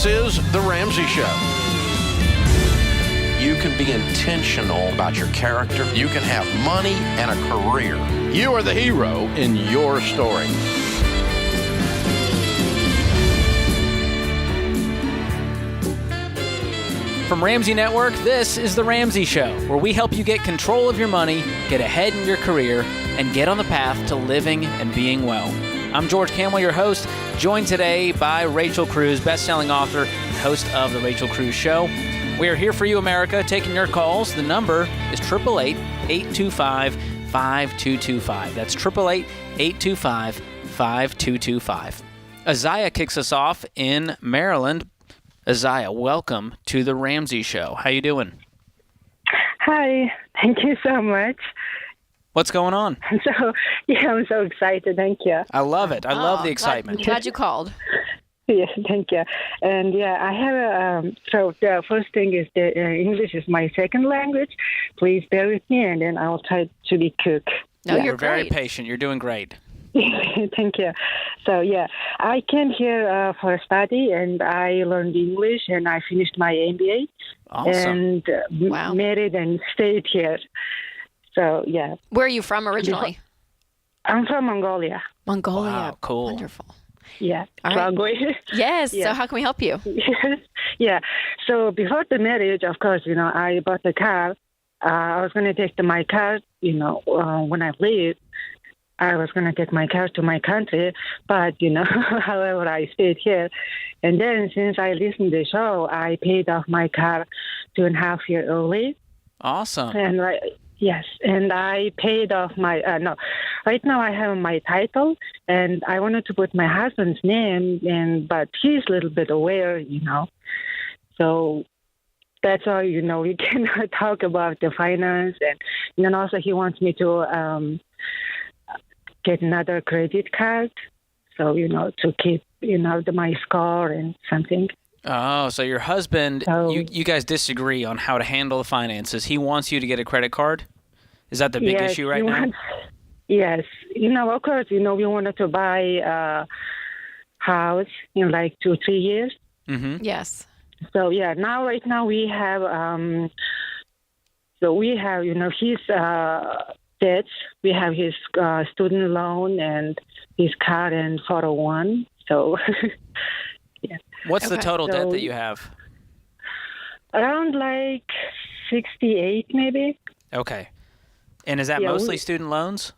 This is The Ramsey Show. You can be intentional about your character. You can have money and a career. You are the hero in your story. From Ramsey Network, this is The Ramsey Show, where we help you get control of your money, get ahead in your career, and get on the path to living and being well. I'm George Campbell, your host, joined today by Rachel Cruz, best-selling author and host of The Rachel Cruz Show. We are here for you, America, taking your calls. The number is 888-825-5225. That's 888-825-5225. Isaiah kicks us off in Maryland. Isaiah, welcome to The Ramsey Show. How you doing? Hi. Thank you so much. What's going on? I'm so excited. Thank you. I love it. I love the excitement. Glad you called. Yes, thank you. And I have so the first thing is that English is my second language. Please bear with me, and then I'll try to be quick. No, You're very patient. You're doing great. Thank you. So, I came here for a study, and I learned English, and I finished my MBA. Awesome. And married and stayed here. So, yeah. Where are you from originally? I'm from Mongolia. Mongolia. Wow, cool. Wonderful. Yeah. All right. Yes. Yeah. So how can we help you? Yes. Yeah. So before the marriage, of course, I bought a car. I was going to take my car, when I leave. I was going to take my car to my country, but, however, I stayed here. And then since I listened to the show, I paid off my car 2.5 years early. Awesome. And yes, and I paid off my, right now I have my title, and I wanted to put my husband's name, but he's a little bit aware, So that's why, we cannot talk about the finance. And then also he wants me to get another credit card, so, to keep, my score and something. Oh, so your husband, you guys disagree on how to handle the finances. He wants you to get a credit card? Is that the big issue right now? Yes. Of course, we wanted to buy a house in like 2-3 years. Mm-hmm. Yes. So, right now we have, his debts. We have his student loan and his car and 401. So, yeah. What's the total debt that you have? Around like 68, maybe. Okay. And is that mostly student loans?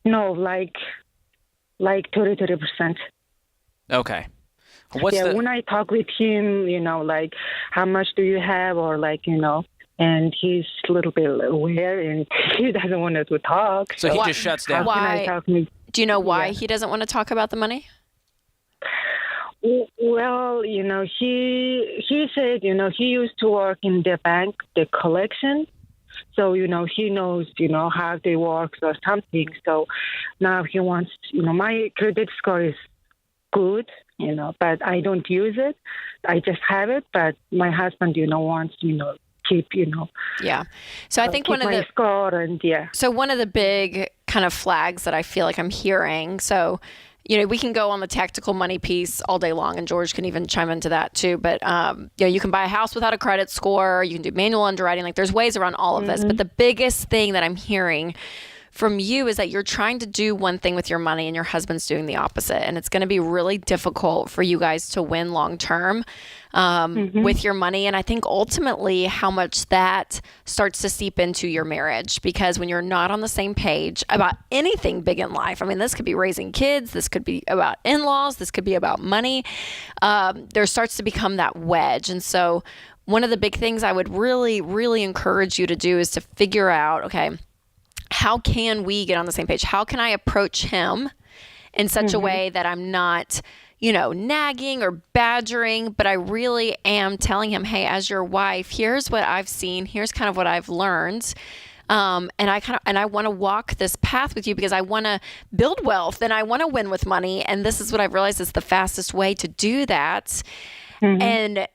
No, like 30%. Okay. When I talk with him, like, how much do you have, or and he's a little bit aware, and he doesn't want to talk. So he just shuts down. Why? Do you know why he doesn't want to talk about the money? Well, he said, he used to work in the bank, the collection. So, he knows, how they work or something. So now he wants, my credit score is good, but I don't use it. I just have it. But my husband, wants, keep, Yeah. So I think one of the score and So one of the big kind of flags that I feel like I'm hearing. So, we can go on the tactical money piece all day long, and George can even chime into that too. But, you can buy a house without a credit score. You can do manual underwriting. Like, there's ways around all of this. But the biggest thing that I'm hearing from you is that you're trying to do one thing with your money and your husband's doing the opposite. And it's going to be really difficult for you guys to win long term with your money. And I think ultimately how much that starts to seep into your marriage, because when you're not on the same page about anything big in life, I mean, this could be raising kids, this could be about in-laws, this could be about money, there starts to become that wedge. And so one of the big things I would really, really encourage you to do is to figure out, okay, how can we get on the same page? How can I approach him in such a way that I'm not, nagging or badgering, but I really am telling him, hey, as your wife, here's what I've seen. Here's kind of what I've learned. And I want to walk this path with you because I want to build wealth and I want to win with money. And this is what I've realized is the fastest way to do that. And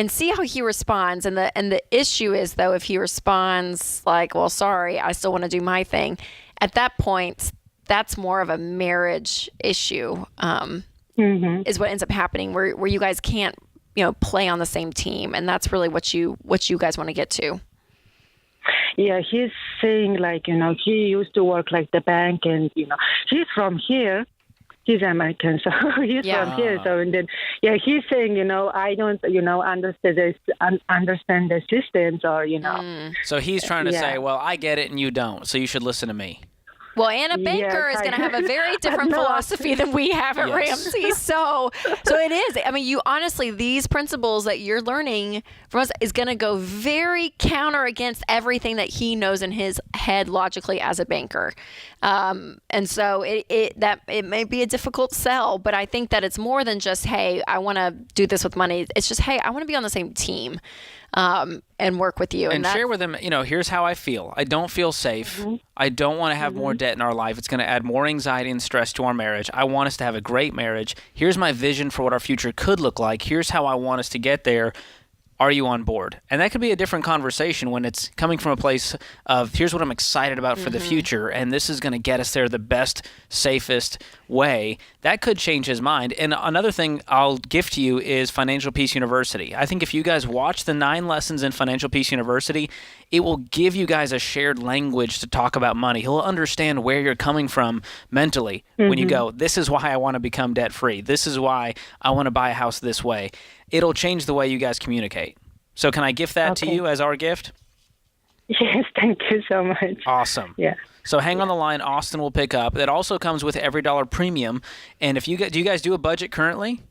see how he responds. And the issue is, though, if he responds like, well, sorry, I still want to do my thing, at that point, that's more of a marriage issue. is what ends up happening, where you guys can't, play on the same team, and that's really what you guys want to get to. Yeah, he's saying he used to work like the bank, and he's from here. He's American, so he's from here. So and then, he's saying, I don't, understand the systems, or So he's trying to say, well, I get it and you don't, so you should listen to me. Well, and a banker is going to have a very different philosophy than we have at Ramsey. So it is. I mean, you honestly, these principles that you're learning from us is going to go very counter against everything that he knows in his head logically as a banker. And so it may be a difficult sell, but I think that it's more than just, hey, I want to do this with money. It's just, hey, I want to be on the same team. And work with you. And share with them, here's how I feel. I don't feel safe. Mm-hmm. I don't want to have more debt in our life. It's going to add more anxiety and stress to our marriage. I want us to have a great marriage. Here's my vision for what our future could look like. Here's how I want us to get there. Are you on board? And that could be a different conversation when it's coming from a place of, here's what I'm excited about for the future, and this is going to get us there the best, safest way. That could change his mind. And another thing I'll gift to you is Financial Peace University. I think if you guys watch the 9 lessons in Financial Peace University, it will give you guys a shared language to talk about money. He'll understand where you're coming from mentally when you go, this is why I want to become debt-free. This is why I want to buy a house this way. It'll change the way you guys communicate. So can I gift that to you as our gift? Yes, thank you so much. Awesome. Yeah. So hang on the line. Austin will pick up. That also comes with every dollar premium. And do you guys do a budget currently?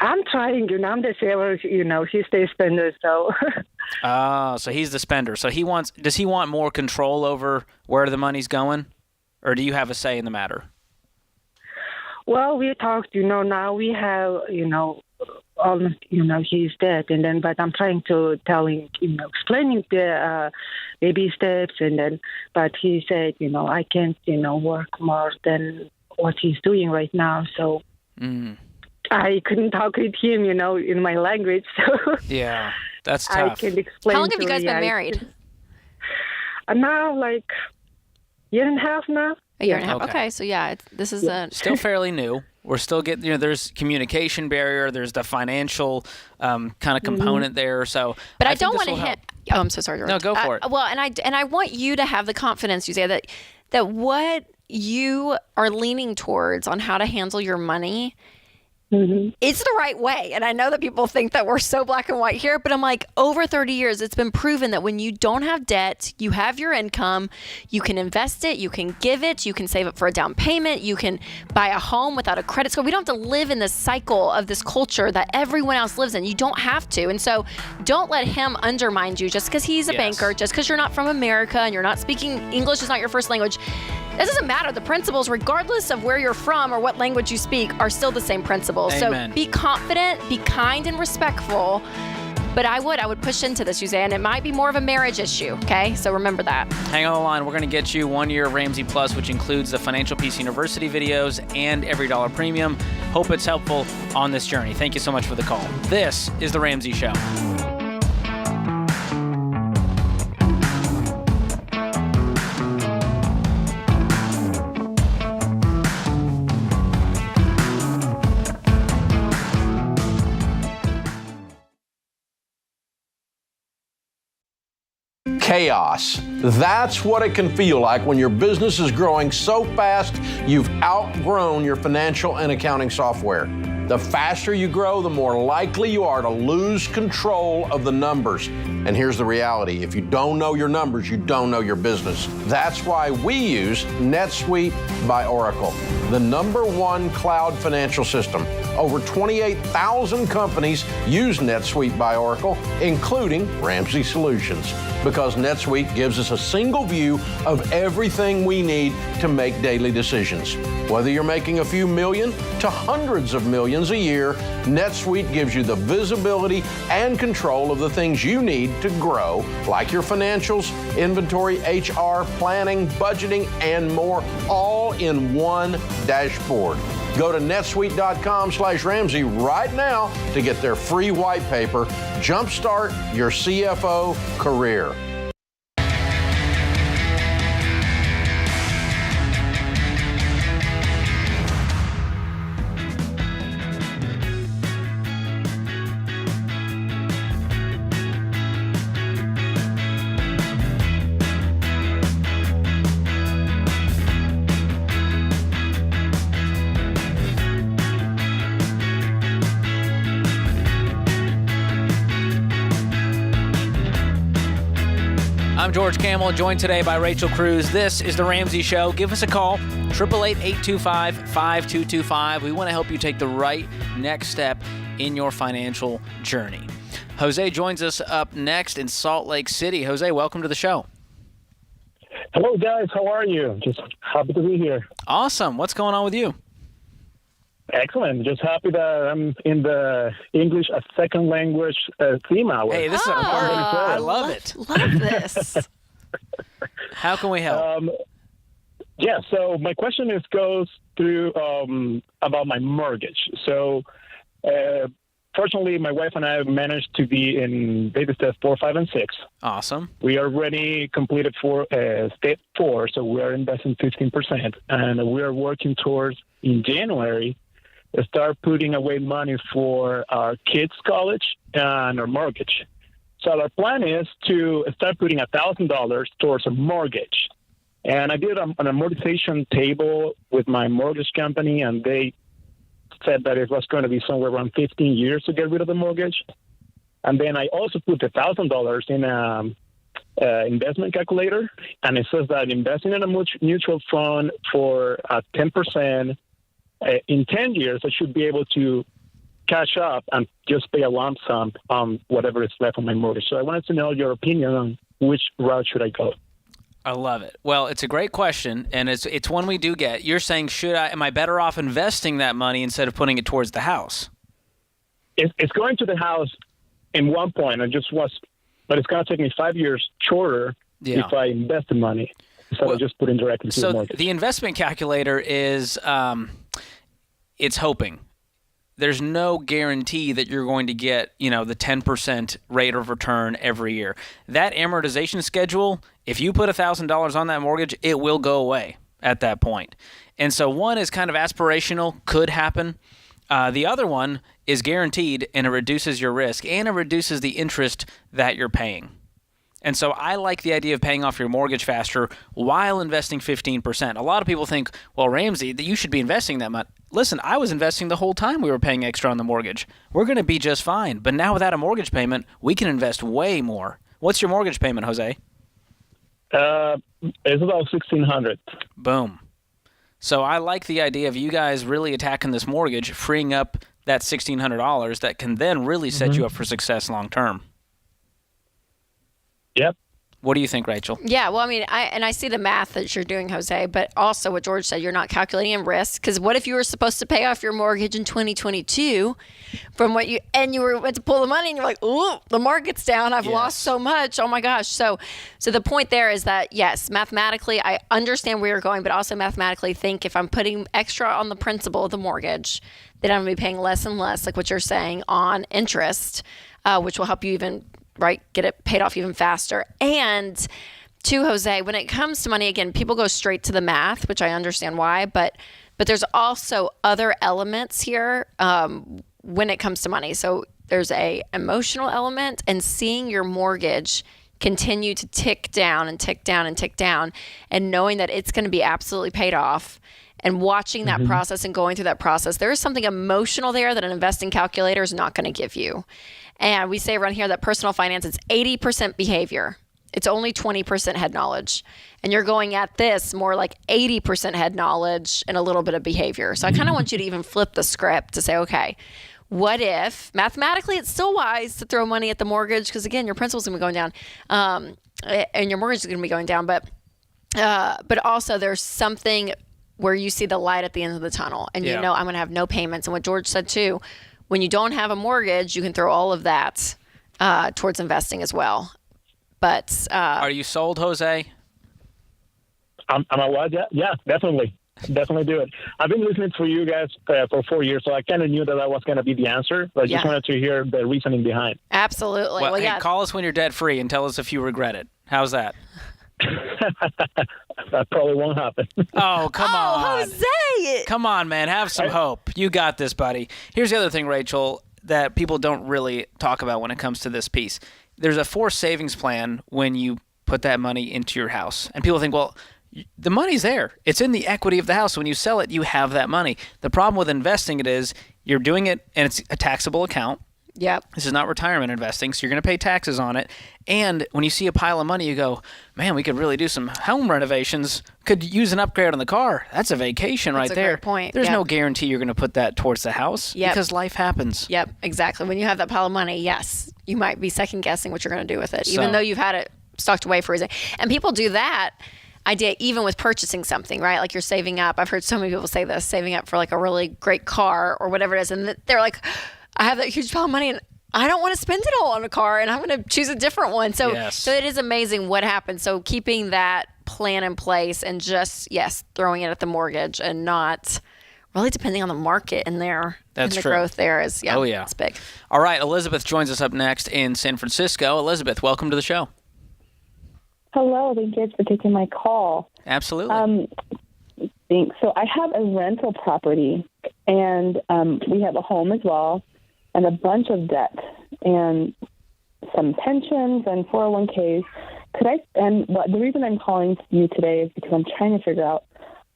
I'm trying, I'm the saver, he's the spender, so. So he's the spender. So does he want more control over where the money's going? Or do you have a say in the matter? Well, we talked, now we have, almost, he's dead. And then, but I'm trying to tell him, explaining the baby steps. And then, but he said, I can't, work more than what he's doing right now. So I couldn't talk with him, in my language. So yeah, that's tough. I can explain. How long have you guys been married? Now, like, year and a half now. A year and a half. Okay, so this is still fairly new. We're still getting, there's communication barrier. There's the financial kind of component there. So, but I don't want to hit. Oh, I'm so sorry. No, go for it. Well, and I want you to have the confidence, you say that what you are leaning towards on how to handle your money. It's the right way. And I know that people think that we're so black and white here, but I'm like, over 30 years, it's been proven that when you don't have debt, you have your income, you can invest it, you can give it, you can save it for a down payment, you can buy a home without a credit score. We don't have to live in this cycle of this culture that everyone else lives in. You don't have to. And so don't let him undermine you just because he's a banker, just because you're not from America and you're not speaking English is not your first language. It doesn't matter. The principles, regardless of where you're from or what language you speak, are still the same principles. Amen. So be confident, be kind and respectful. But I would push into this, Jose, and it might be more of a marriage issue, okay? So remember that. Hang on the line. We're going to get you 1 year Ramsey Plus, which includes the Financial Peace University videos and every dollar premium. Hope it's helpful on this journey. Thank you so much for the call. This is The Ramsey Show. Chaos. That's what it can feel like when your business is growing so fast you've outgrown your financial and accounting software. The faster you grow, the more likely you are to lose control of the numbers. And here's the reality. If you don't know your numbers, you don't know your business. That's why we use NetSuite by Oracle, the #1 cloud financial system. Over 28,000 companies use NetSuite by Oracle, including Ramsey Solutions, because NetSuite gives us a single view of everything we need to make daily decisions. Whether you're making a few million to hundreds of millions a year, NetSuite gives you the visibility and control of the things you need to grow, like your financials, inventory, HR, planning, budgeting, and more, all in one dashboard. Go to netsuite.com/Ramsey right now to get their free white paper. Jumpstart your CFO career. George Camel, joined today by Rachel Cruz. This is The Ramsey Show. Give us a call, 888-825-5225. We want to help you take the right next step in your financial journey. Jose joins us up next in Salt Lake City. Jose, welcome to the show. Hello, guys. How are you? Just happy to be here. Awesome. What's going on with you? Excellent. Just happy that I'm in the English as second language theme hour. Hey, this is I love it. Love this. How can we help? So my question goes through about my mortgage. So fortunately, my wife and I have managed to be in baby steps 4, 5, and 6. Awesome. We already completed step 4, so we are investing 15%, and we are working towards, in January, start putting away money for our kids' college and our mortgage. So our plan is to start putting $1,000 towards a mortgage. And I did an amortization table with my mortgage company, and they said that it was going to be somewhere around 15 years to get rid of the mortgage. And then I also put $1,000 in an investment calculator, and it says that investing in a mutual fund for 10%, in 10 years, I should be able to cash up and just pay a lump sum on whatever is left on my mortgage. So I wanted to know your opinion on which route should I go. I love it. Well, it's a great question, and it's one we do get. You're saying, am I better off investing that money instead of putting it towards the house? It's going to the house in one point. But it's going to take me 5 years shorter if I invest the money instead of just putting directly to the mortgage. The investment calculator is it's hoping. There's no guarantee that you're going to get, the 10% rate of return every year. That amortization schedule, if you put $1,000 on that mortgage, it will go away at that point. And so one is kind of aspirational, could happen. The other one is guaranteed, and it reduces your risk, and it reduces the interest that you're paying. And so I like the idea of paying off your mortgage faster while investing 15%. A lot of people think, well, Ramsey, that you should be investing that much. Listen, I was investing the whole time we were paying extra on the mortgage. We're going to be just fine. But now without a mortgage payment, we can invest way more. What's your mortgage payment, Jose? It's about $1,600. Boom. So I like the idea of you guys really attacking this mortgage, freeing up that $1,600 that can then really set you up for success long term. Yep. What do you think, Rachel? Yeah, well, I mean, I see the math that you're doing, Jose, but also what George said, you're not calculating in risk. Because what if you were supposed to pay off your mortgage in 2022 went to pull the money and you're like, ooh, the market's down. I've lost so much. Oh my gosh. So the point there is that, yes, mathematically, I understand where you're going, but also mathematically think if I'm putting extra on the principal of the mortgage, then I'm going to be paying less and less, like what you're saying, on interest, which will help you even get it paid off even faster. And to Jose, when it comes to money, again, people go straight to the math, which I understand why, but there's also other elements here when it comes to money. So there's a emotional element, and seeing your mortgage continue to tick down and tick down and tick down, and knowing that it's going to be absolutely paid off, and watching that process and going through that process. There is something emotional there that an investing calculator is not going to give you. And we say around here that personal finance is 80% behavior. It's only 20% head knowledge. And you're going at this more like 80% head knowledge and a little bit of behavior. So I kind of want you to even flip the script to say, okay, what if mathematically it's still wise to throw money at the mortgage? Because again, your principal's going to be going down and your mortgage is going to be going down. But also there's something where you see the light at the end of the tunnel and you know I'm going to have no payments. And what George said too, when you don't have a mortgage, you can throw all of that towards investing as well. But are you sold, Jose? I'm a what? Yeah, definitely. Definitely do it. I've been listening to you guys for 4 years, so I kind of knew that was going to be the answer, but I just wanted to hear the reasoning behind. Absolutely. Well, hey, call us when you're debt free and tell us if you regret it. How's that? That probably won't happen. Oh, come on. Jose! Come on, man. Have some hope. You got this, buddy. Here's the other thing, Rachel, that people don't really talk about when it comes to this piece. There's a forced savings plan when you put that money into your house. And people think, well, the money's there. It's in the equity of the house. When you sell it, you have that money. The problem with investing it is you're doing it, and it's a taxable account. Yep. This is not retirement investing, so you're going to pay taxes on it. And when you see a pile of money, you go, man, we could really do some home renovations. Could use an upgrade on the car. That's a vacation right there. Great point. There's no guarantee you're going to put that towards the house because life happens. Yep, exactly. When you have that pile of money, yes, you might be second guessing what you're going to do with it, even though you've had it stocked away for a reason. And people do that idea even with purchasing something, right? Like you're saving up. I've heard so many people say this, saving up for like a really great car or whatever it is. And they're like, I have that huge pile of money and I don't want to spend it all on a car and I'm going to choose a different one. So it is amazing what happens. So keeping that plan in place and just, throwing it at the mortgage and not really depending on the market and the growth there is, it's big. All right. Elizabeth joins us up next in San Francisco. Elizabeth, welcome to the show. Hello, thank you for taking my call. Absolutely. Thanks. So I have a rental property, and we have a home as well, and a bunch of debt, and some pensions and 401ks. The reason I'm calling you today is because I'm trying to figure out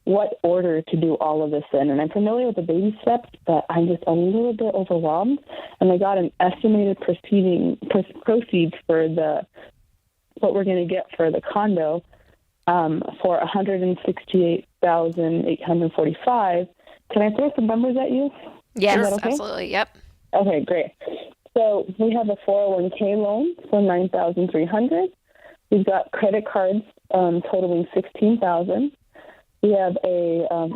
what order to do all of this in. And I'm familiar with the baby steps, but I'm just a little bit overwhelmed. And I got an estimated proceeds for what we're going to get for the condo for $168,845. Can I throw some numbers at you? Yes, okay? Absolutely. Yep. Okay, great. So we have a 401k loan for $9,300. We've got credit cards totaling $16,000. We have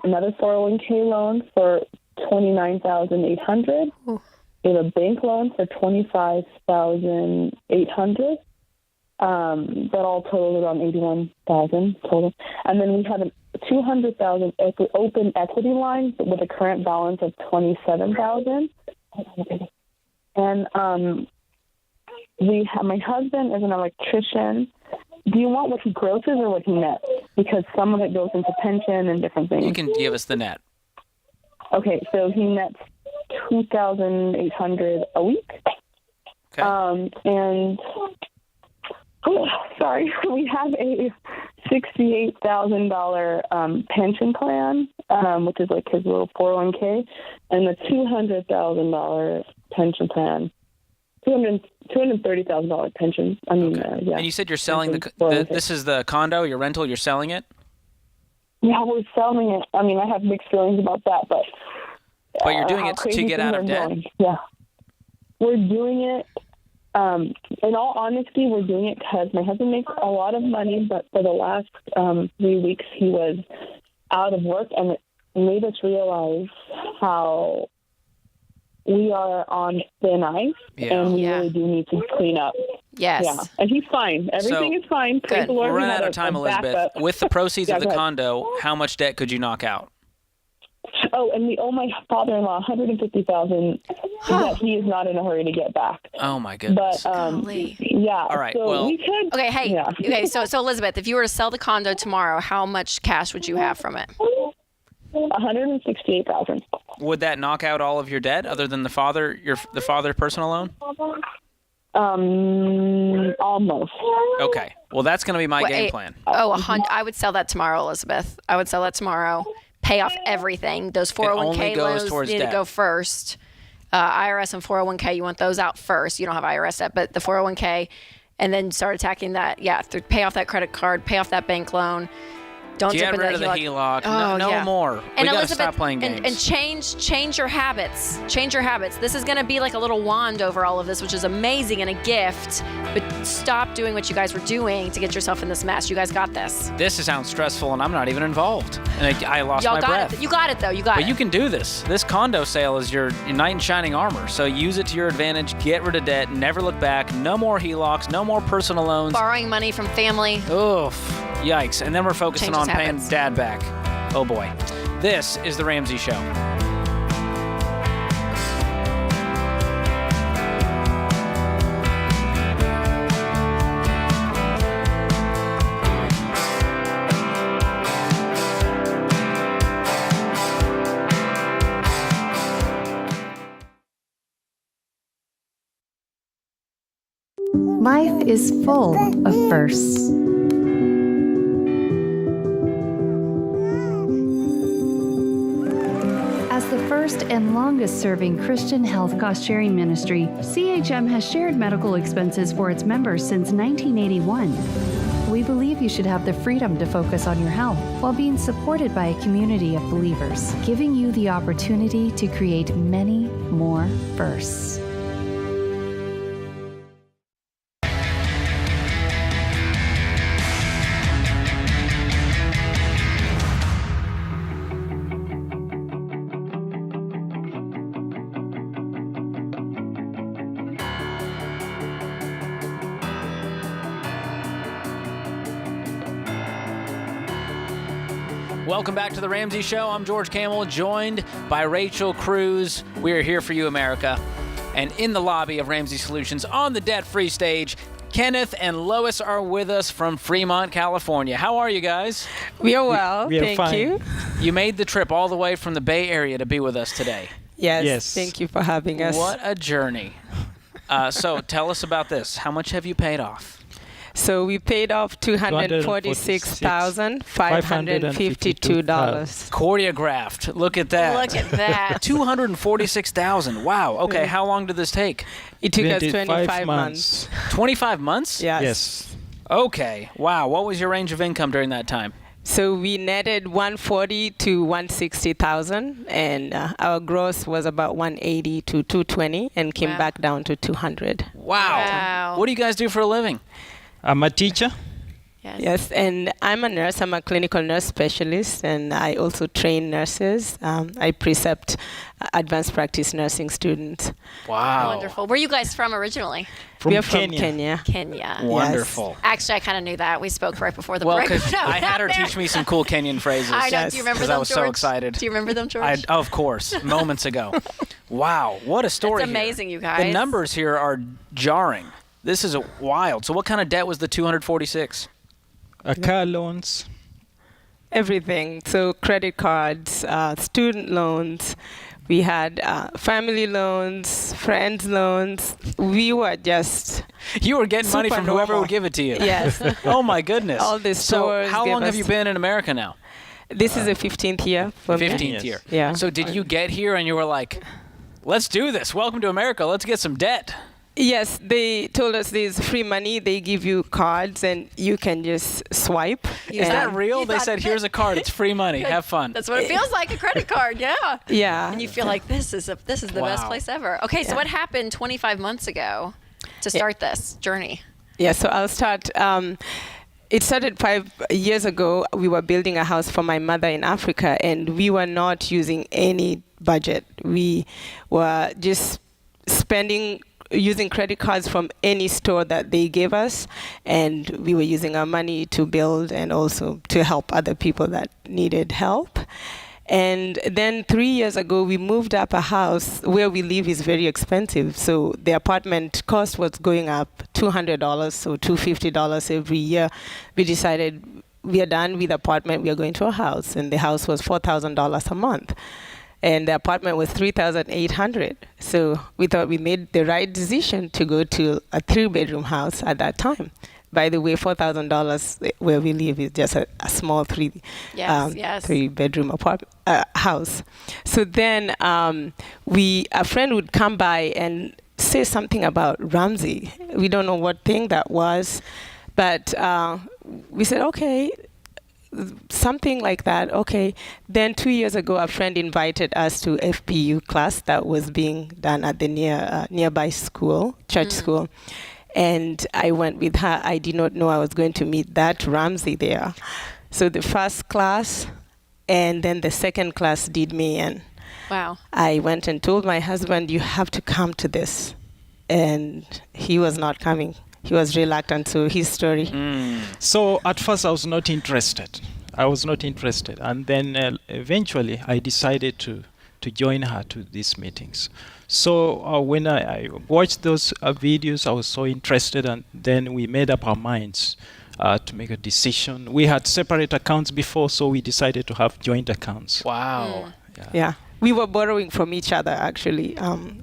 another 401k loan for $29,800. We have a bank loan for $25,800. That all totaled around $81,000 total. And then we have a $200,000 open equity line with a current balance of $27,000. And my husband is an electrician. Do you want what he grosses or what he nets? Because some of it goes into pension and different things. You can give us the net. Okay, so he nets $2,800 a week. Okay. We have a $68,000 pension plan, which is like his little 401k, and a $200,000 pension plan. $230,000 pension. And you said you're selling this is the condo, your rental, you're selling it? Yeah, we're selling it. I mean, I have mixed feelings about that, but you're doing it to get out of debt? Yeah. We're doing it. In all honesty, we're doing it because my husband makes a lot of money, but for the last 3 weeks, he was out of work, and it made us realize how we are on thin ice, and we really do need to clean up. Yes. Yeah, and he's fine. Everything is fine. Praise the Lord. We're running out of time, Elizabeth. With the proceeds of the condo, how much debt could you knock out? Oh, and we owe my father-in-law $150,000 that he is not in a hurry to get back. Oh my goodness! But All right. So we could. Okay. Hey. Yeah. Okay. So Elizabeth, if you were to sell the condo tomorrow, how much cash would you have from it? $168,000. Would that knock out all of your debt, other than the father personal loan? Almost. Okay. Well, that's going to be my game plan. I would sell that tomorrow, Elizabeth. I would sell that tomorrow. Pay off everything. Those 401k loans need to go first. IRS and 401k, you want those out first. You don't have IRS debt, but the 401k, and then start attacking that. Yeah, pay off that credit card, pay off that bank loan. Don't get rid of the HELOC. No more. And we got to Elizabeth, stop playing games. And change your habits. Change your habits. This is going to be like a little wand over all of this, which is amazing and a gift. But stop doing what you guys were doing to get yourself in this mess. You guys got this. This sounds stressful, and I'm not even involved. And I lost my breath. You got it, though. You got it. But you can do this. This condo sale is your knight in shining armor. So use it to your advantage. Get rid of debt. Never look back. No more HELOCs. No more personal loans. Borrowing money from family. Oof. Yikes. And then we're focusing on paying dad back. Oh, boy. This is The Ramsey Show. Life is full of firsts. As the first and longest-serving Christian health cost-sharing ministry, CHM has shared medical expenses for its members since 1981. We believe you should have the freedom to focus on your health while being supported by a community of believers, giving you the opportunity to create many more firsts. Welcome back to the Ramsey Show. I'm George Camel, joined by Rachel Cruz. We are here for you, America. And in the lobby of Ramsey Solutions on the debt-free stage, Kenneth and Lois are with us from Fremont, California. How are you guys? We are well, we are thank fine. you. You made the trip all the way from the Bay Area to be with us today. Yes, thank you for having us. What a journey. So tell us about this. How much have you paid off? So we paid off $246,552. Choreographed. Look at that. Look at that. $246,000. Wow. Okay, how long did this take? It took us 25 months. 25 months? Yes. Okay. Wow. What was your range of income during that time? So we netted 140 to 160,000, and our gross was about 180 to 220, and came back down to 200. Wow. What do you guys do for a living? I'm a teacher. Yes, and I'm a nurse. I'm a clinical nurse specialist, and I also train nurses. I precept advanced practice nursing students. Wow. Wonderful. Where are you guys from originally? We are from Kenya. Kenya. Wonderful. Yes. Actually, I kind of knew that. We spoke right before the Well, break. because I had her teach me some cool Kenyan phrases. I know. Do you remember them, Because I was George? so excited. Do you remember them, George? Of course. Moments ago. Wow. What a story. That's amazing, here. you guys. The numbers here are jarring. This is wild. So what kind of debt was the 246? Car loans. Everything. So credit cards, student loans. We had family loans, friends loans. We were just You were getting money from whoever normal. would give it to you. Yes. Oh, my goodness. All the stores So how gave long have us- you been in America now? This is the 15th year for me. 15th year. Yeah. So did you get here and you were like, let's do this. Welcome to America. Let's get some debt. Yes, they told us there's free money. They give you cards and you can just swipe. Is that real? They said, here's a card. It's free money. Have fun. That's what it feels like, a credit card. Yeah. Yeah. And you feel like this is the best Wow. place ever. Okay, so what happened 25 months ago to start this journey? Yeah, so I'll start. It started 5 years ago. We were building a house for my mother in Africa, and we were not using any budget. We were just using credit cards from any store that they gave us, and we were using our money to build and also to help other people that needed help. And then 3 years ago, we moved up a house. Where we live is very expensive, so the apartment cost was going up $200, so $250 every year. We decided we are done with the apartment, we are going to a house, and the house was $4,000 a month. And the apartment was $3,800. So we thought we made the right decision to go to a 3-bedroom house at that time. By the way, $4,000 where we live is just a small 3-bedroom apartment house. So then a friend would come by and say something about Ramsey. We don't know what thing that was, but we said, okay, something like that. Okay. Then 2 years ago, a friend invited us to FPU class that was being done at the nearby school, church school. And I went with her. I did not know I was going to meet that Ramsey there. So the first class and then the second class did me in. Wow. I went and told my husband, you have to come to this. And he was not coming. He was reluctant to his story. So at first I was not interested. And then eventually I decided to join her to these meetings. So when I watched those videos, I was so interested, and then we made up our minds to make a decision. We had separate accounts before, so we decided to have joint accounts. Wow. Yeah. We were borrowing from each other, actually.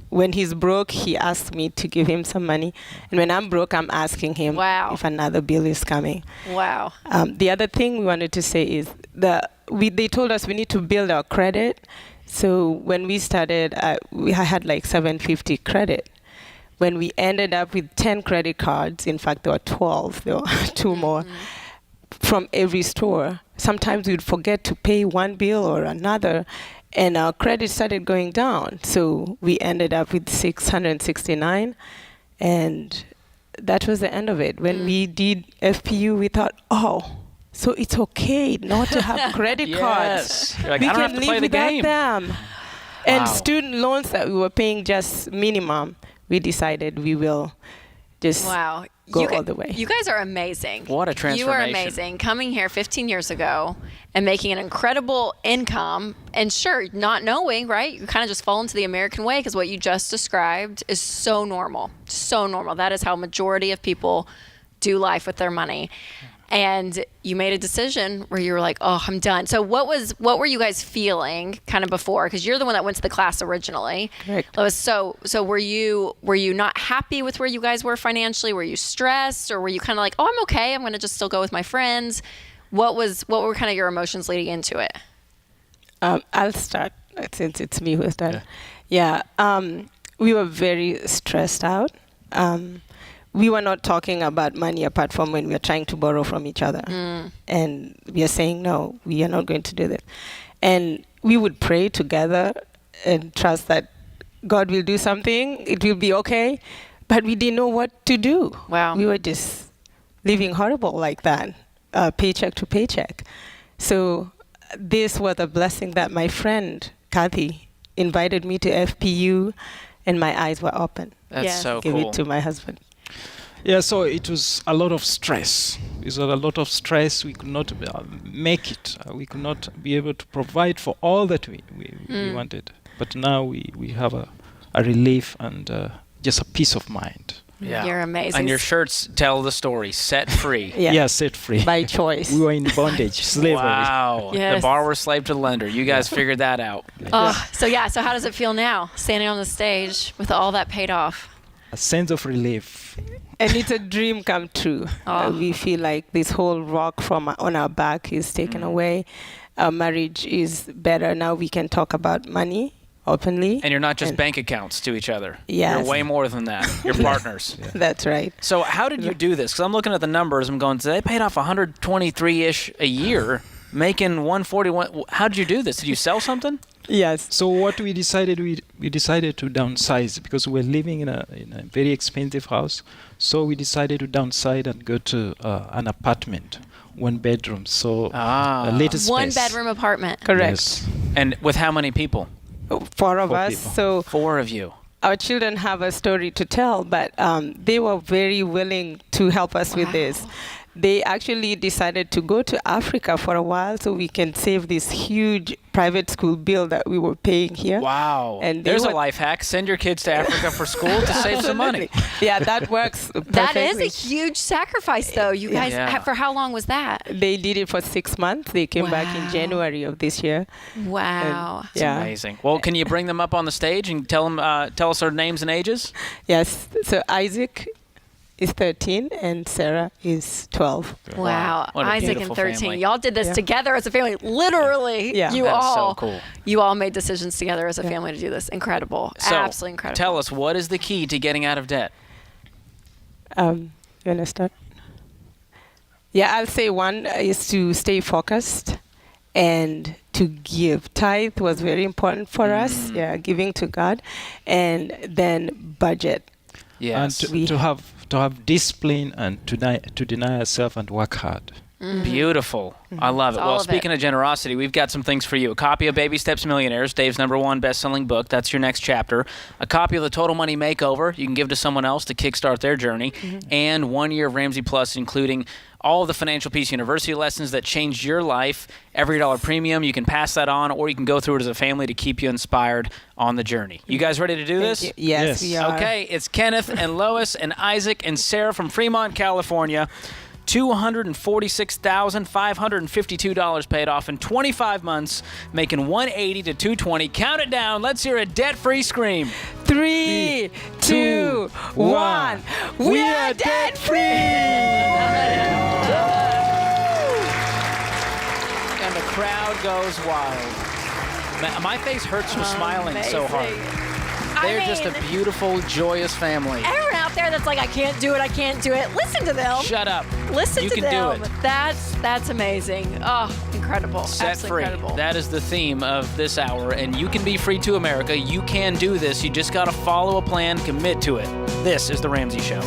When he's broke, he asked me to give him some money. And when I'm broke, I'm asking him if another bill is coming. Wow. The other thing we wanted to say is they told us we need to build our credit. So when we started, I had like 750 credit. When we ended up with 10 credit cards, in fact, there were 12, there were 2 more, from every store. Sometimes we'd forget to pay one bill or another, and our credit started going down. So we ended up with 669, and that was the end of it. When we did FPU, we thought, so it's okay not to have credit cards. You're like, We I don't can have to live play the without game. them. And student loans that we were paying just minimum, we decided we will just go all the way. You guys are amazing. What a transformation. You are amazing. Coming here 15 years ago and making an incredible income, and sure, not knowing, right? You kind of just fall into the American way, because what you just described is so normal. So normal. That is how majority of people do life with their money. And you made a decision where you were like, I'm done. So what were you guys feeling kind of before? Because you're the one that went to the class originally. Correct. So were you not happy with where you guys were financially? Were you stressed, or were you kind of like, I'm okay, I'm going to just still go with my friends? What were kind of your emotions leading into it? I'll start since it's me who started. Yeah. We were very stressed out. We were not talking about money apart from when we were trying to borrow from each other. And we are saying, no, we are not going to do this. And we would pray together and trust that God will do something. It will be okay. But we didn't know what to do. Wow. We were just living horrible like that, paycheck to paycheck. So this was a blessing that my friend, Kathy, invited me to FPU, and my eyes were open. That's so Give cool. it to my husband. Yeah, so it was a lot of stress. It was a lot of stress. We could not make it. We could not be able to provide for all that we wanted. But now we have a relief and just a peace of mind. Yeah. You're amazing. And your shirts tell the story. Set free. Yeah. Set free. By choice. We were in bondage, slavery. Wow. Yes. The borrower slave to the lender. You guys figured that out. So how does it feel now, standing on the stage with all that paid off? A sense of relief. And it's a dream come true. We feel like this whole rock on our back is taken away. Our marriage is better. Now we can talk about money openly. And you're not just bank accounts to each other. Yes. You're way more than that. You're partners. That's right. So how did you do this? Because I'm looking at the numbers. I'm going, they paid off 123-ish a year, making 141. How did you do this? Did you sell something? Yes. So what we decided, we decided to downsize because we're living in a very expensive house. So we decided to downsize and go to an apartment, 1 bedroom. So a later space. 1 bedroom apartment. Correct. Yes. And with how many people? 4 of 4 us. people. So 4 of you. our children have a story to tell, but they were very willing to help us with this. They actually decided to go to Africa for a while so we can save this huge private school bill that we were paying here. Wow. And there's a life hack. Send your kids to Africa for school to save some money. Yeah, that works perfectly. That is a huge sacrifice, though. You guys, for how long was that? They did it for 6 months. They came back in January of this year. Wow. That's amazing. Well, can you bring them up on the stage and tell us their names and ages? Yes. So Isaac is 13 and Sarah is 12. Wow. What a Isaac and beautiful 13. family. Y'all did this together as a family. Literally. Yeah. You That's all so cool. You all made decisions together as a family to do this. Incredible. So, Absolutely incredible. tell us, what is the key to getting out of debt? You want to start? Yeah, I'll say one is to stay focused and to give. Tithe was very important for us, giving to God, and then budget. Yes. And to have discipline and to deny ourselves and work hard. Beautiful. I love it. all Well, of speaking of generosity, we've got some things for you. A copy of Baby Steps Millionaires, Dave's #1 best-selling book. That's your next chapter. A copy of the Total Money Makeover you can give to someone else to kickstart their journey. And 1 year of Ramsey Plus, including all of the Financial Peace University lessons that changed your life. Every dollar premium. You can pass that on, or you can go through it as a family to keep you inspired on the journey. You guys ready to do this? Yes, we are. Okay, it's Kenneth and Lois and Isaac and Sarah from Fremont, California. $246,552 paid off in 25 months, making $180 to $220. Count it down. Let's hear a debt-free scream. 3, 2, 1. We are debt free. And the crowd goes wild. My face hurts from smiling so hard. They're just a beautiful, joyous family. Everyone out there that's like, I can't do it. Listen to them. Shut up. Listen you to can them. do it. That's amazing. Oh, incredible. Set Absolutely free. incredible. That is the theme of this hour, and you can be free to America. You can do this. You just got to follow a plan, commit to it. This is The Ramsey Show.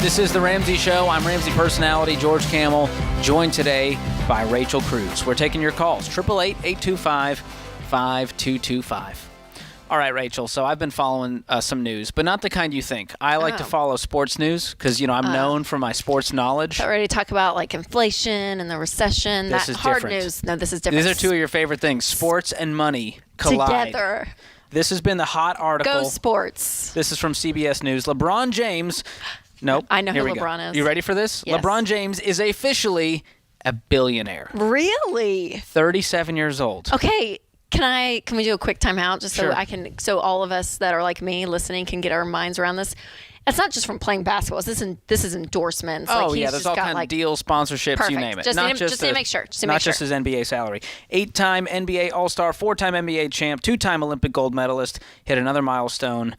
This is The Ramsey Show. I'm Ramsey personality George Camel, joined today by Rachel Cruz. We're taking your calls, 888-825-5225. All right, Rachel, so I've been following some news, but not the kind you think. I like to follow sports news because, you know, I'm known for my sports knowledge. Already talk about like inflation and the recession. This is hard different. news. No, this is different. These are two of your favorite things, sports and money collide. Together. This has been the hot article. Go sports. This is from CBS News. LeBron James... Nope. I know Here who we LeBron go. is. You ready for this? Yes. LeBron James is officially a billionaire. Really? 37 years old. Okay. Can we do a quick timeout just Sure. so all of us that are like me listening can get our minds around this? It's not just from playing basketball. This is endorsements. Oh, like, yeah. There's all kinds of deals, sponsorships, perfect. you name it. Just need to make sure. Not just his NBA salary. 8-time NBA All-Star, 4-time NBA champ, 2-time Olympic gold medalist, hit another milestone,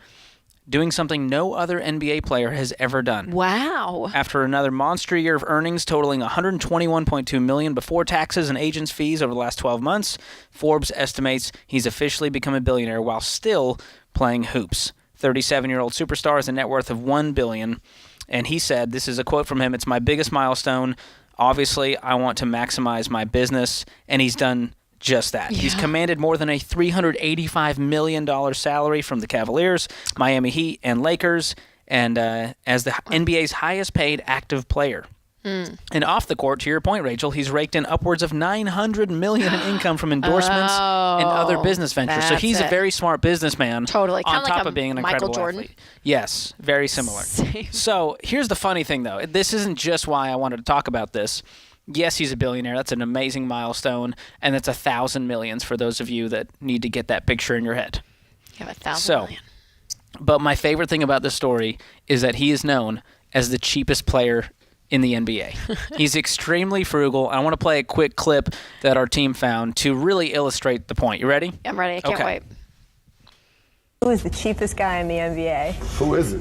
doing something no other NBA player has ever done. Wow. After another monster year of earnings totaling $121.2 million before taxes and agents' fees over the last 12 months, Forbes estimates he's officially become a billionaire while still playing hoops. 37-year-old superstar has a net worth of $1 billion, and he said, this is a quote from him, "It's my biggest milestone. Obviously, I want to maximize my business," and he's done just that. Yeah. He's commanded more than a $385 million salary from the Cavaliers, Miami Heat, and Lakers, and as the NBA's highest paid active player. And off the court, to your point, Rachel, he's raked in upwards of $900 million in income from endorsements and other business ventures. So he's a very smart businessman. Totally. On top like of being an incredible Michael Jordan. athlete. Yes, very similar. Same. So here's the funny thing, though. This isn't just why I wanted to talk about this. Yes, he's a billionaire. That's an amazing milestone, and that's 1,000 millions for those of you that need to get that picture in your head. You have 1,000 million. But my favorite thing about this story is that he is known as the cheapest player in the NBA. He's extremely frugal. I want to play a quick clip that our team found to really illustrate the point. You ready? I'm ready. I can't wait. Who is the cheapest guy in the NBA? Who is it?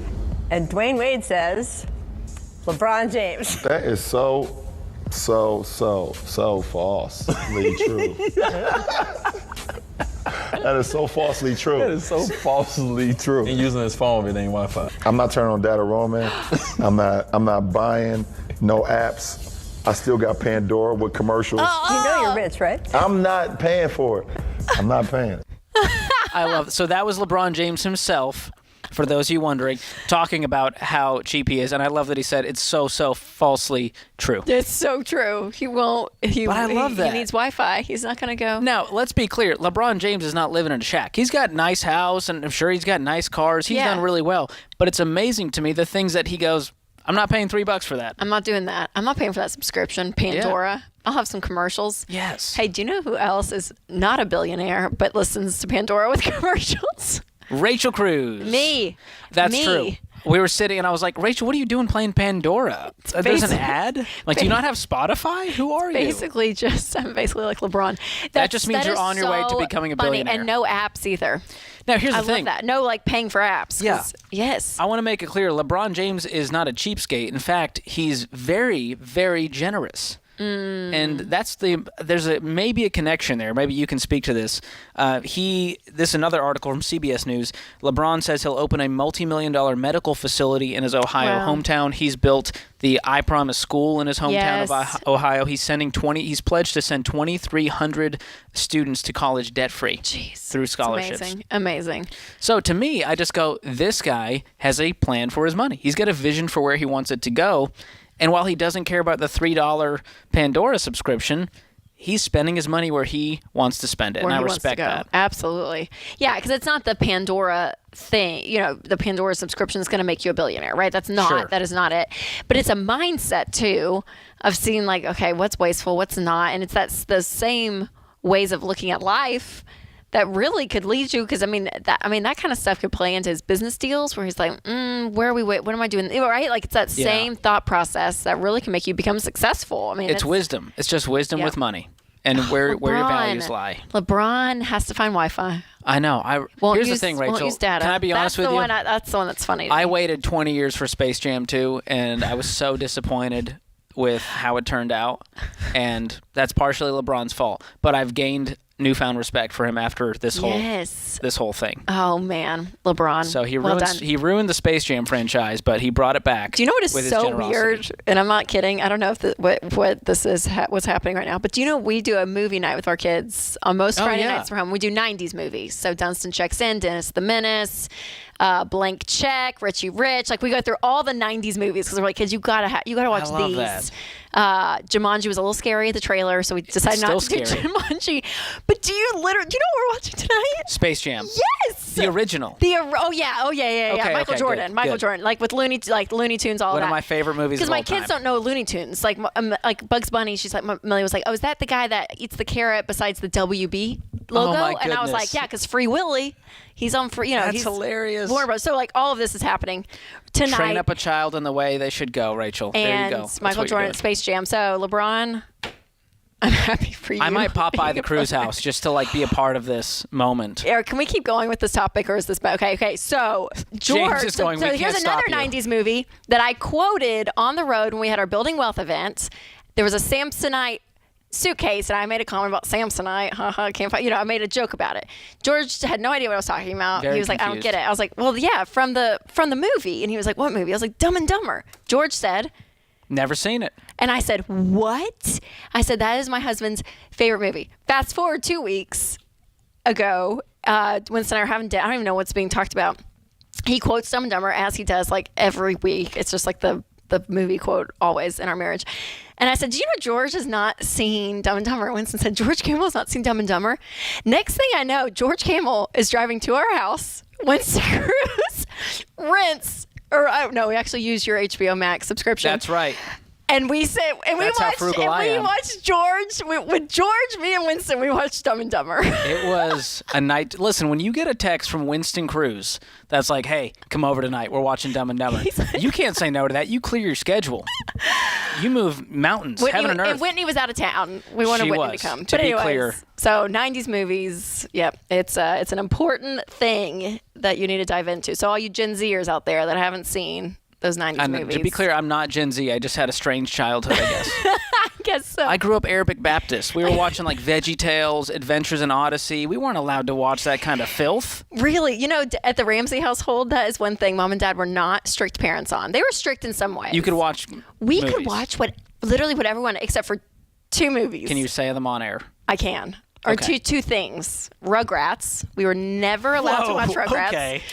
And Dwayne Wade says LeBron James. That is so falsely true. That is so falsely true. That is so falsely true. And using his phone, it ain't Wi-Fi. I'm not turning on data roaming. I'm not buying no apps. I still got Pandora with commercials. You know you're rich, right? I'm not paying for it. I'm not paying. I love it. So that was LeBron James himself, for those of you wondering, talking about how cheap he is. And I love that he said it's so falsely true. It's so true. He won't. But I love that. He needs Wi-Fi. He's not going to go. Now, let's be clear. LeBron James is not living in a shack. He's got a nice house, and I'm sure he's got nice cars. He's done really well. But it's amazing to me the things that he goes, I'm not paying $3 for that. I'm not doing that. I'm not paying for that subscription. Pandora. Yeah. I'll have some commercials. Yes. Hey, do you know who else is not a billionaire but listens to Pandora with commercials? Rachel Cruz. Me. That's true. We were sitting and I was like, Rachel, what are you doing playing Pandora? There's an ad? Like, do you not have Spotify? Who are you? I'm basically like LeBron. That just means you're on your way to becoming a billionaire. And no apps either. Now, here's the thing. I love that. No, like, paying for apps. Yeah. Yes. I want to make it clear, LeBron James is not a cheapskate. In fact, he's very, very generous. And that's there's maybe a connection there. Maybe you can speak to this. This is another article from CBS News. LeBron says he'll open a multi-million-dollar medical facility in his Ohio hometown. He's built the I Promise school in his hometown of Ohio. He's pledged to send 2,300 students to college debt-free through scholarships. Amazing. So to me, I just go, this guy has a plan for his money. He's got a vision for where he wants it to go. And while he doesn't care about the $3 Pandora subscription, he's spending his money where he wants to spend it, and I respect that. Absolutely. Yeah, because it's not the Pandora thing. The Pandora subscription is going to make you a billionaire, right? That is not it. But it's a mindset, too, of seeing like, okay, what's wasteful, what's not. And it's the same ways of looking at life that really could lead you, because that kind of stuff could play into his business deals where he's like, where are we? What am I doing? Right? Like it's that same thought process that really can make you become successful. It's wisdom. It's just wisdom with money and where your values lie. LeBron has to find Wi-Fi. I know. Here's the thing, Rachel. Won't use data. Can I be honest with you? That's the one that's funny. I waited 20 years for Space Jam 2, and I was so disappointed with how it turned out, and that's partially LeBron's fault. But I've gained newfound respect for him after this whole thing. Oh man, LeBron. So he ruined the Space Jam franchise, but he brought it back. Do you know what is so weird? And I'm not kidding. I don't know if what this is what's happening right now, but do you know we do a movie night with our kids on most Friday nights for home. We do 90s movies. So Dunstan Checks In, Dennis the Menace, Blank Check, Richie Rich. Like we go through all the 90s movies because we're like, kids, you gotta watch these. That. Jumanji was a little scary, the trailer, so we decided not to do Jumanji. But do you know what we're watching tonight? Space Jam. Yes. The original. Oh yeah. Michael Jordan. Like with Looney Tunes, all One that. of my favorite movies of all time. Because my kids don't know Looney Tunes. Like Bugs Bunny, she's like, Millie was like, oh, is that the guy that eats the carrot besides the WB logo? Oh my goodness. And I was like, yeah, because Free Willy, he's on free. That's he's hilarious. Warner Bros. So like all of this is happening tonight. Train up a child in the way they should go, Rachel. And there you go. Michael Jordan at Space Jam. So LeBron, I'm happy for you. I might pop by the Cruise House just to like be a part of this moment. Eric, can we keep going with this topic, or is this okay? So George, James is going, so here's another 90s movie that I quoted on the road when we had our Building Wealth event. There was a Samsonite suitcase, and I made a comment about Samsonite. Can't find. I made a joke about it. George had no idea what I was talking about. Very he was like, confused. I don't get it. I was like, well, yeah, from the movie. And he was like, what movie? I was like, Dumb and Dumber. George said, never seen it. And I said, what? I said, that is my husband's favorite movie. Fast forward 2 weeks ago, Winston and I were having dinner. I don't even know what's being talked about. He quotes Dumb and Dumber as he does like every week. It's just like the movie quote always in our marriage. And I said, do you know George has not seen Dumb and Dumber? Winston said, George Campbell has not seen Dumb and Dumber. Next thing I know, George Campbell is driving to our house. Winston Cruz rents, or I don't know, we actually use your HBO Max subscription. That's right. And we said, and we watched George, with George, me and Winston, we watched Dumb and Dumber. It was a night. Listen, when you get a text from Winston Cruz that's like, hey, come over tonight, we're watching Dumb and Dumber. You can't say no to that. You clear your schedule. You move mountains, heaven and earth. And Whitney was out of town. We wanted Whitney to come. To be clear. So 90s movies, yep, it's an important thing that you need to dive into. So all you Gen Zers out there that haven't seen those 90s movies. To be clear, I'm not Gen Z. I just had a strange childhood, I guess. I guess so. I grew up Arabic Baptist. We were watching like Veggie Tales, Adventures in Odyssey. We weren't allowed to watch that kind of filth. Really? At the Ramsey household, that is one thing Mom and Dad were not strict parents on. They were strict in some ways. You could watch We movies. could watch literally whatever one, except for 2 movies. Can you say them on air? I can. Or okay. two things. Rugrats. We were never allowed to watch Rugrats. Okay.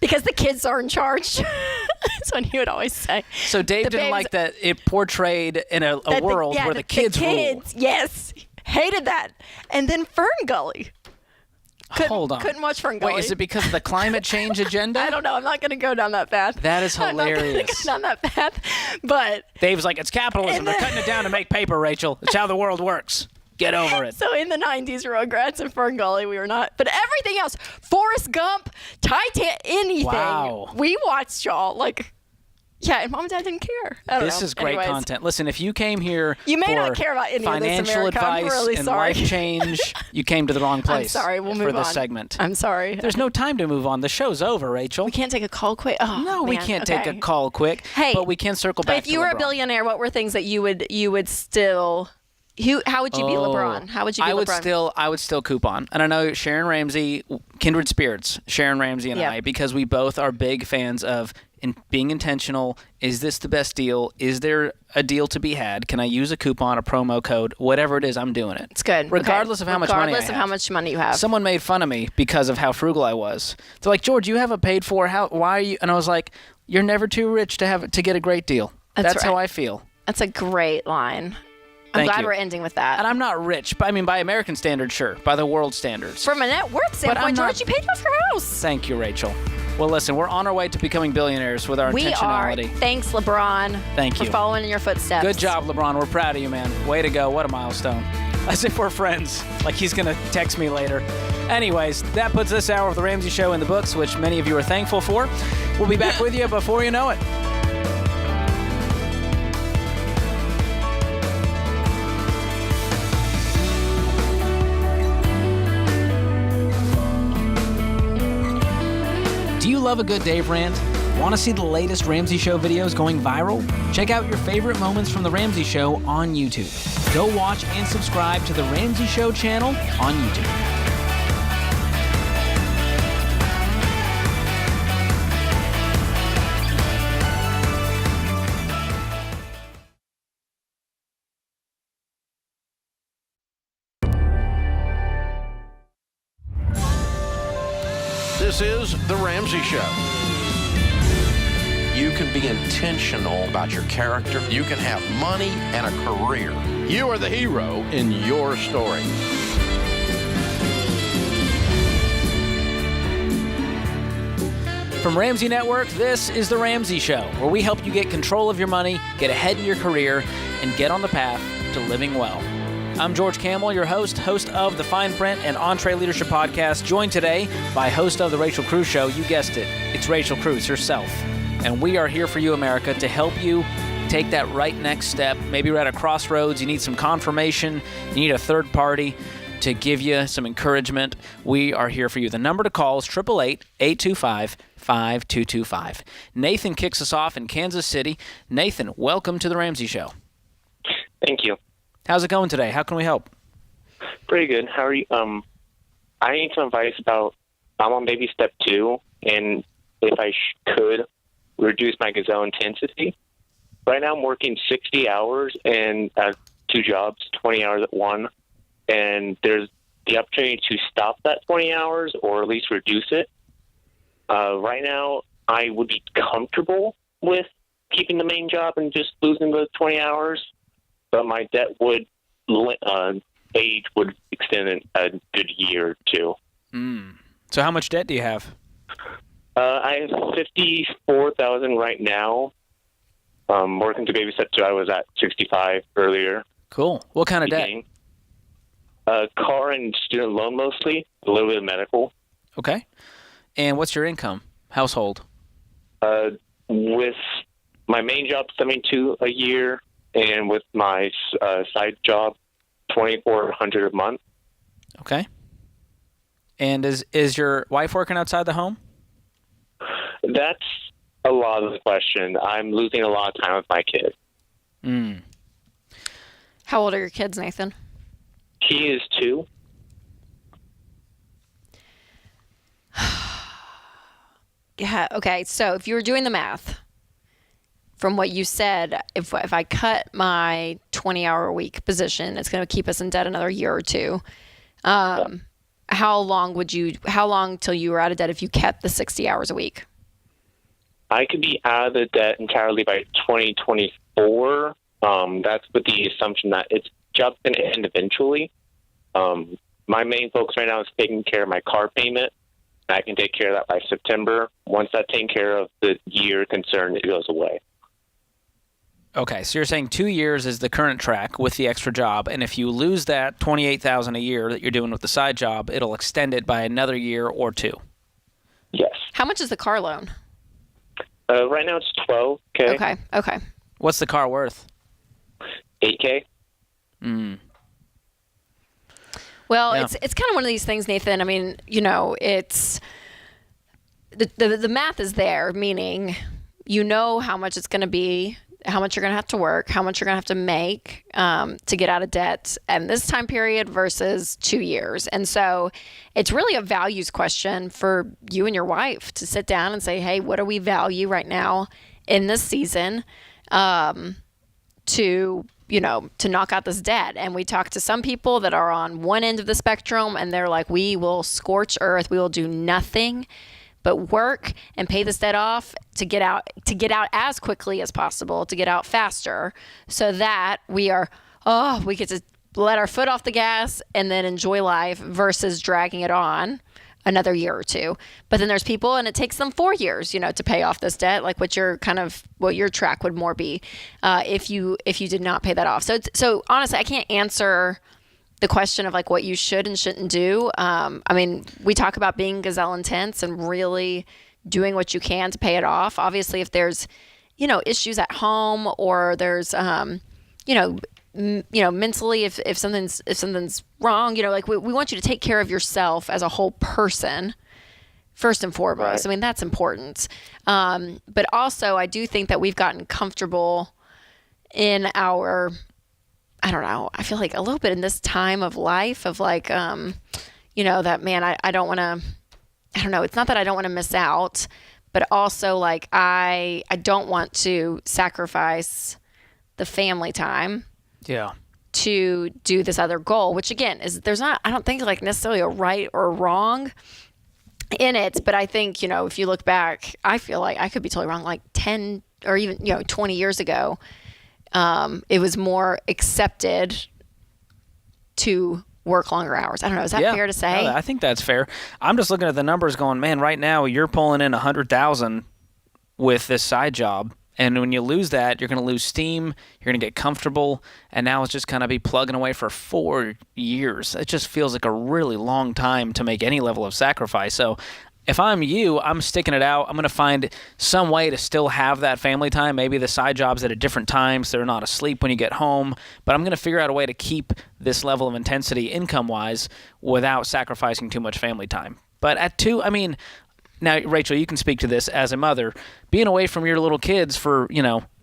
Because the kids are in charge. That's what he would always say. So Dave didn't like that it portrayed in a world where the kids rule. Yes. Hated that. And then Fern Gully. Hold on. Couldn't watch Fern Gully. Wait, is it because of the climate change agenda? I don't know. I'm not going to go down that path. That is hilarious. I'm not going to go down that path. But Dave's like, it's capitalism. They're cutting it down to make paper, Rachel. It's how the world works. Get over it. So in the 90s, Rugrats and Fern Gully, we were not. But everything else, Forrest Gump, Titanic, anything. Wow. We watched y'all. Yeah, and Mom and Dad didn't care. This is great content. Listen, if you came here you may for not care about any financial of this, America. advice I'm really and sorry. life change, you came to the wrong place. I'm sorry. We'll move for this on. segment. I'm sorry. There's no time to move on. The show's over, Rachel. We can't take a call quick. Oh, no, we can't take a call quick. Hey, but we can circle back. If you were a billionaire, what were things that you would still? How would you be LeBron? How would you be LeBron? I would still coupon. And I know Sharon Ramsey, kindred spirits, Sharon Ramsey and I, because we both are big fans of being intentional. Is this the best deal? Is there a deal to be had? Can I use a coupon, a promo code? Whatever it is, I'm doing it. It's good. Regardless of how much money I have. Regardless of how much money you have. Someone made fun of me because of how frugal I was. They're like, George, you have a paid for. Why are you? And I was like, you're never too rich to get a great deal. That's right. how I feel. That's a great line. I'm Thank glad you. we're ending with that. And I'm not rich, but I mean, by American standards, sure. By the world standards. From a net worth standpoint, George, you paid off your house. Thank you, Rachel. Well, listen, we're on our way to becoming billionaires with our We are. intentionality. Thanks, LeBron. Thank you. For following in your footsteps. Good job, LeBron. We're proud of you, man. Way to go. What a milestone. As if we're friends. Like he's going to text me later. Anyways, that puts this hour of The Ramsey Show in the books, which many of you are thankful for. We'll be back with you before you know it. Do you love a good Dave Rant? Want to see the latest Ramsey Show videos going viral? Check out your favorite moments from The Ramsey Show on YouTube. Go watch and subscribe to The Ramsey Show channel on YouTube. This is The Ramsey Show. You can be intentional about your character. You can have money and a career. You are the hero in your story. From Ramsey Network, this is The Ramsey Show, where we help you get control of your money, get ahead in your career, and get on the path to living well. I'm George Camel, your host of the Fine Print and Entree Leadership Podcast, joined today by host of The Rachel Cruz Show. You guessed it, it's Rachel Cruz herself. And we are here for you, America, to help you take that right next step. Maybe you're at a crossroads, you need some confirmation, you need a third party to give you some encouragement. We are here for you. The number to call is 888-825-5225. Nathan kicks us off in Kansas City. Nathan, welcome to The Ramsey Show. Thank you. How's it going today? How can we help? Pretty good. How are you? I need some advice about, I'm on baby step 2, and if I could reduce my gazelle intensity. Right now I'm working 60 hours and at 2 jobs, 20 hours at one, and there's the opportunity to stop that 20 hours or at least reduce it. Right now I would be comfortable with keeping the main job and just losing the 20 hours, but my debt would age would extend a good year or two. So how much debt do you have? I have $54,000 right now. Working to baby step 2, I was at 65 earlier. Cool. What kind of debt? Car and student loan mostly, a little bit of medical. Okay. And what's your income, household? With my main job, $72 a year, and with my side job, $2,400 a month. Okay. And is your wife working outside the home? That's a lot of the question. I'm losing a lot of time with my kid. How old are your kids, Nathan? He is 2. Yeah. Okay. So if you were doing the math from what you said, if I cut my 20-hour-a-week position, it's going to keep us in debt another year or two. How long till you were out of debt if you kept the 60 hours a week? I could be out of the debt entirely by 2024. That's with the assumption that it's job's going to end eventually. My main focus right now is taking care of my car payment. I can take care of that by September. Once that's taken care of, the year concern, it goes away. Okay, so you're saying 2 years is the current track with the extra job, and if you lose that $28,000 a year that you're doing with the side job, it'll extend it by another year or 2. Yes. How much is the car loan? Right now it's $12K. Okay. What's the car worth? $8K. Well, yeah. It's kind of one of these things, Nathan. I mean, it's the math is there, meaning how much it's going to be, how much you're going to have to work, how much you're going to have to make to get out of debt, and this time period versus 2 years. And so it's really a values question for you and your wife to sit down and say, hey, what do we value right now in this season to knock out this debt? And we talk to some people that are on one end of the spectrum, and they're like, we will scorch earth, we will do nothing but work and pay this debt off to get out as quickly as possible, to get out faster, so that we get to let our foot off the gas and then enjoy life versus dragging it on another year or two. But then there's people, and it takes them 4 years, to pay off this debt, like what your track would more be if you did not pay that off. So honestly, I can't answer the question of like what you should and shouldn't do. We talk about being gazelle intense and really doing what you can to pay it off. Obviously, if there's, issues at home, or there's, mentally, if something's wrong, we want you to take care of yourself as a whole person first and foremost. Right. That's important. But also I do think that we've gotten comfortable in our, I feel like a little bit in this time of life of like, that, man, I don't want to, it's not that I don't want to miss out, but also like, I don't want to sacrifice the family time to do this other goal, which again I don't think like necessarily a right or wrong in it, but I think, if you look back, I feel like I could be totally wrong, like 10 or even, 20 years ago, it was more accepted to work longer hours. I don't know. Is that fair to say? I think that's fair. I'm just looking at the numbers going, man, right now you're pulling in $100,000 with this side job. And when you lose that, you're going to lose steam, you're going to get comfortable, and now it's just going to be plugging away for 4 years. It just feels like a really long time to make any level of sacrifice. So if I'm you, I'm sticking it out. I'm going to find some way to still have that family time. Maybe the side job's at a different time, so they're not asleep when you get home. But I'm going to figure out a way to keep this level of intensity income-wise without sacrificing too much family time. But at 2, now, Rachel, you can speak to this as a mother. Being away from your little kids for,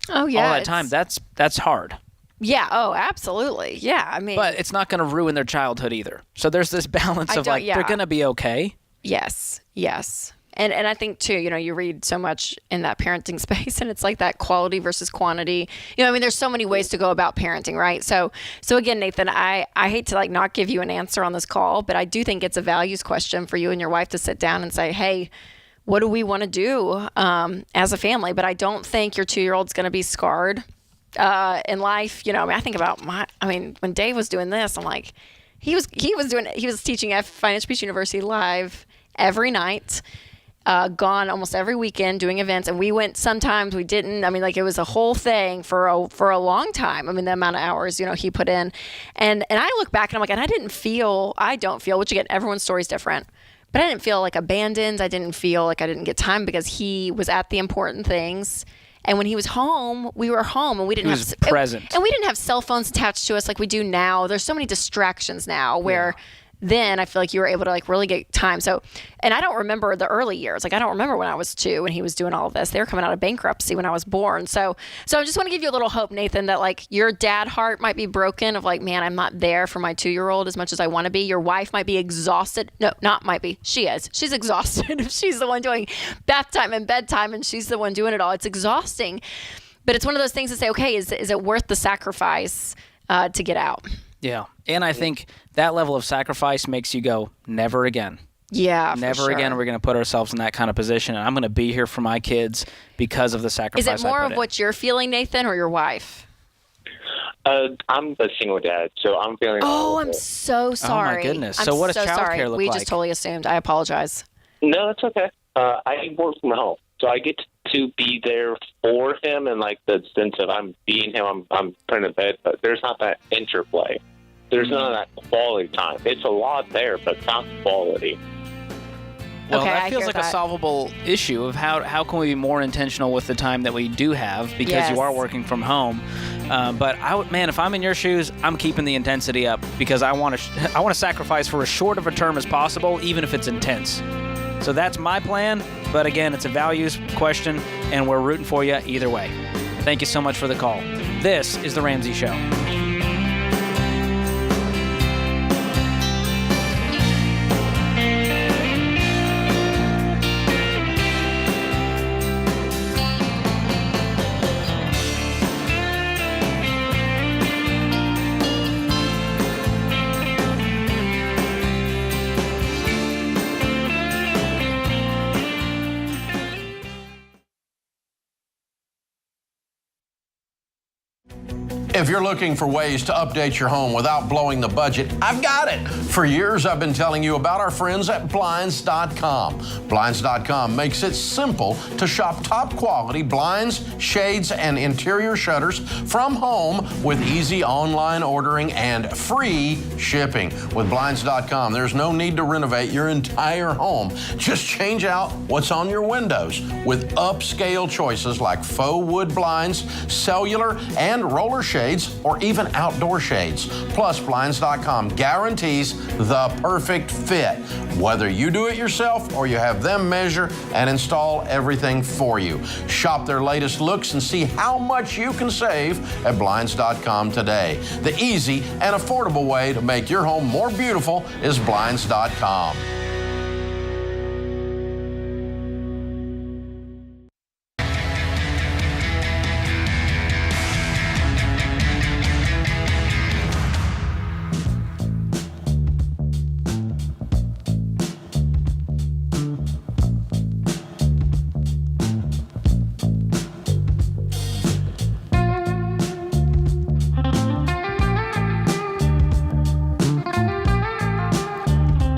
all that time, that's hard. Yeah. Oh, absolutely. Yeah. But it's not going to ruin their childhood either. So there's this balance of they're going to be okay. Yes. And I think too, you read so much in that parenting space, and it's like that quality versus quantity. There's so many ways to go about parenting, right? So again, Nathan, I hate to like not give you an answer on this call, but I do think it's a values question for you and your wife to sit down and say, hey, what do we want to do as a family? But I don't think your 2-year-old's going to be scarred in life. I think about when Dave was doing this, I'm like, he was teaching at Financial Peace University live every night. Gone almost every weekend doing events, and we went sometimes, we didn't. It was a whole thing for a long time. The amount of hours he put in, and I look back and I'm like, and I don't feel, which again, everyone's story's different, but I didn't feel like abandoned. I didn't feel like I didn't get time because he was at the important things. And when he was home, we were home, and we didn't have present, and we didn't have cell phones attached to us like we do now. There's so many distractions now where. Yeah. Then I feel like you were able to like really get time. So, and I don't remember the early years. Like I don't remember when I was 2 when he was doing all of this. They were coming out of bankruptcy when I was born. So I just want to give you a little hope, Nathan, that like your dad heart might be broken of like, man, I'm not there for my 2-year-old as much as I want to be. Your wife might be exhausted. No, not might be. She is. She's exhausted if she's the one doing bath time and bedtime and she's the one doing it all. It's exhausting. But it's one of those things to say, okay, is it worth the sacrifice to get out? Yeah. And I think that level of sacrifice makes you go, never again. Yeah, never again are we going to put ourselves in that kind of position. And I'm going to be here for my kids because of the sacrifice I put in. Is it more of what you're feeling, Nathan, or your wife? I'm a single dad, so I'm feeling... Oh, I'm so sorry. Oh, my goodness. So what does childcare look like? We just totally assumed. I apologize. No, it's okay. I work from home, so I get to be there for him in like the sense of I'm being him, I'm putting to bed, but there's not that interplay. There's none of that quality time. It's a lot there, but it's not quality. Well, that feels like a solvable issue of how can we be more intentional with the time that we do have because you are working from home. But if I'm in your shoes, I'm keeping the intensity up because I want to sacrifice for as short of a term as possible, even if it's intense. So that's my plan. But again, it's a values question, and we're rooting for you either way. Thank you so much for the call. This is The Ramsey Show. If you're looking for ways to update your home without blowing the budget, I've got it. For years, I've been telling you about our friends at Blinds.com. Blinds.com makes it simple to shop top quality blinds, shades, and interior shutters from home with easy online ordering and free shipping. With Blinds.com, there's no need to renovate your entire home. Just change out what's on your windows with upscale choices like faux wood blinds, cellular and roller shades, or even outdoor shades. Plus, Blinds.com guarantees the perfect fit, whether you do it yourself or you have them measure and install everything for you. Shop their latest looks and see how much you can save at Blinds.com today. The easy and affordable way to make your home more beautiful is Blinds.com.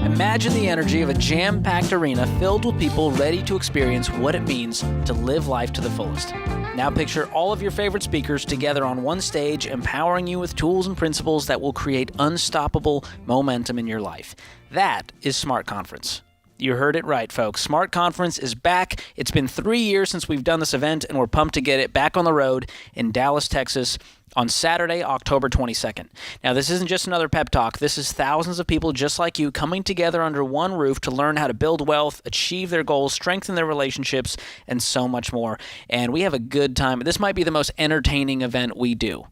Imagine the energy of a jam-packed arena filled with people ready to experience what it means to live life to the fullest. Now picture all of your favorite speakers together on one stage, empowering you with tools and principles that will create unstoppable momentum in your life. That is Smart Conference. You heard it right, folks. Smart Conference is back. It's been 3 years since we've done this event, and we're pumped to get it back on the road in Dallas, Texas, on Saturday, October 22nd. Now, this isn't just another pep talk. This is thousands of people just like you coming together under one roof to learn how to build wealth, achieve their goals, strengthen their relationships, and so much more. And we have a good time. This might be the most entertaining event we do.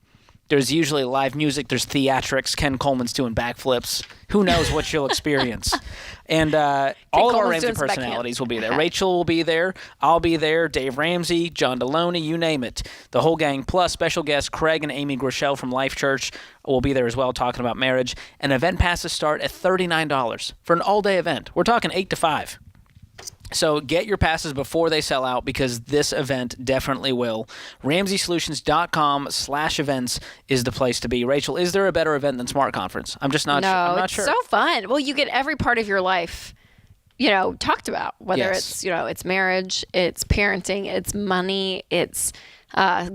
There's usually live music. There's theatrics. Ken Coleman's doing backflips. Who knows what you'll experience? And all of our Ramsey personalities will be there. Rachel will be there. I'll be there. Dave Ramsey, John Deloney, you name it. The whole gang, plus special guests Craig and Amy Groeschel from Life Church will be there as well, talking about marriage. And event passes start at $39 for an all-day event. We're talking 8 to 5. So get your passes before they sell out, because this event definitely will. RamseySolutions.com/events is the place to be. Rachel, is there a better event than Smart Conference? I'm just not sure. I'm not sure. No, it's so fun. Well, you get every part of your life, talked about, whether it's, it's marriage, it's parenting, it's money, it's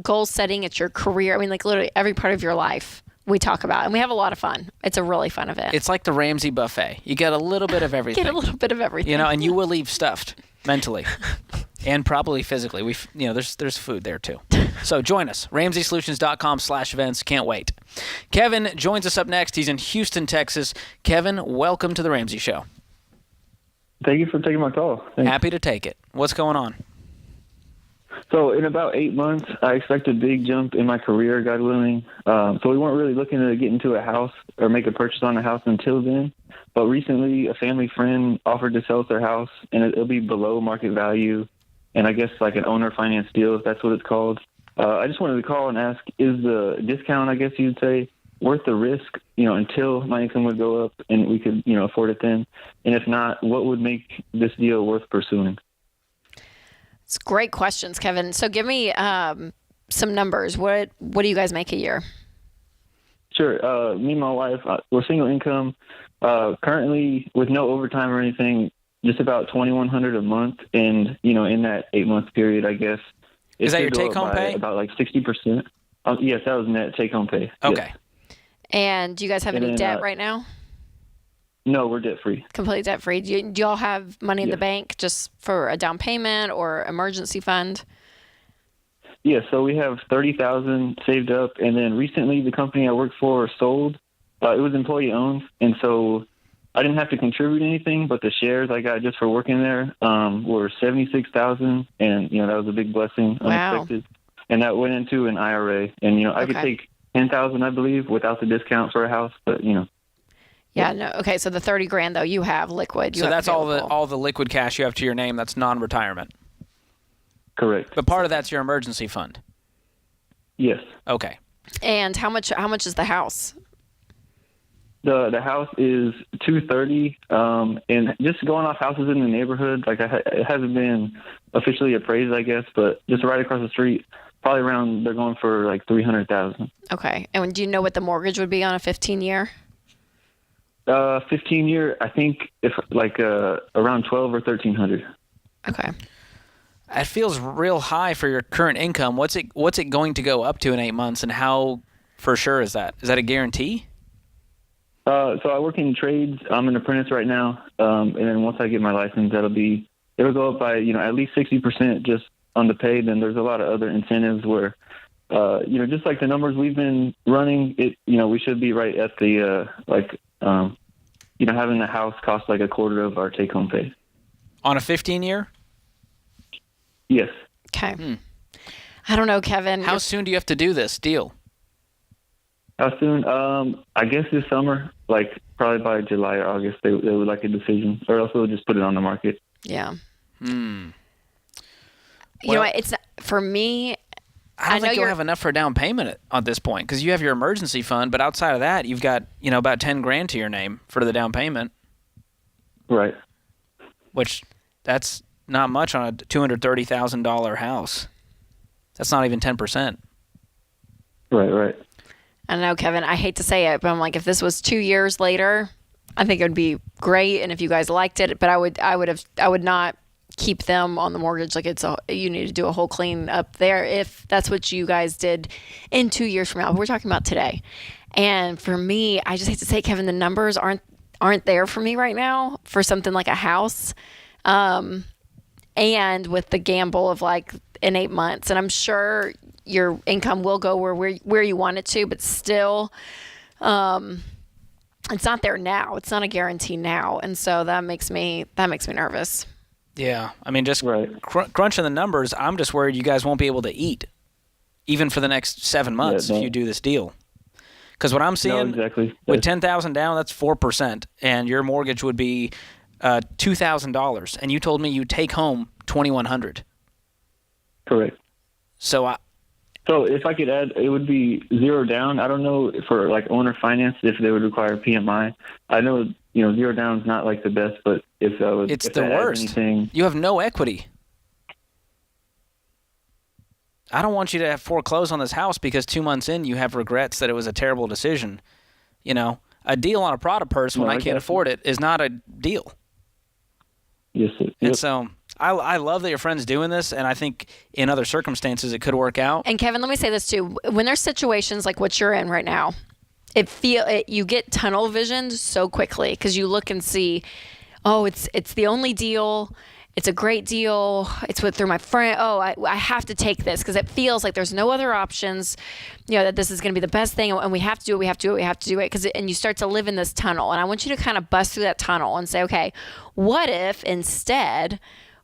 goal setting, it's your career. I mean, like literally every part of your life we talk about, and we have a lot of fun. It's a really fun event. It's like the Ramsey buffet. You get a little bit of everything. Get a little bit of everything. And you will leave stuffed mentally and probably physically. There's food there too. So join us, RamseySolutions.com/events. Can't wait. Kevin joins us up next. He's in Houston, Texas. Kevin, welcome to the Ramsey Show. Thank you for taking my call. Thanks. Happy to take it. What's going on? So in about 8 months, I expect a big jump in my career, God willing. So we weren't really looking to get into a house or make a purchase on a house until then. But recently, a family friend offered to sell us their house, and it'll be below market value, and I guess like an owner finance deal, if that's what it's called. I just wanted to call and ask, is the discount, I guess you'd say, worth the risk, until my income would go up and we could, afford it then? And if not, what would make this deal worth pursuing? It's great questions, Kevin. So give me some numbers. What do you guys make a year? Sure. Me and my wife, we're single income. Currently, with no overtime or anything, just about $2,100 a month. And, in that 8-month period, I guess. Is that your take-home pay? About like 60%. Yes, that was net take-home pay. Okay. Yes. And do you guys have any debt right now? No, we're debt-free. Completely debt-free. Do y'all have money in the bank just for a down payment or emergency fund? Yeah, so we have $30,000 saved up, and then recently the company I work for sold. It was employee-owned, and so I didn't have to contribute anything, but the shares I got just for working there were $76,000, and that was a big blessing, unexpected. Wow. And that went into an IRA, and I could take $10,000, I believe, without the discount for a house, but Yeah, no. Okay, so the $30,000 though you have liquid. So that's all the liquid cash you have to your name. That's non-retirement. Correct. But part of that's your emergency fund. Yes. Okay. And how much is the house? The house is $230, and just going off houses in the neighborhood, like it hasn't been officially appraised, I guess, but just right across the street, probably around. They're going for like $300,000. Okay. And do you know what the mortgage would be on a 15-year? 15-year, I think if like around 12 or 1300. Okay. It feels real high for your current income. What's it going to go up to in 8 months, and how for sure is that? Is that a guarantee? So I work in trades. I'm an apprentice right now, and then once I get my license, it'll go up by at least 60% just on the pay. Then there's a lot of other incentives where just like the numbers we've been running, we should be right at the having the house cost like a quarter of our take-home pay. On a 15-year? Yes. Okay. I don't know, Kevin. How soon do you have to do this deal? How soon? I guess this summer, like probably by July or August, they would like a decision, or else they'll just put it on the market. Yeah. Well, it's for me. I don't think you'll have enough for a down payment at this point, because you have your emergency fund, but outside of that, you've got about $10,000 to your name for the down payment. Right. Which that's not much on a $230,000 house. That's not even 10%. Right. I know, Kevin, I hate to say it, but I'm like, if this was 2 years later, I think it would be great. And if you guys liked it, but I would not keep them on the mortgage. Like you need to do a whole clean up there if that's what you guys did in 2 years from now. But we're talking about today. And for me, I just hate to say, Kevin, the numbers aren't there for me right now for something like a house. And with the gamble of like in 8 months, and I'm sure your income will go where you want it to, but still, it's not there now. It's not a guarantee now. And so that makes me nervous. Yeah. I mean, just crunching the numbers, I'm just worried you guys won't be able to eat even for the next 7 months if you do this deal. Because what I'm seeing with $10,000 down, that's 4%, and your mortgage would be $2,000, and you told me you take home $2,100. Correct. So if I could add, it would be zero down. I don't know for like owner finance if they would require PMI. I know zero down is not like the best, but if that was, it's the worst. You have no equity. I don't want you to have foreclose on this house because 2 months in you have regrets that it was a terrible decision. A deal on a Prada purse when I can't afford it is not a deal. Yes, sir. Yep. And so I love that your friend's doing this, and I think in other circumstances it could work out. And Kevin, let me say this too. When there's situations like what you're in right now, you get tunnel visioned so quickly because you look and see, it's the only deal. It's a great deal. It's through my friend. I have to take this because it feels like there's no other options, that this is going to be the best thing. And we have to do it. And you start to live in this tunnel. And I want you to kind of bust through that tunnel and say, okay, what if instead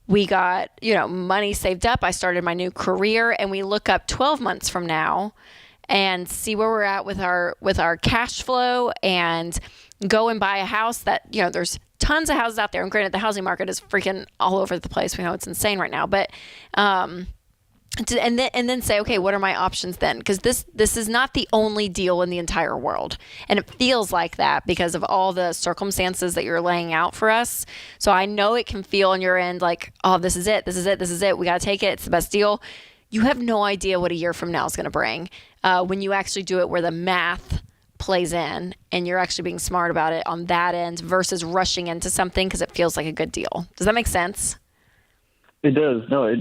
we got, money saved up. I started my new career, and we look up 12 months from now and see where we're at with our cash flow and go and buy a house that, there's tons of houses out there. And granted, the housing market is freaking all over the place. We know it's insane right now, but, and then say, okay, what are my options then? Because this is not the only deal in the entire world. And it feels like that because of all the circumstances that you're laying out for us. So I know it can feel on your end like, oh, this is it. We got to take it. It's the best deal. You have no idea what a year from now is going to bring when you actually do it where the math plays in and you're actually being smart about it on that end versus rushing into something because it feels like a good deal. Does that make sense? It does. No,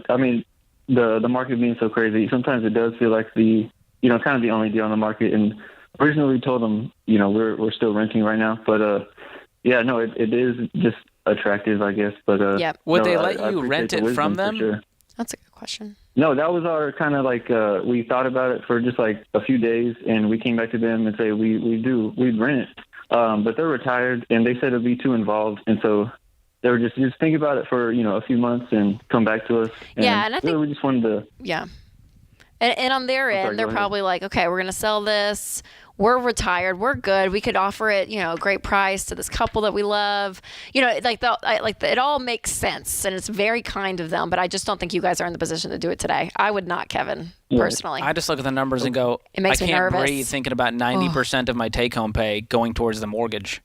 the market being so crazy, sometimes it does feel like the kind of the only deal on the market. And originally we told them, we're still renting right now, but it is just attractive, I guess. But would they let you rent it from them? Sure. That's a good question. No, that was our kind of like we thought about it for just like a few days, and we came back to them and say we'd rent, but they're retired and they said it'd be too involved, and so they were just think about it for a few months and come back to us. And and I think we just wanted to. Yeah, and on their end, they're probably like, okay, we're gonna sell this. We're retired. We're good. We could offer it, a great price to this couple that we love. It all makes sense, and it's very kind of them. But I just don't think you guys are in the position to do it today. I would not, Kevin, personally. I just look at the numbers and go, it makes I me can't nervous. breathe thinking about 90% of my take-home pay going towards the mortgage,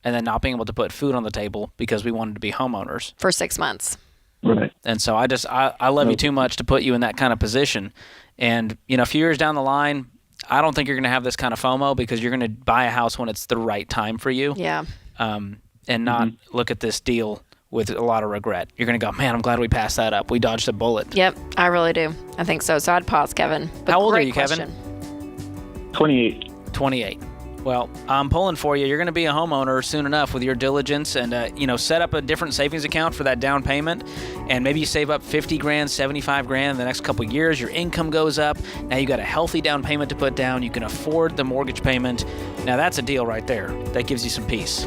and then not being able to put food on the table because we wanted to be homeowners for 6 months. Right. And so I love you too much to put you in that kind of position. And, you know, a few years down the line, I don't think you're going to have this kind of FOMO because you're going to buy a house when it's the right time for you. Yeah. And not look at this deal with a lot of regret. You're going to go, man, I'm glad we passed that up. We dodged a bullet. Yep, I really do. I think so. So I'd pause, Kevin. But how old are you, question. Kevin? 28. 28. Well, I'm pulling for you. You're going to be a homeowner soon enough with your diligence and, set up a different savings account for that down payment. And maybe you save up 50 grand, 75 grand in the next couple of years. Your income goes up. Now you got a healthy down payment to put down. You can afford the mortgage payment. Now that's a deal right there. That gives you some peace.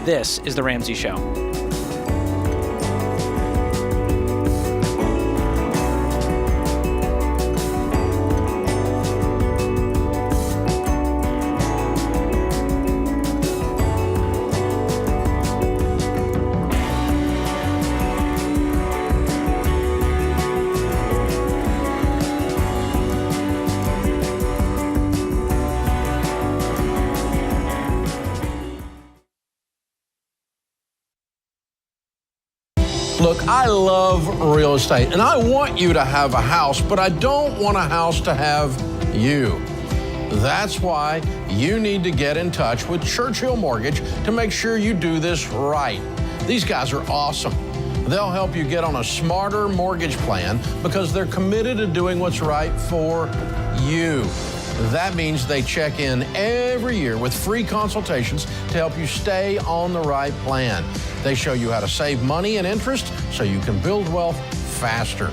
This is The Ramsey Show. Look, I love real estate, and I want you to have a house, but I don't want a house to have you. That's why you need to get in touch with Churchill Mortgage to make sure you do this right. These guys are awesome. They'll help you get on a smarter mortgage plan because they're committed to doing what's right for you. That means they check in every year with free consultations to help you stay on the right plan. They show you how to save money and interest so you can build wealth faster.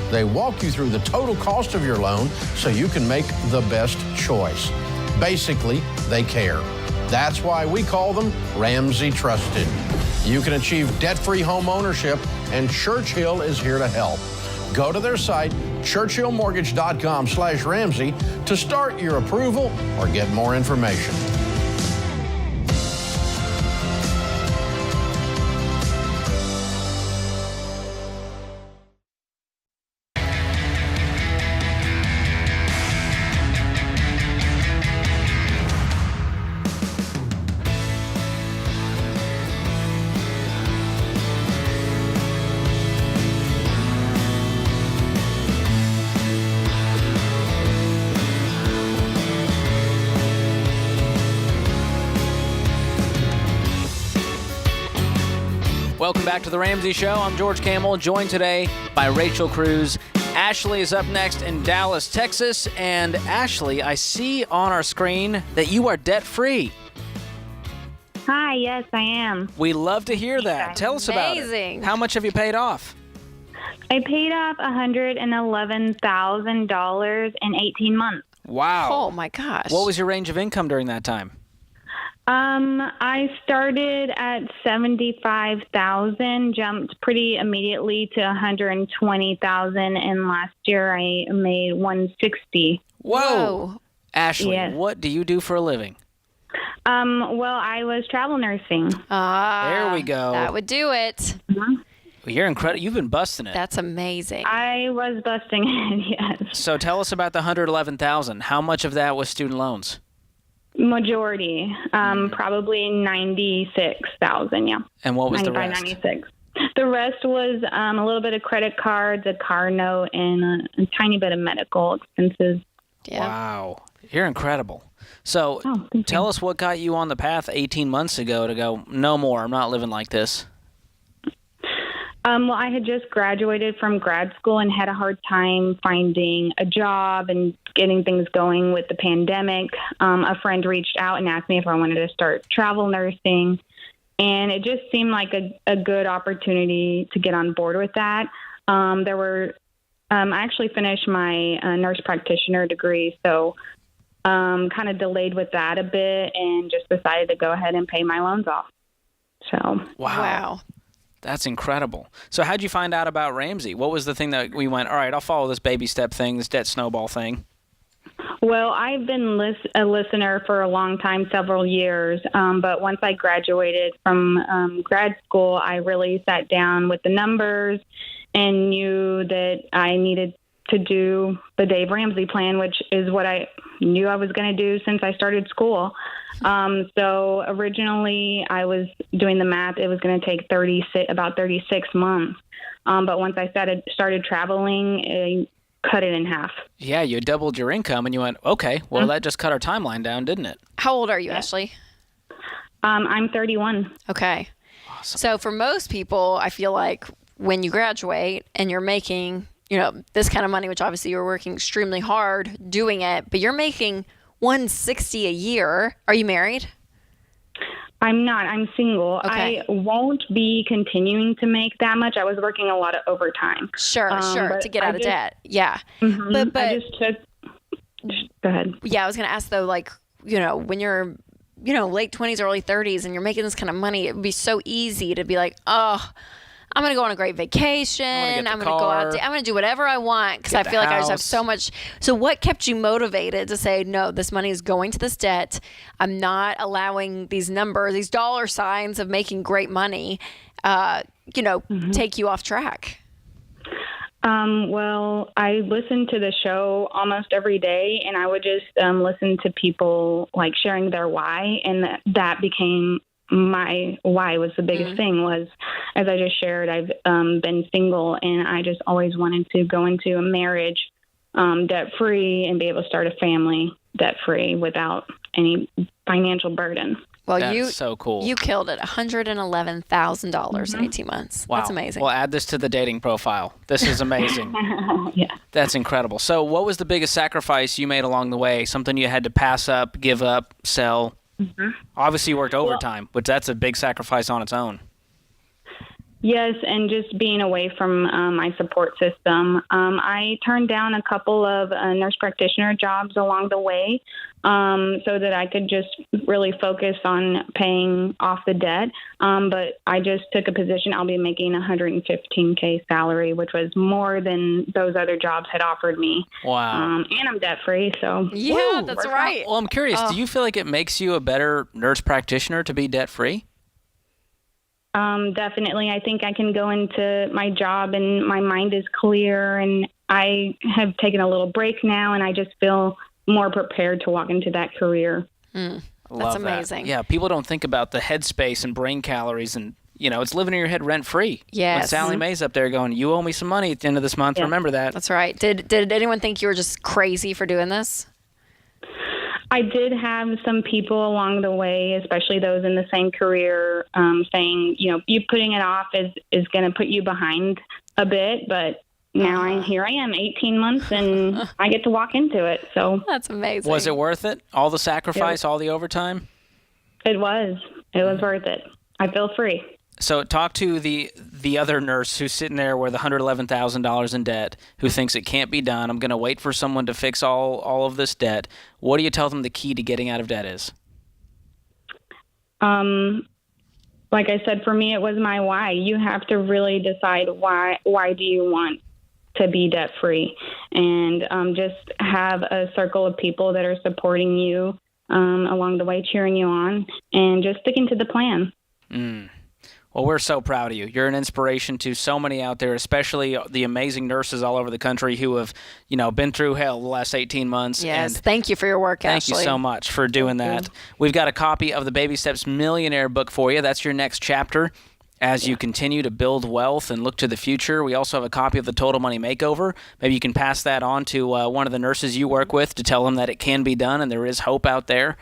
They walk you through the total cost of your loan so you can make the best choice. Basically, they care. That's why we call them Ramsey Trusted. You can achieve debt-free home ownership, and Churchill is here to help. Go to their site, churchillmortgage.com/Ramsey, to start your approval or get more information. Welcome back to The Ramsey Show. I'm George Camel, joined today by Rachel Cruz. Ashley is up next in Dallas, Texas. And Ashley, I see on our screen that you are debt-free. Hi, yes, I am. We love to hear that. Tell us about it. How much have you paid off? I paid off $111,000 in 18 months. Wow. Oh, my gosh. What was your range of income during that time? I started at 75,000, jumped pretty immediately to 120,000, and last year I made 160. Whoa. Ashley, Yes. what do you do for a living? Well, I was travel nursing. There we go. That would do it. Well, you're incredible. You've been busting it. That's amazing. I was busting it, yes. So tell us about the $111,000. How much of that was student loans? Majority, probably 96,000, yeah. And what was the 95, rest? 96. The rest was a little bit of credit cards, a car note, and a tiny bit of medical expenses. Yeah. Wow. You're incredible. So tell us what got you on the path 18 months ago to go, no more, I'm not living like this. Well, I had just graduated from grad school and had a hard time finding a job and getting things going with the pandemic. A friend reached out and asked me if I wanted to start travel nursing, and it just seemed like a good opportunity to get on board with that. I actually finished my nurse practitioner degree, so kind of delayed with that a bit and just decided to go ahead and pay my loans off. So Wow. That's incredible. So how'd you find out about Ramsey? What was the thing that we went, all right, I'll follow this baby step thing, this debt snowball thing? Well, I've been a listener for a long time, several years. But once I graduated from grad school, I really sat down with the numbers and knew that I needed to do the Dave Ramsey plan, which is what I knew I was going to do since I started school. So originally I was doing the math. It was going to take about 36 months. But once I started traveling, I cut it in half. Yeah, you doubled your income, and you went, okay, well, that just cut our timeline down, didn't it? How old are you, Ashley? I'm 31. Okay. So for most people, I feel like when you graduate and you're making, this kind of money, which obviously you're working extremely hard doing it, but you're making $160 a year. Are you married? I'm not. I'm single. Okay. I won't be continuing to make that much. I was working a lot of overtime. Sure, to get out of debt. Yeah. Mm-hmm. But I just took. Go ahead. Yeah, I was going to ask though, like, when you're, late 20s, early 30s, and you're making this kind of money, it would be so easy to be like, oh, I'm going to go on a great vacation. I'm going to go out. I'm going to do whatever I want because I feel like I just have so much. So what kept you motivated to say, no, this money is going to this debt. I'm not allowing these numbers, these dollar signs of making great money, take you off track? Well, I listened to the show almost every day, and I would just listen to people like sharing their why, and that became my why. Was the biggest thing was, as I just shared, I've been single, and I just always wanted to go into a marriage debt free and be able to start a family debt free without any financial burden. Well, that's so cool. You killed it. $111,000 in 18 months. Wow. That's amazing. Well, add this to the dating profile. This is amazing. Yeah. That's incredible. So what was the biggest sacrifice you made along the way? Something you had to pass up, give up, sell? Mm-hmm. Obviously, you worked overtime, but that's a big sacrifice on its own. Yes, and just being away from my support system. I turned down a couple of nurse practitioner jobs along the way so that I could just really focus on paying off the debt. But I just took a position. I'll be making $115K salary, which was more than those other jobs had offered me. Wow. And I'm debt free, so yeah, that's right. Well, I'm curious. Do you feel like it makes you a better nurse practitioner to be debt free? Definitely. I think I can go into my job and my mind is clear, and I have taken a little break now, and I just feel more prepared to walk into that career. That's amazing. That. Yeah, people don't think about the headspace and brain calories, and it's living in your head rent free. Yes. When Sally Mae's up there going, you owe me some money at the end of this month. Yeah. Remember that. That's right. Did anyone think you were just crazy for doing this? I did have some people along the way, especially those in the same career, saying, you putting it off is going to put you behind a bit. But now here I am, 18 months, and I get to walk into it. So that's amazing. Was it worth it? All the sacrifice, all the overtime? It was. It was worth it. I feel free. So talk to the other nurse who's sitting there with $111,000 in debt, who thinks it can't be done. I'm going to wait for someone to fix all of this debt. What do you tell them the key to getting out of debt is? Like I said, for me, it was my why. You have to really decide why do you want to be debt free, and just have a circle of people that are supporting you along the way, cheering you on, and just sticking to the plan. Well, we're so proud of you. You're an inspiration to so many out there, especially the amazing nurses all over the country who have, been through hell the last 18 months. Yes, and thank you for your work, Ashley. Thank you so much for doing that. We've got a copy of the Baby Steps Millionaire book for you. That's your next chapter as you continue to build wealth and look to the future. We also have a copy of the Total Money Makeover. Maybe you can pass that on to one of the nurses you work with to tell them that it can be done and there is hope out there.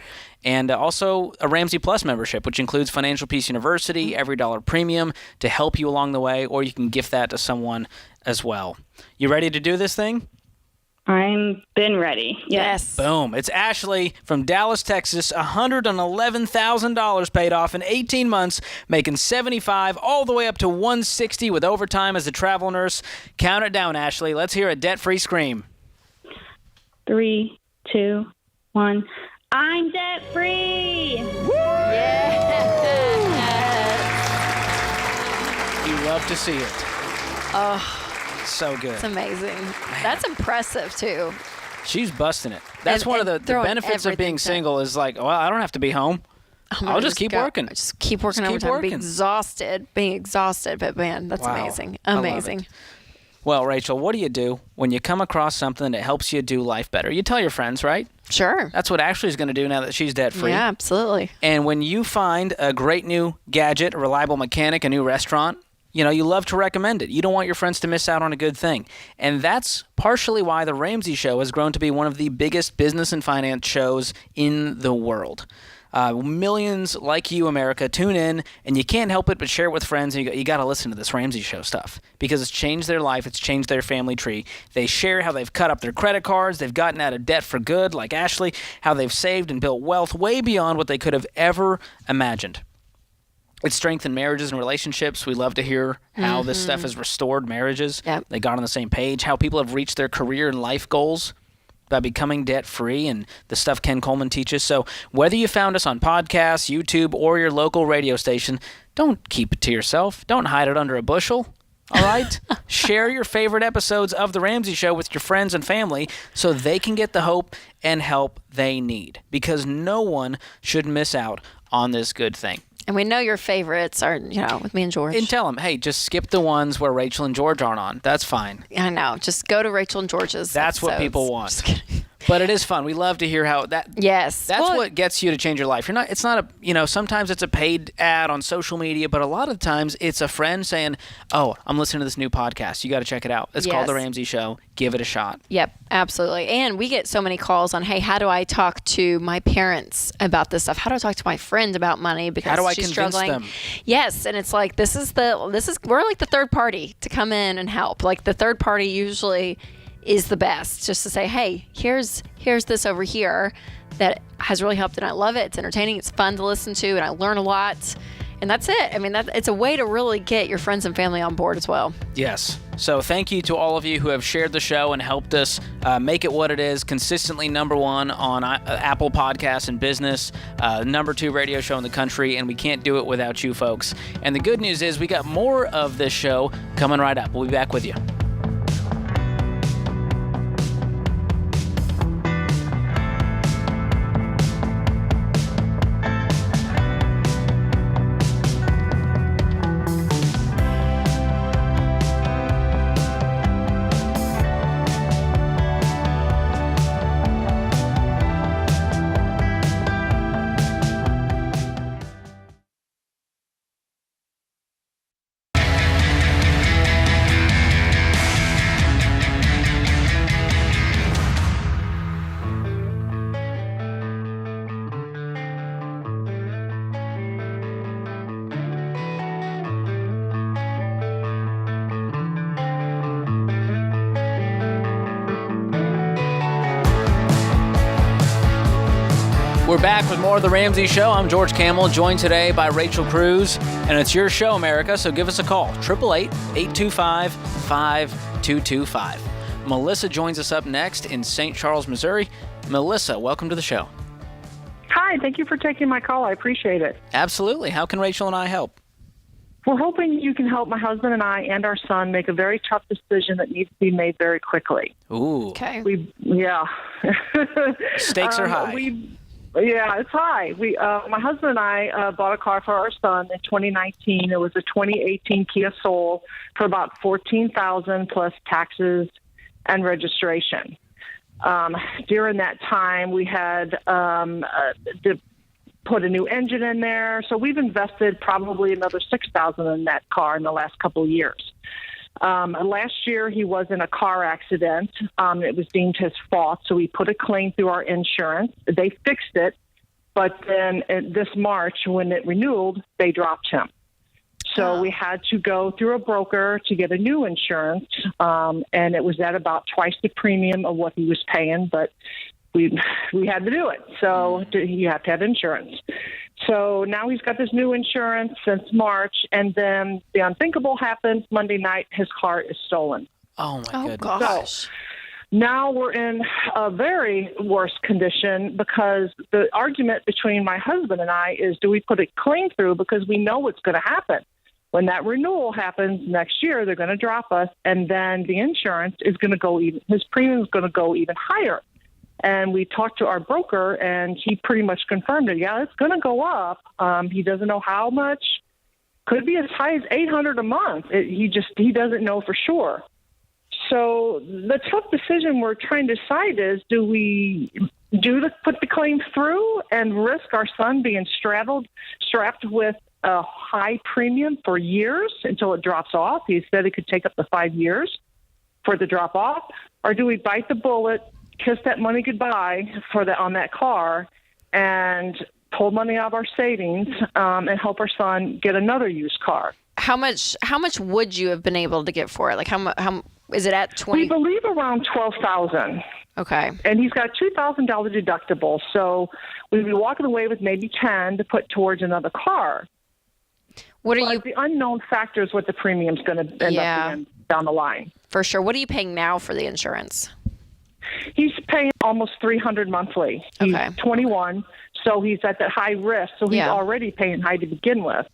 And also a Ramsey Plus membership, which includes Financial Peace University, every dollar premium to help you along the way, or you can gift that to someone as well. You ready to do this thing? I'm been ready. Yes. Boom. It's Ashley from Dallas, Texas. $111,000 paid off in 18 months, making $75 all the way up to $160 with overtime as a travel nurse. Count it down, Ashley. Let's hear a debt-free scream. 3, 2, 1. I'm debt free. Woo! Yes. You love to see it. Oh. So good. It's amazing. That's impressive, too. She's busting it. That's one of the benefits of being single is like, well, I don't have to be home. I'll just keep working. Just keep working overtime. Being exhausted. But man, that's amazing. Amazing. Well, Rachel, what do you do when you come across something that helps you do life better? You tell your friends, right? Sure. That's what Ashley's going to do now that she's debt-free. Yeah, absolutely. And when you find a great new gadget, a reliable mechanic, a new restaurant, you love to recommend it. You don't want your friends to miss out on a good thing. And that's partially why The Ramsey Show has grown to be one of the biggest business and finance shows in the world. Millions like you, America, tune in, and you can't help it but share it with friends. And you got to listen to this Ramsey Show stuff because it's changed their life. It's changed their family tree. They share how they've cut up their credit cards. They've gotten out of debt for good, like Ashley, how they've saved and built wealth way beyond what they could have ever imagined. It's strengthened marriages and relationships. We love to hear how this stuff has restored marriages. Yep. They got on the same page, how people have reached their career and life goals by becoming debt-free, and the stuff Ken Coleman teaches. So whether you found us on podcasts, YouTube, or your local radio station, don't keep it to yourself. Don't hide it under a bushel, all right? Share your favorite episodes of The Ramsey Show with your friends and family so they can get the hope and help they need, because no one should miss out on this good thing. And we know your favorites are, with me and George. And tell them, hey, just skip the ones where Rachel and George aren't on. That's fine. I know. Just go to Rachel and George's. That's what people want. But it is fun. We love to hear how that. Yes. That's what gets you to change your life. It's not a, sometimes it's a paid ad on social media, but a lot of the times it's a friend saying, oh, I'm listening to this new podcast. You got to check it out. It's called The Ramsey Show. Give it a shot. Yep, absolutely. And we get so many calls on, hey, how do I talk to my parents about this stuff? How do I talk to my friend about money because how do I she's convince struggling? them? Yes, and it's like we're like the third party to come in and help. Like the third party usually is the best, just to say, hey, here's this over here that has really helped, and I love it. It's entertaining, it's fun to listen to, and I learn a lot. And that's it. I mean, it's a way to really get your friends and family on board as well. Yes. So thank you to all of you who have shared the show and helped us make it what it is, consistently number one on Apple Podcasts and Business, number 2 radio show in the country, and we can't do it without you folks. And the good news is we got more of this show coming right up. We'll be back with you. We're back with more of The Ramsey Show. I'm George Camel, joined today by Rachel Cruz, and it's your show, America, so give us a call, 888-825-5225. Melissa joins us up next in St. Charles, Missouri. Melissa, welcome to the show. Hi, thank you for taking my call. I appreciate it. Absolutely. How can Rachel and I help? We're hoping you can help my husband and I and our son make a very tough decision that needs to be made very quickly. Ooh. Okay. Stakes are high. Yeah, it's high. My husband and I bought a car for our son in 2019. It was a 2018 Kia Soul for about $14,000 plus taxes and registration. During that time, we had to put a new engine in there, so we've invested probably another $6,000 in that car in the last couple of years. Last year, he was in a car accident. It was deemed his fault, so we put a claim through our insurance. They fixed it, but then this March, when it renewed, they dropped him. So we had to go through a broker to get a new insurance, and it was at about twice the premium of what he was paying, but we had to do it. So you have to have insurance. So now he's got this new insurance since March, and then the unthinkable happens. Monday night, his car is stolen. Oh, my goodness. Gosh. So now we're in a very worse condition because the argument between my husband and I is, do we put a claim through because we know what's going to happen? When that renewal happens next year, they're going to drop us, and then the insurance is going to go his premium is going to go even higher. And we talked to our broker, and he pretty much confirmed it. Yeah, it's going to go up. He doesn't know how much. Could be as high as $800 a month. He doesn't know for sure. So the tough decision we're trying to decide is, do we put the claim through and risk our son being strapped with a high premium for years until it drops off? He said it could take up to 5 years for it to drop off. Or do we bite the bullet, kiss that money goodbye on that car, and pull money out of our savings and help our son get another used car? How much would you have been able to get for it? Like how is it at 20? We believe around $12,000. Okay. And he's got $2,000 deductible, so we'd be walking away with maybe 10 to put towards another car. What are the unknown factor is what the premium's going to end up being down the line. For sure. What are you paying now for the insurance? He's paying almost $300 monthly. He's 21, so he's at that high risk. So he's already paying high to begin with.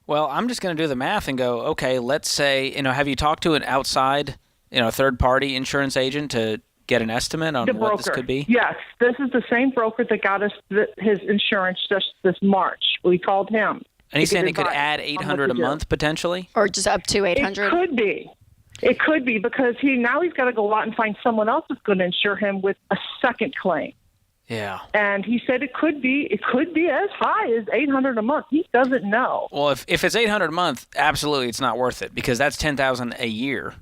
Well, I'm just going to do the math and go, okay, let's say, have you talked to an outside, third-party insurance agent to get an estimate on what this could be? Yes. This is the same broker that got us his insurance just this March. We called him. And he's saying it could add $800 a month potentially? Or just up to $800? It could be. It could be because he's got to go out and find someone else that's going to insure him with a second claim. Yeah. And he said it could be as high as $800 a month. He doesn't know. Well, if it's $800 a month, absolutely it's not worth it because that's $10,000 a year.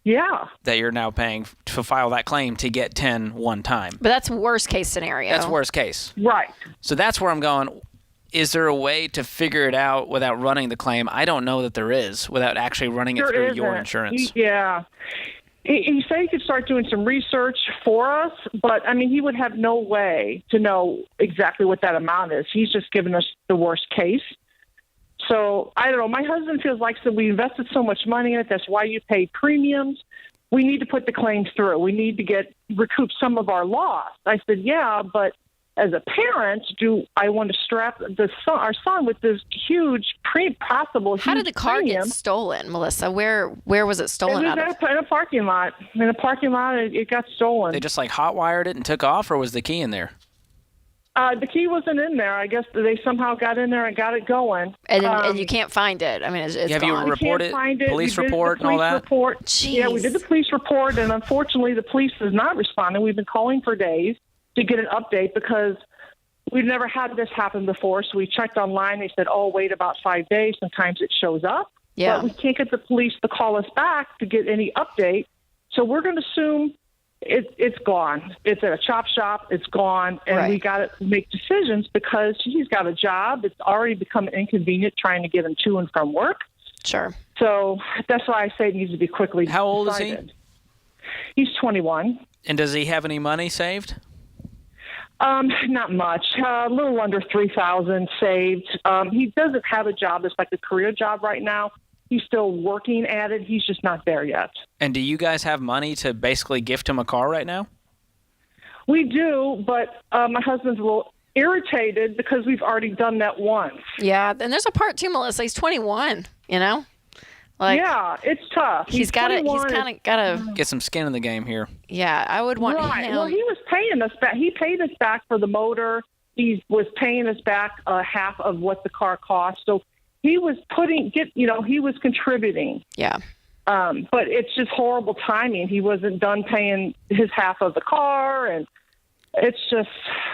Yeah. That you're now paying to file that claim to get 10 one time. But that's worst case scenario. That's worst case. Right. So that's where I'm going. Is there a way to figure it out without running the claim? I don't know that there is without actually running it through your insurance. He said he could start doing some research for us, but, he would have no way to know exactly what that amount is. He's just given us the worst case. So, I don't know. My husband feels like we invested so much money in it. That's why you pay premiums. We need to put the claims through. We need to recoup some of our loss. I said, yeah, but as a parent, do I want to strap our son with this huge possible? How did the car get stolen, Melissa? Where was it stolen out of? In a parking lot. In a parking lot, it got stolen. They just hot wired it and took off, or was the key in there? The key wasn't in there. I guess they somehow got in there and got it going. And you can't find it. It's have gone. You reported police report and all that? Jeez. Yeah, we did the police report, and unfortunately, the police is not responding. We've been calling for days to get an update because we've never had this happen before. So we checked online. They said, wait about 5 days. Sometimes it shows up. Yeah. But we can't get the police to call us back to get any update. So we're going to assume it's gone. It's at a chop shop. It's gone. And we got to make decisions because he's got a job. It's already become inconvenient trying to get him to and from work. Sure. So that's why I say it needs to be quickly How old decided. Is he? He's 21. And does he have any money saved? Not much. A little under $3,000 saved. He doesn't have a job that's like a career job right now. He's still working at it. He's just not there yet. And do you guys have money to basically gift him a car right now? We do, but my husband's a little irritated because we've already done that once. Yeah, and there's a part too, Melissa. He's 21. Yeah, it's tough. He's kind of got to get some skin in the game here. Yeah, I would want him. Well, he was paying us back. He paid us back for the motor. He was paying us back half of what the car cost. So he was he was contributing. Yeah. But it's just horrible timing. He wasn't done paying his half of the car, and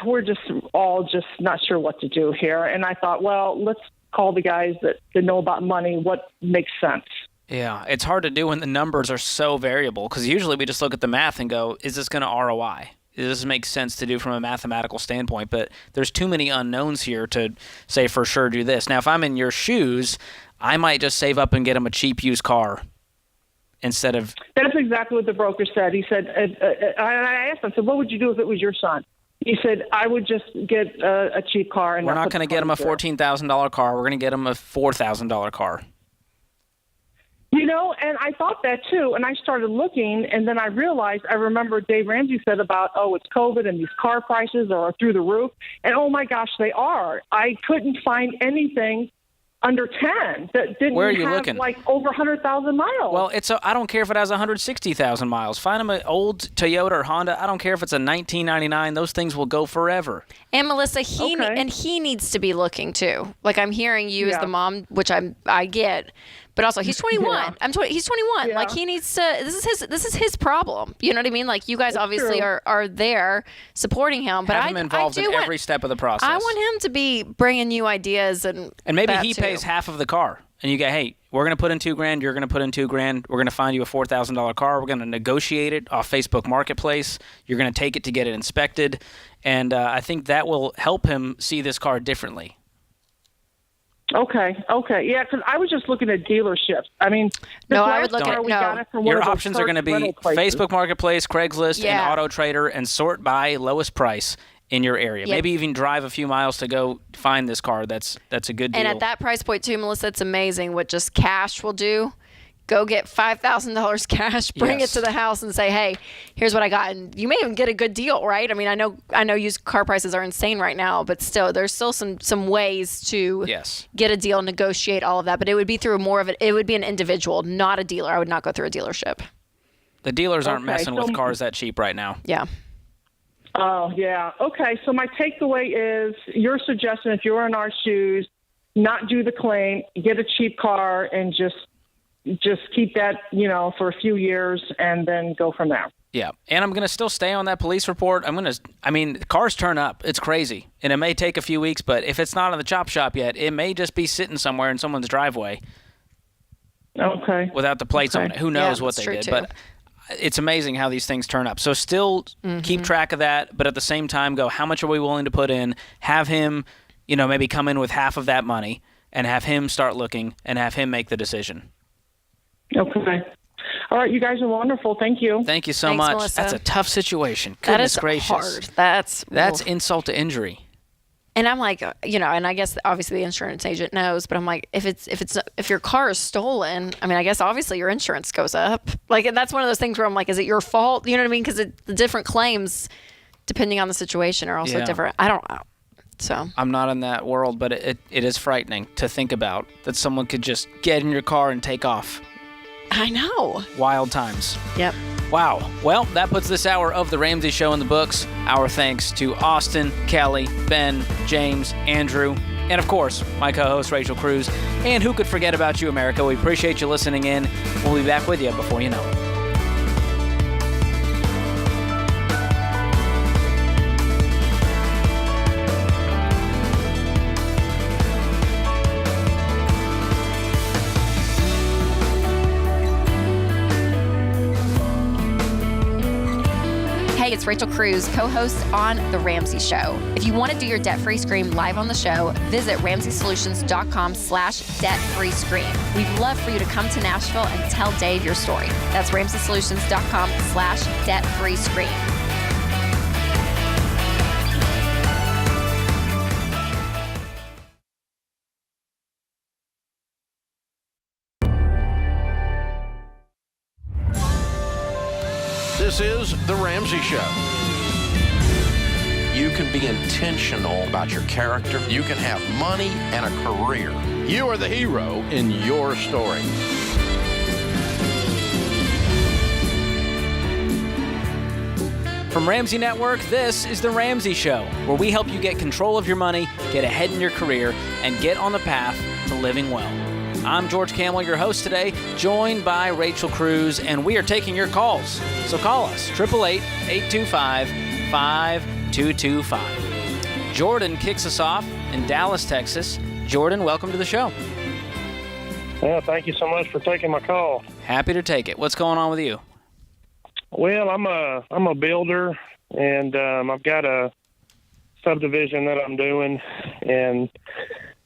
we're just all not sure what to do here. And I thought, well, let's call the guys that know about money what makes sense. Yeah, it's hard to do when the numbers are so variable because usually we just look at the math and go, is this going to ROI? Does this make sense to do from a mathematical standpoint? But there's too many unknowns here to say for sure do this. Now, if I'm in your shoes, I might just save up and get him a cheap used car instead of... That's exactly what the broker said. He said, I asked him, I said, what would you do if it was your son? He said, I would just get a cheap car. And we're not going to get him a $14,000 car. We're going to get him a $4,000 car. And I thought that too. And I started looking, and then I remember Dave Ramsey said about, it's COVID and these car prices are through the roof. And oh my gosh, they are. I couldn't find anything under 10 that didn't Where are you have looking? Like over 100,000 miles. Well, I don't care if it has 160,000 miles. Find him an old Toyota or Honda. I don't care if it's a 1999. Those things will go forever. And Melissa, he needs to be looking too. Like I'm hearing you as the mom, which I get, But also, he's 21. He's 21. Like, he needs to. This is his problem. You know what I mean? Like, you guys obviously are there supporting him. But Have him involved in every step of the process. I want him to be bringing you ideas and maybe he pays half of the car, and you go, hey, we're going to put in $2,000. You're going to put in $2,000. We're going to find you a $4,000 car. We're going to negotiate it off Facebook Marketplace. You're going to take it to get it inspected, and I think that will help him see this car differently. Okay. Yeah, because I was just looking at dealerships. I mean, I would look at Your options are going to be Facebook Marketplace, Craigslist, and Auto Trader, and sort by lowest price in your area. Maybe even drive a few miles to go find this car. That's a good deal. And at that price point too, Melissa, it's amazing what just cash will do. Go get $5,000 cash, bring it to the house, and say, "Hey, here's what I got." And you may even get a good deal, right? I mean, I know used car prices are insane right now, but still, there's still some ways to get a deal, negotiate all of that. But it would be through more of it. It would be an individual, not a dealer. I would not go through a dealership. The dealers aren't messing with cars that cheap right now. Yeah. Oh, yeah. Okay, so my takeaway is you're suggesting if you're in our shoes, not do the claim, get a cheap car, and just keep that, for a few years and then go from there. Yeah, and I'm going to still stay on that police report. Cars turn up. It's crazy, and it may take a few weeks, but if it's not in the chop shop yet, it may just be sitting somewhere in someone's driveway. Okay. Without the plates on it. Who knows what they did, too. But it's amazing how these things turn up. So still keep track of that, but at the same time go, how much are we willing to put in? Have him, maybe come in with half of that money and have him start looking and have him make the decision. Okay. All right, you guys are wonderful. Thank you. Thank you so Thanks, much. Melissa. That's a tough situation. That is gracious. hard. That's insult to injury. And I'm like, and I guess obviously the insurance agent knows, but I'm like, if your car is stolen, I mean, I guess obviously your insurance goes up. Like, and that's one of those things where I'm like, is it your fault? You know what I mean? Because the different claims, depending on the situation, are also different. I don't know. So I'm not in that world, but it is frightening to think about that someone could just get in your car and take off. I know. Wild times. Yep. Wow. Well, that puts this hour of The Ramsey Show in the books. Our thanks to Austin, Kelly, Ben, James, Andrew, and of course, my co-host Rachel Cruz. And who could forget about you, America? We appreciate you listening in. We'll be back with you before you know it. Hey, it's Rachel Cruz, co-host on The Ramsey Show. If you want to do your debt-free scream live on the show, visit RamseySolutions.com/debt-free scream. We'd love for you to come to Nashville and tell Dave your story. That's RamseySolutions.com/debt-free scream. This is The Ramsey Show. You can be intentional about your character. You can have money and a career. You are the hero in your story. From Ramsey Network, this is The Ramsey Show, where we help you get control of your money, get ahead in your career, and get on the path to living well. I'm George Camel, your host today, joined by Rachel Cruz, and we are taking your calls. So call us, 888-825-5225. Jordan kicks us off in Dallas, Texas. Jordan, welcome to the show. Well, thank you so much for taking my call. Happy to take it. What's going on with you? Well, I'm a builder, and I've got a subdivision that I'm doing, and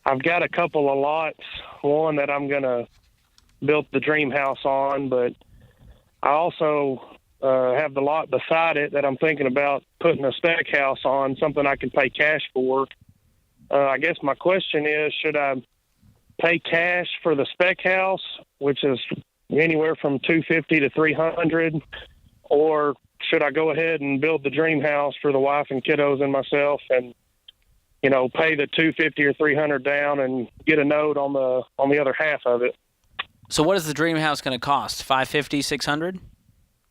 I've got a couple of lots, one that I'm going to build the dream house on, but I also have the lot beside it that I'm thinking about putting a spec house on, something I can pay cash for. I guess my question is, should I pay cash for the spec house, which is anywhere from $250 to $300, or should I go ahead and build the dream house for the wife and kiddos and myself and pay the $250 or $300 down and get a note on the other half of it? So what is the dream house going to cost? $550, $600?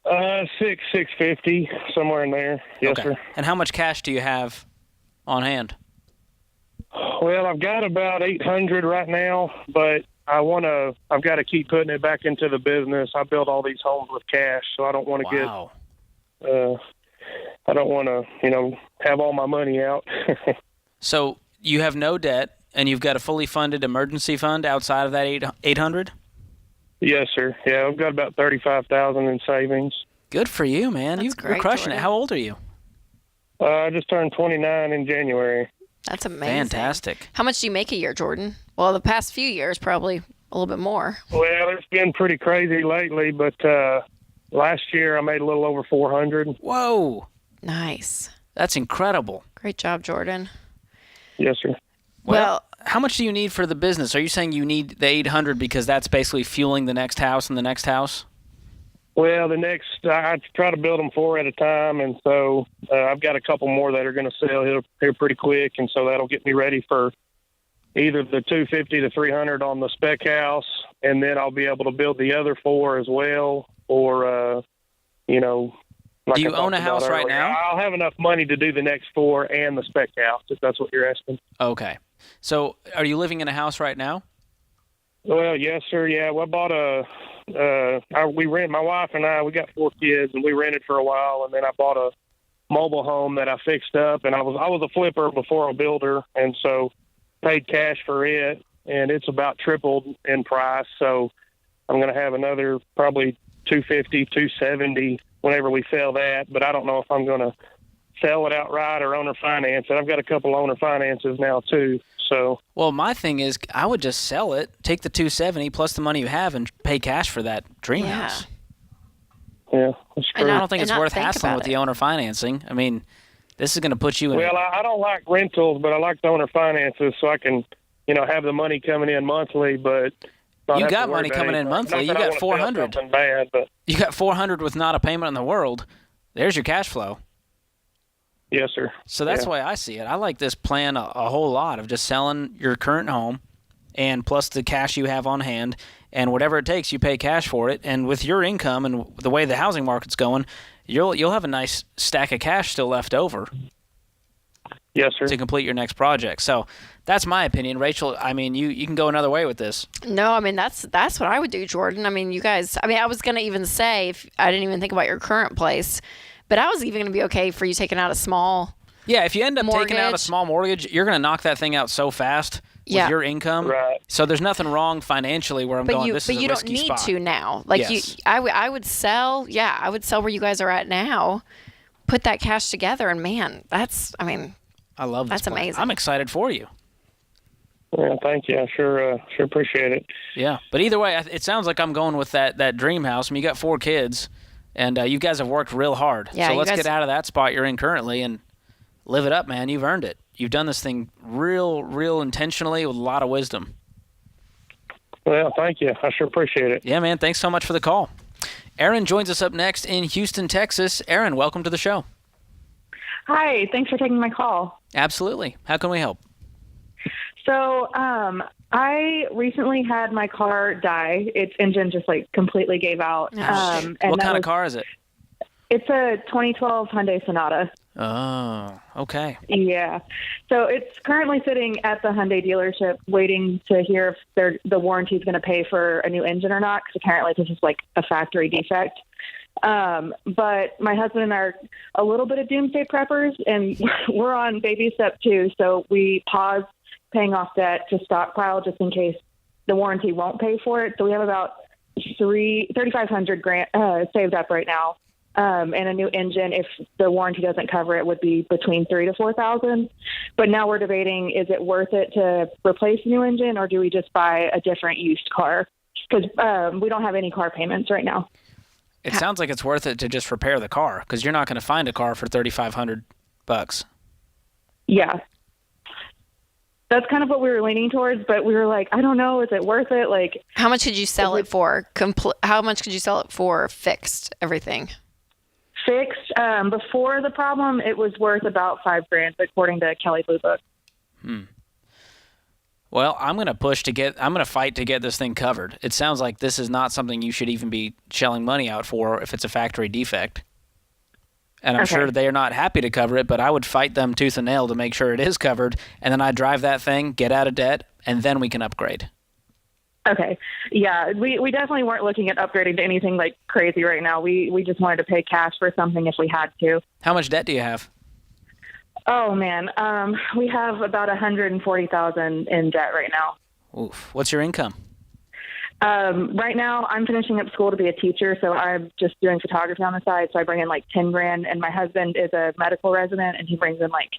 $650, somewhere in there. Yes, okay. Sir. And how much cash do you have on hand? Well, I've got about $800 right now, but I've got to keep putting it back into the business. I built all these homes with cash, so I don't want to I don't want to, have all my money out. So you have no debt, and you've got a fully funded emergency fund outside of that 800? Yes, sir. Yeah, I've got about $35,000 in savings. Good for you, man. You're crushing Jordan. it. How old are you? I just turned 29 in January. That's amazing. Fantastic. How much do you make a year, Jordan? Well, the past few years, probably a little bit more. Well, it's been pretty crazy lately, but last year I made a little over 400. Whoa. Nice. That's incredible. Great job, Jordan. Yes, sir. Well, how much do you need for the business? Are you saying you need the 800 because that's basically fueling the next house and the next house? Well, I try to build them 4 at a time, and so I've got a couple more that are going to sell here pretty quick, and so that'll get me ready for either the 250 to 300 on the spec house, and then I'll be able to build the other 4 as well, or, like do you own a house right now? I'll have enough money to do the next 4 and the spec house, if that's what you're asking. Okay. So are you living in a house right now? Well, yes, sir. Yeah, well, I bought my wife and I, we got 4 kids, and we rented for a while, and then I bought a mobile home that I fixed up, and I was a flipper before a builder, and so paid cash for it, and it's about tripled in price. So I'm going to have another probably 250, 270 whenever we sell that, but I don't know if I'm going to sell it outright or owner finance it. I've got a couple owner finances now too. So, well, my thing is, I would just sell it, take the 270 plus the money you have, and pay cash for that dream house. Yeah, that's true. And I don't think it's worth hassling with the owner financing. I mean, this is going to put you in. Well, I don't like rentals, but I like the owner finances, so I can, have the money coming in monthly. But you got money coming in monthly. You got 400. Bad, but you got 400 with not a payment in the world. There's your cash flow. Yes, sir. So that's the way I see it. I like this plan a whole lot of just selling your current home and plus the cash you have on hand, and whatever it takes, you pay cash for it. And with your income and the way the housing market's going, you'll have a nice stack of cash still left over. Yes, sir. To complete your next project. So that's my opinion. Rachel, I mean, you can go another way with this. No, I mean, that's what I would do, Jordan. I mean, you guys, I was going to even say, if I didn't even think about your current place, but I was even going to be okay for you taking out a small Yeah, if you end up mortgage. taking out a small mortgage, you're going to knock that thing out so fast with your income. Right. So there's nothing wrong financially where I'm going, this is a risky spot. But you don't need to now. Like, yes. I would sell, I would sell where you guys are at now, put that cash together, and man, I love this that's plan. amazing. I'm excited for you. Well, thank you. I sure appreciate it. Yeah, but either way, it sounds like I'm going with that dream house. I mean, you got 4 kids, and you guys have worked real hard. Yeah, so let's get out of that spot you're in currently and live it up, man. You've earned it. You've done this thing real intentionally with a lot of wisdom. Well, thank you. I sure appreciate it. Yeah, man. Thanks so much for the call. Aaron joins us up next in Houston, Texas. Aaron, welcome to the show. Hi. Thanks for taking my call. Absolutely. How can we help? So I recently had my car die. Its engine just completely gave out. And what kind of car is it? It's a 2012 Hyundai Sonata. Oh, okay. Yeah. So it's currently sitting at the Hyundai dealership waiting to hear if the warranty is going to pay for a new engine or not, because apparently this is a factory defect. But my husband and I are a little bit of doomsday preppers, and we're on baby step 2. So we paused paying off debt to stockpile just in case the warranty won't pay for it. So we have about $3,500 saved up right now. And a new engine, if the warranty doesn't cover it, would be between $3,000 to $4,000. But now we're debating, is it worth it to replace a new engine, or do we just buy a different used car? Because we don't have any car payments right now. It sounds like it's worth it to just repair the car, because you're not going to find a car for $3,500. Yeah. That's kind of what we were leaning towards, but we were like, I don't know, is it worth it? How much could you sell it for? How much could you sell it for fixed, everything? Fixed. Before the problem, it was worth about $5,000, according to Kelley Blue Book. Well, I'm going to fight to get this thing covered. It sounds like this is not something you should even be shelling money out for if it's a factory defect. And I'm sure they're not happy to cover it, but I would fight them tooth and nail to make sure it is covered, and then I drive that thing, get out of debt, and then we can upgrade. Okay. Yeah, we definitely weren't looking at upgrading to anything like crazy right now. We just wanted to pay cash for something if we had to. How much debt do you have? Oh man, we have about $140,000 in debt right now. Oof. What's your income? Right now, I'm finishing up school to be a teacher, so I'm just doing photography on the side. So I bring in like $10,000, and my husband is a medical resident, and he brings in like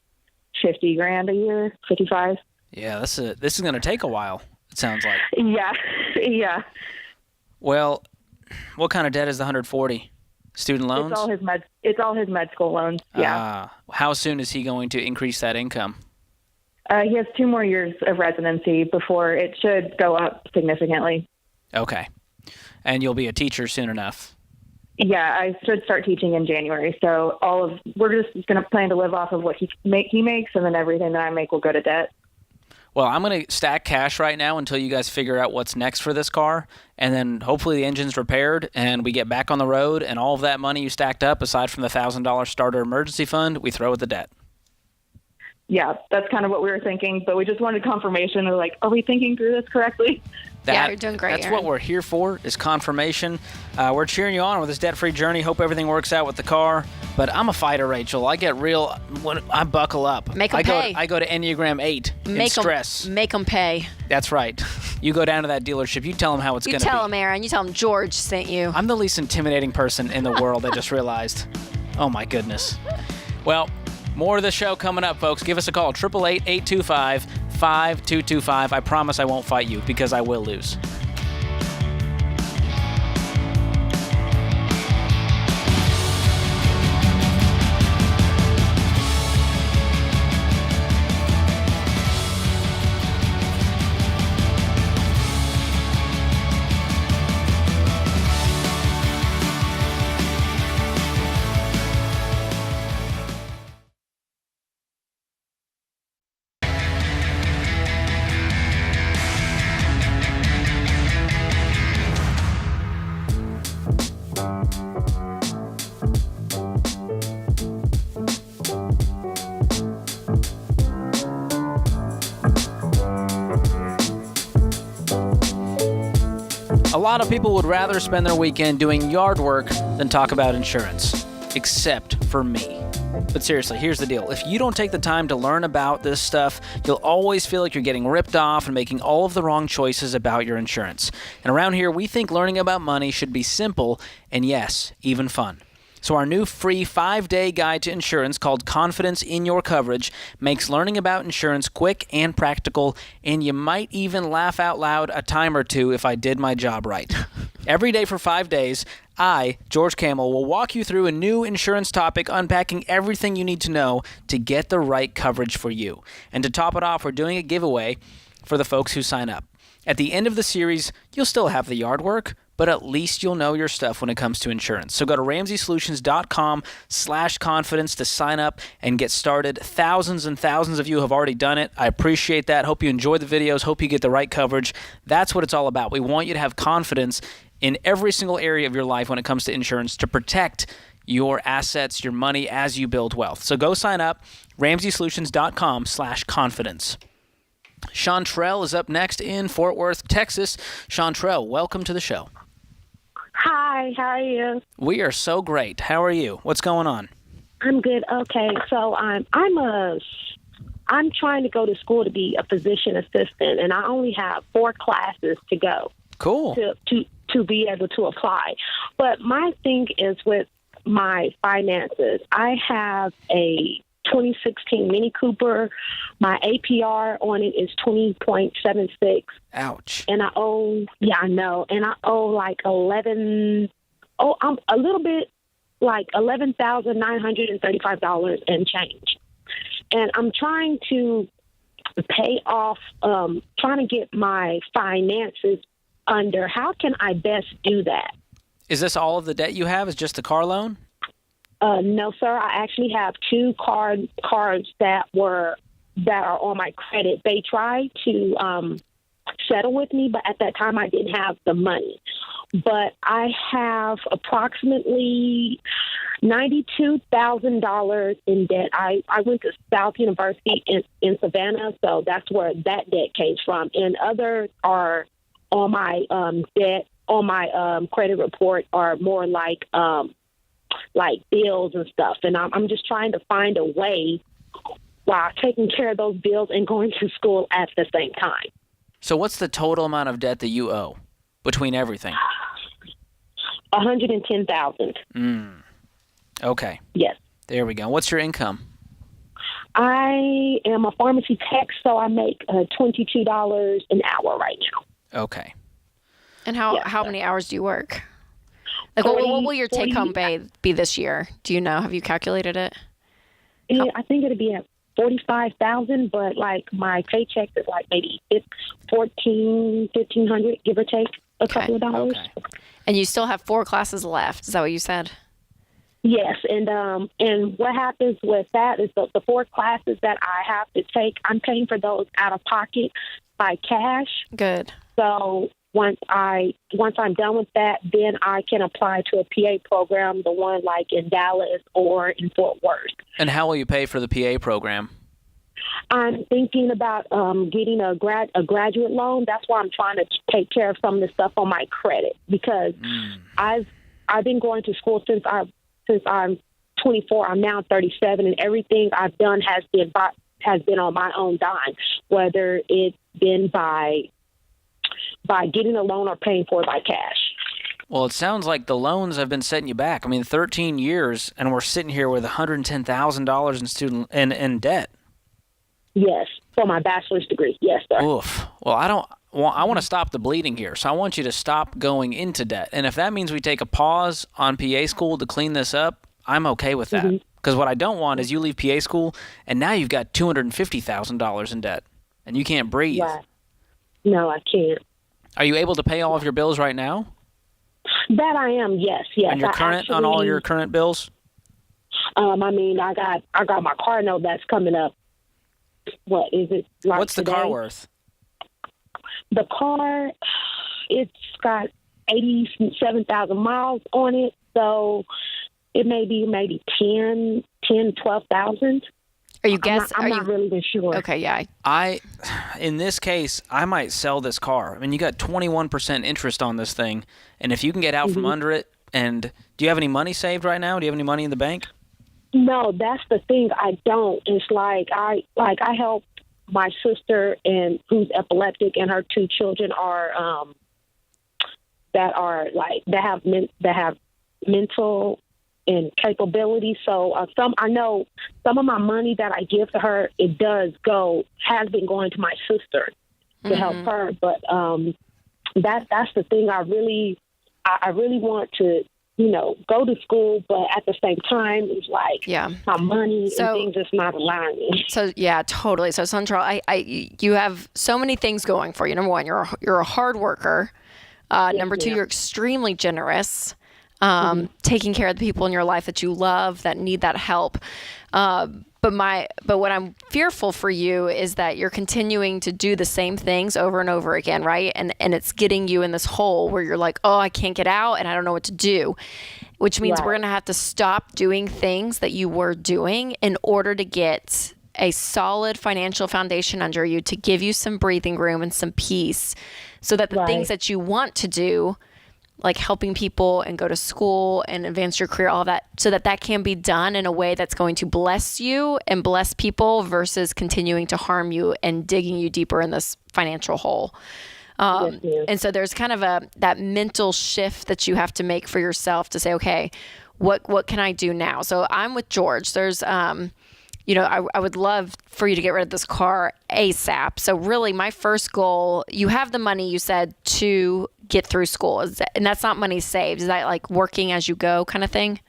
$50,000 a year, 55. Yeah, this is going to take a while. It sounds like. Yeah, yeah. Well, what kind of debt is the 140? Student loans? It's all his med school loans. Yeah. How soon is he going to increase that income? He has 2 more years of residency before it should go up significantly. Okay. And you'll be a teacher soon enough. Yeah, I should start teaching in January. So we're just going to plan to live off of what he makes, and then everything that I make will go to debt. Well, I'm going to stack cash right now until you guys figure out what's next for this car, and then hopefully the engine's repaired and we get back on the road, and all of that money you stacked up, aside from the $1,000 starter emergency fund, we throw at the debt. Yeah, that's kind of what we were thinking, but we just wanted confirmation of like, are we thinking through this correctly? You're doing great. That's Aaron. what we're here for, is confirmation. We're cheering you on with this debt-free journey. Hope everything works out with the car. But I'm a fighter, Rachel. I get real when I buckle up. Make them pay. I go to Enneagram 8 in stress. Make them pay. That's right. You go down to that dealership. You tell them how it's going to be. You tell them, Aaron. You tell them George sent you. I'm the least intimidating person in the world, I just realized. Oh, my goodness. Well, more of the show coming up, folks. Give us a call, 888-825-5225. I promise I won't fight you because I will lose. A lot of people would rather spend their weekend doing yard work than talk about insurance, except for me. But seriously, here's the deal. If you don't take the time to learn about this stuff, you'll always feel like you're getting ripped off and making all of the wrong choices about your insurance. And around here, we think learning about money should be simple and, yes, even fun. So our new free 5-day guide to insurance called Confidence in Your Coverage makes learning about insurance quick and practical, and you might even laugh out loud a time or two if I did my job right. Every day for 5 days, I, George Camel, will walk you through a new insurance topic, unpacking everything you need to know to get the right coverage for you. And to top it off, we're doing a giveaway for the folks who sign up. At the end of the series, you'll still have the yard work, but at least you'll know your stuff when it comes to insurance. So go to RamseySolutions.com/confidence to sign up and get started. Thousands and thousands of you have already done it. I appreciate that. Hope you enjoy the videos. Hope you get the right coverage. That's what it's all about. We want you to have confidence in every single area of your life when it comes to insurance to protect your assets, your money as you build wealth. So go sign up, RamseySolutions.com/confidence. Chantrell is up next in Fort Worth, Texas. Chantrell, welcome to the show. Hi, how are you? We are so great. How are you? What's going on? I'm good. Okay, so I'm trying to go to school to be a physician assistant, and I only have 4 classes to go. Cool. To be able to apply. But my thing is with my finances. I have a 2016 Mini Cooper. My APR on it is 20.76. Ouch. And I owe, and I owe like I'm a little bit like $11,935 and change. And I'm trying to pay off, trying to get my finances under. How can I best do that? Is this all of the debt you have? Is just the car loan? No, sir. I actually have 2 cards that are on my credit. They tried to settle with me, but at that time I didn't have the money. But I have approximately $92,000 in debt. I went to South University in Savannah, so that's where that debt came from. And others are all my debt on my credit report are more like bills and stuff. And I'm just trying to find a way while taking care of those bills and going to school at the same time. So what's the total amount of debt that you owe between everything? $110,000. Okay. Yes. There we go. What's your income? I am a pharmacy tech, so I make $22 an hour right now. Okay. And how many hours do you work? Like, 40, what will your take-home pay be this year? Do you know? Have you calculated it? Yeah, I think it'll be at $45,000, but like my paycheck is like maybe $1,500, give or take a couple of dollars. Okay. And you still have 4 classes left. Is that what you said? Yes, and what happens with that is the 4 classes that I have to take, I'm paying for those out of pocket by cash. Good. So once I'm done with that, then I can apply to a PA program, the one like in Dallas or in Fort Worth. And how will you pay for the PA program? I'm thinking about getting a graduate loan. That's why I'm trying to take care of some of the stuff on my credit, because I've been going to school since I'm 24. I'm now 37, and everything I've done has been on my own dime, whether it's been by getting a loan or paying for it by cash. Well, it sounds like the loans have been setting you back. I mean, 13 years, and we're sitting here with $110,000 in debt. Yes, for my bachelor's degree. Yes, sir. Oof. Well, I want to stop the bleeding here, so I want you to stop going into debt. And if that means we take a pause on PA school to clean this up, I'm okay with that. Because what I don't want is you leave PA school, and now you've got $250,000 in debt, and you can't breathe. Right. No, I can't. Are you able to pay all of your bills right now? That I am, yes. And you're current on all your current bills? I mean, I got my car note that's coming up. What is it? Like What's the today? car worth? The car, it's got 87,000 miles on it, so it may be maybe 12,000. Are you guessing? I'm not really even sure. Okay, yeah. In this case, I might sell this car. I mean, you got 21% interest on this thing, and if you can get out from under it, and do you have any money saved right now? Do you have any money in the bank? No, that's the thing. I don't. It's like I help my sister, and who's epileptic, and her 2 children are that have mental incapability. So I know some of my money that I give to her, has been going to my sister to help her. But that's the thing. I really want to, go to school, but at the same time, it's like my money and things just not allowing me. So yeah, totally. So Central, you have so many things going for you. Number one, you're a hard worker. Number 2, you're extremely generous, taking care of the people in your life that you love, that need that help. But what I'm fearful for you is that you're continuing to do the same things over and over again, right? And it's getting you in this hole where you're like, oh, I can't get out and I don't know what to do, which means we're going to have to stop doing things that you were doing in order to get a solid financial foundation under you to give you some breathing room and some peace so that the things that you want to do, like helping people and go to school and advance your career, all of that, so that can be done in a way that's going to bless you and bless people versus continuing to harm you and digging you deeper in this financial hole. And so there's kind of that mental shift that you have to make for yourself to say, okay, what can I do now? So I'm with George. There's, I would love for you to get rid of this car ASAP. So really my first goal, you have the money, you said, to get through school. And that's not money saved. Is that like working as you go kind of thing?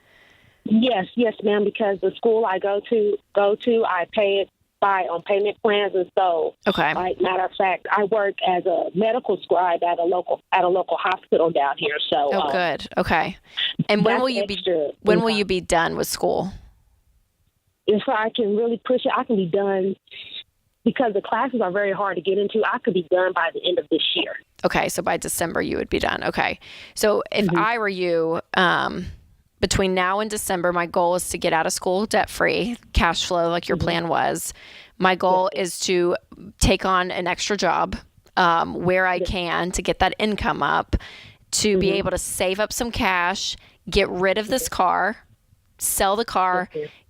Yes, ma'am, because the school I go to, I pay it on payment plans. And so, like, matter of fact, I work as a medical scribe at a local hospital down here. So, good. Okay. And when will you be done with school? If I can really push it, I can be done, because the classes are very hard to get into. I could be done by the end of this year. Okay, so by December you would be done. Okay. So if I were you, between now and December, my goal is to get out of school debt-free, cash flow like your plan was. My goal is to take on an extra job. where I can to get that income up, to be able to save up some cash, get rid of this car, sell the car,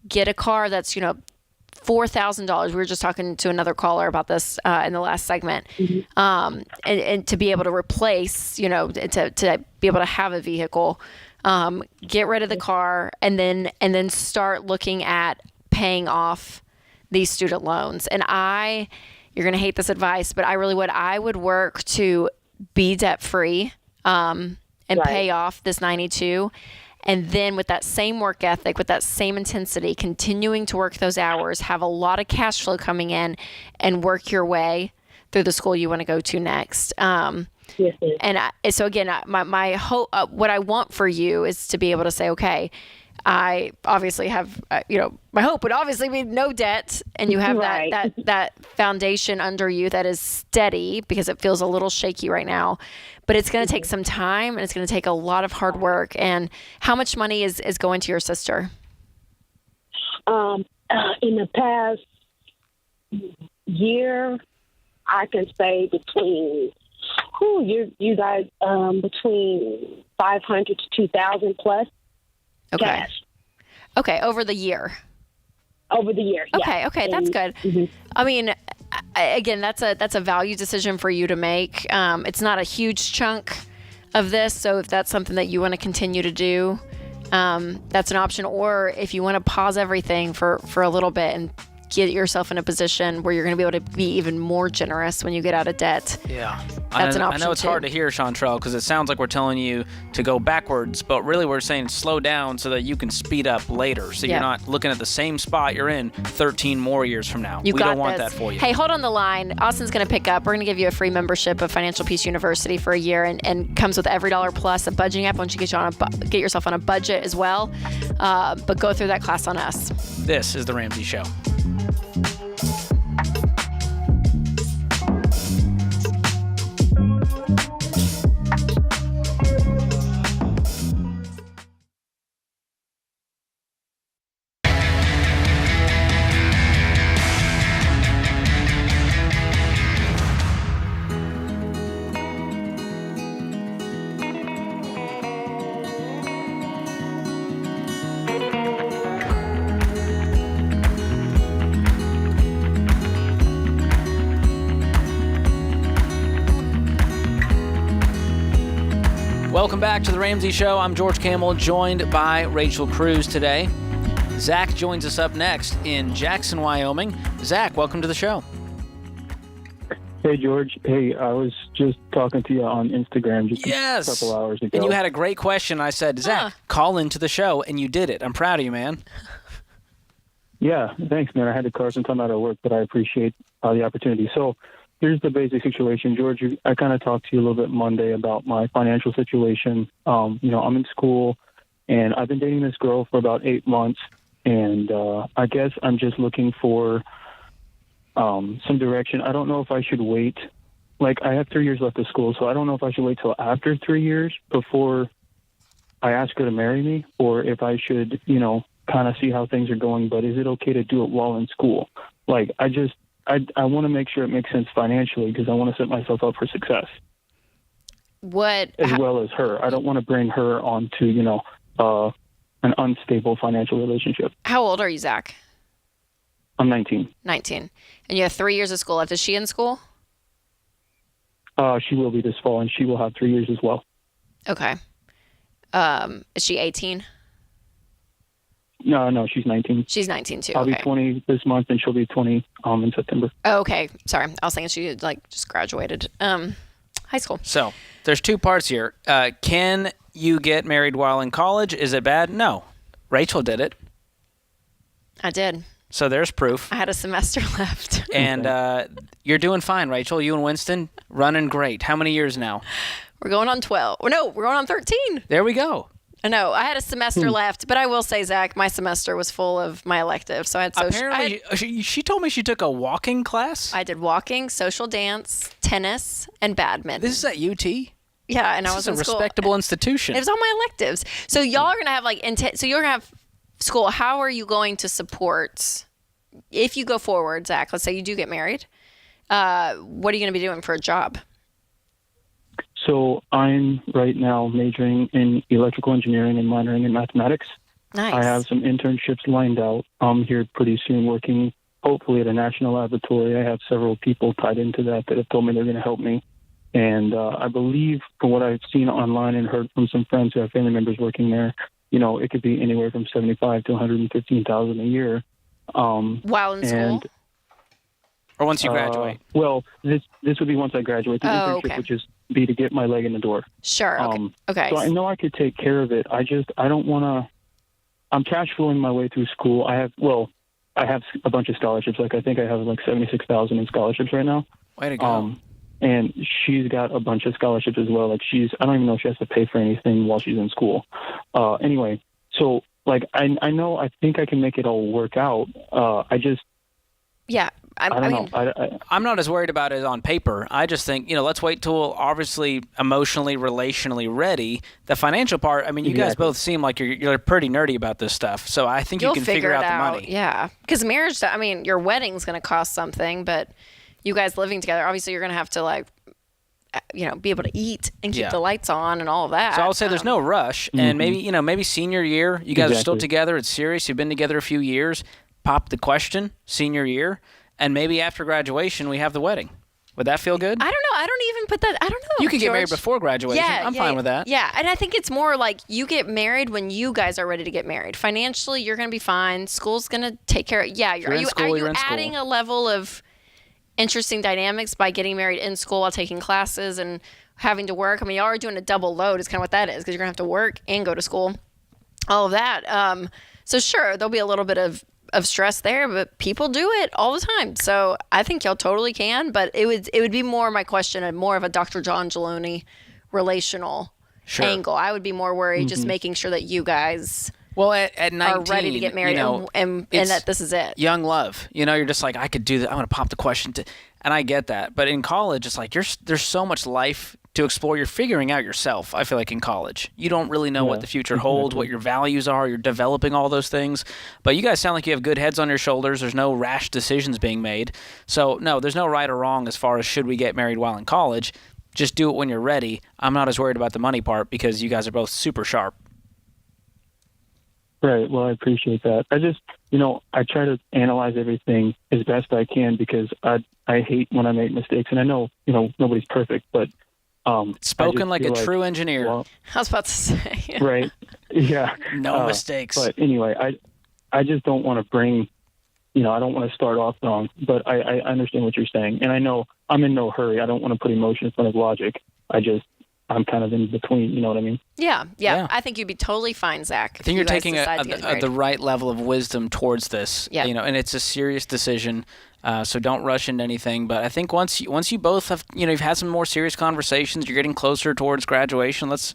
get a car that's, $4,000. We were just talking to another caller about this in the last segment. And to be able to replace, to be able to have a vehicle, get rid of the car, and then start looking at paying off these student loans. And you're going to hate this advice, but I would work to be debt free and pay off this 92. And then with that same work ethic, with that same intensity, continuing to work those hours, have a lot of cash flow coming in, and work your way through the school you want to go to next. So again, my hope, what I want for you is to be able to say, okay, I obviously have, my hope would obviously be no debt, and you have that foundation under you that is steady, because it feels a little shaky right now. But it's going to take some time, and it's going to take a lot of hard work. And how much money is going to your sister? In the past year, I can say between you guys between 500 to 2,000 plus. Cash. Okay, over the year. Yeah. Okay, that's good. I mean, again, that's a value decision for you to make. It's not a huge chunk of this, so if that's something that you want to continue to do, that's an option. Or if you want to pause everything for a little bit and get yourself in a position where you're going to be able to be even more generous when you get out of debt. Yeah. That's an option. I know it's hard to hear, Chantrell, because it sounds like we're telling you to go backwards, but really we're saying slow down so that you can speed up later. So you're not looking at the same spot you're in 13 more years from now. We don't want that for you. Hey, hold on the line. Austin's going to pick up. We're going to give you a free membership of Financial Peace University for a year, and comes with every $1 plus a budgeting app once you get yourself on a budget as well. But go through that class on us. This is The Ramsey Show. Welcome back to The Ramsey Show. I'm George Camel, joined by Rachel Cruz today. Zach joins us up next in Jackson, Wyoming. Zach, welcome to the show. Hey, George. Hey, I was just talking to you on Instagram just a couple hours ago. And you had a great question. I said, Zach, call into the show, and you did it. I'm proud of you, man. Yeah, thanks, man. I had to call some time out of work, but I appreciate the opportunity. So here's the basic situation, George. I kind of talked to you a little bit Monday about my financial situation. I'm in school, and I've been dating this girl for about 8 months, and I guess I'm just looking for some direction. I don't know if I should wait. Like, I have 3 years left of school, so I don't know if I should wait till after 3 years before I ask her to marry me, or if I should, kind of see how things are going. But is it okay to do it while in school? Like, I want to make sure it makes sense financially, because I want to set myself up for success. As well as her. I don't want to bring her onto, an unstable financial relationship. How old are you, Zach? I'm 19. 19. And you have 3 years of school left. Is she in school? She will be this fall, and she will have 3 years as well. Okay. Is she 18? No, she's 19. She's 19 too. I'll be 20 this month, and she'll be 20 in September. Oh, okay. Sorry. I was thinking she just graduated high school. So there's two parts here. Can you get married while in college? Is it bad? No. Rachel did it. I did. So there's proof. I had a semester left. And you're doing fine, Rachel. You and Winston, running great. How many years now? We're going on 12. No, we're going on 13. There we go. No, I had a semester left, but I will say, Zach, my semester was full of my electives. So I had Apparently, she told me she took a walking class. I did walking, social dance, tennis, and badminton. This is at UT? Yeah, and I was in school. This is a respectable institution. It was on my electives. So y'all are going to have so you're going to have school. How are you going to support, if you go forward, Zach, let's say you do get married, What are you going to be doing for a job? So I'm right now majoring in electrical engineering and minoring in mathematics. Nice. I have some internships lined out. I'm here pretty soon working, hopefully, at a national laboratory. I have several people tied into that have told me they're going to help me. And I believe, from what I've seen online and heard from some friends who have family members working there, it could be anywhere from $75,000 to $115,000 a year. While in school? Or once you graduate? Well, this would be once I graduate. The internship would just be to get my leg in the door. Sure. Okay. So I know I could take care of it. I don't want to. I'm cash flowing my way through school. I have a bunch of scholarships. Like, I think I have like $76,000 in scholarships right now. Way to go. And she's got a bunch of scholarships as well. Like, I don't even know if she has to pay for anything while she's in school. Anyway, so like, I think I can make it all work out. Yeah. I'm not as worried about it on paper. I just think, let's wait till obviously emotionally, relationally ready. The financial part, you guys both seem like you're pretty nerdy about this stuff. So I think you can figure out the money. Yeah. Because marriage, your wedding's going to cost something, but you guys living together, obviously you're going to have to be able to eat and keep the lights on and all of that. So I would say there's no rush. And maybe senior year, you guys are still together. It's serious. You've been together a few years. Pop the question, senior year. And maybe after graduation, we have the wedding. Would that feel good? I don't know. I don't even put that. I don't know. You could George. get married before graduation. I'm fine with that. Yeah. And I think it's more like you get married when you guys are ready to get married. Financially, you're going to be fine. School's going to take care of it. Yeah. Are you adding a level of interesting dynamics by getting married in school while taking classes and having to work? You are doing a double load is kind of what that is, because you're going to have to work and go to school. All of that. So sure, there'll be a little bit of stress there, but people do it all the time. So I think y'all totally can, but it would be more my question and more of a Dr. John Geloni relational angle. I would be more worried just making sure that you guys at 19, are ready to get married and that this is it. Young love. You're just like, I could do that. I'm going to pop the question. And I get that. But in college, it's like there's so much life to explore. You're figuring out yourself, I feel like, in college. You don't really know what the future holds, what your values are. You're developing all those things. But you guys sound like you have good heads on your shoulders. There's no rash decisions being made. So, no, there's no right or wrong as far as should we get married while in college. Just do it when you're ready. I'm not as worried about the money part because you guys are both super sharp. Right. Well, I appreciate that. I just, I try to analyze everything as best I can because I hate when I make mistakes. And I know, nobody's perfect, but spoken like a true engineer. I was about to say. Right. Yeah. No mistakes. But anyway, I just don't want to bring, I don't want to start off wrong, but I understand what you're saying. And I know I'm in no hurry. I don't want to put emotion in front of logic. I'm kind of in between, you know what I mean? Yeah. I think you'd be totally fine, Zach. I think you're taking the right level of wisdom towards this, and it's a serious decision. So don't rush into anything. But I think once you both have, you've had some more serious conversations, you're getting closer towards graduation. Let's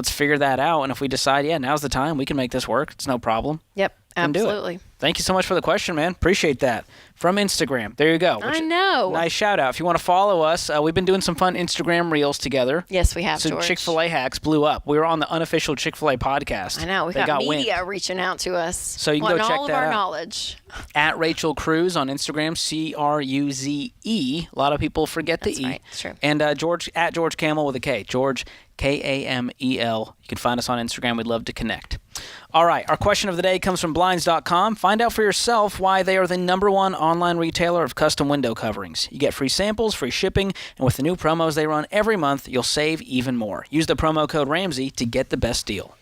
figure that out. And if we decide, now's the time, we can make this work. It's no problem. Yep, absolutely. Thank you so much for the question, man. Appreciate that. From Instagram. There you go. I know. Nice shout out. If you want to follow us, we've been doing some fun Instagram reels together. Yes, we have, so George. Chick-fil-A hacks blew up. We were on the unofficial Chick-fil-A podcast. I know. We've got media reaching out to us. So you can go check that out. all of our knowledge. At Rachel Cruz on Instagram, Cruze. A lot of people forget the E. Right. That's true. And George at George Camel with a K. George Kamel. You can find us on Instagram. We'd love to connect. All right. Our question of the day comes from Blinds.com. Find out for yourself why they are the #1 online retailer of custom window coverings. You get free samples, free shipping, and with the new promos they run every month, you'll save even more. Use the promo code Ramsey to get the best deal.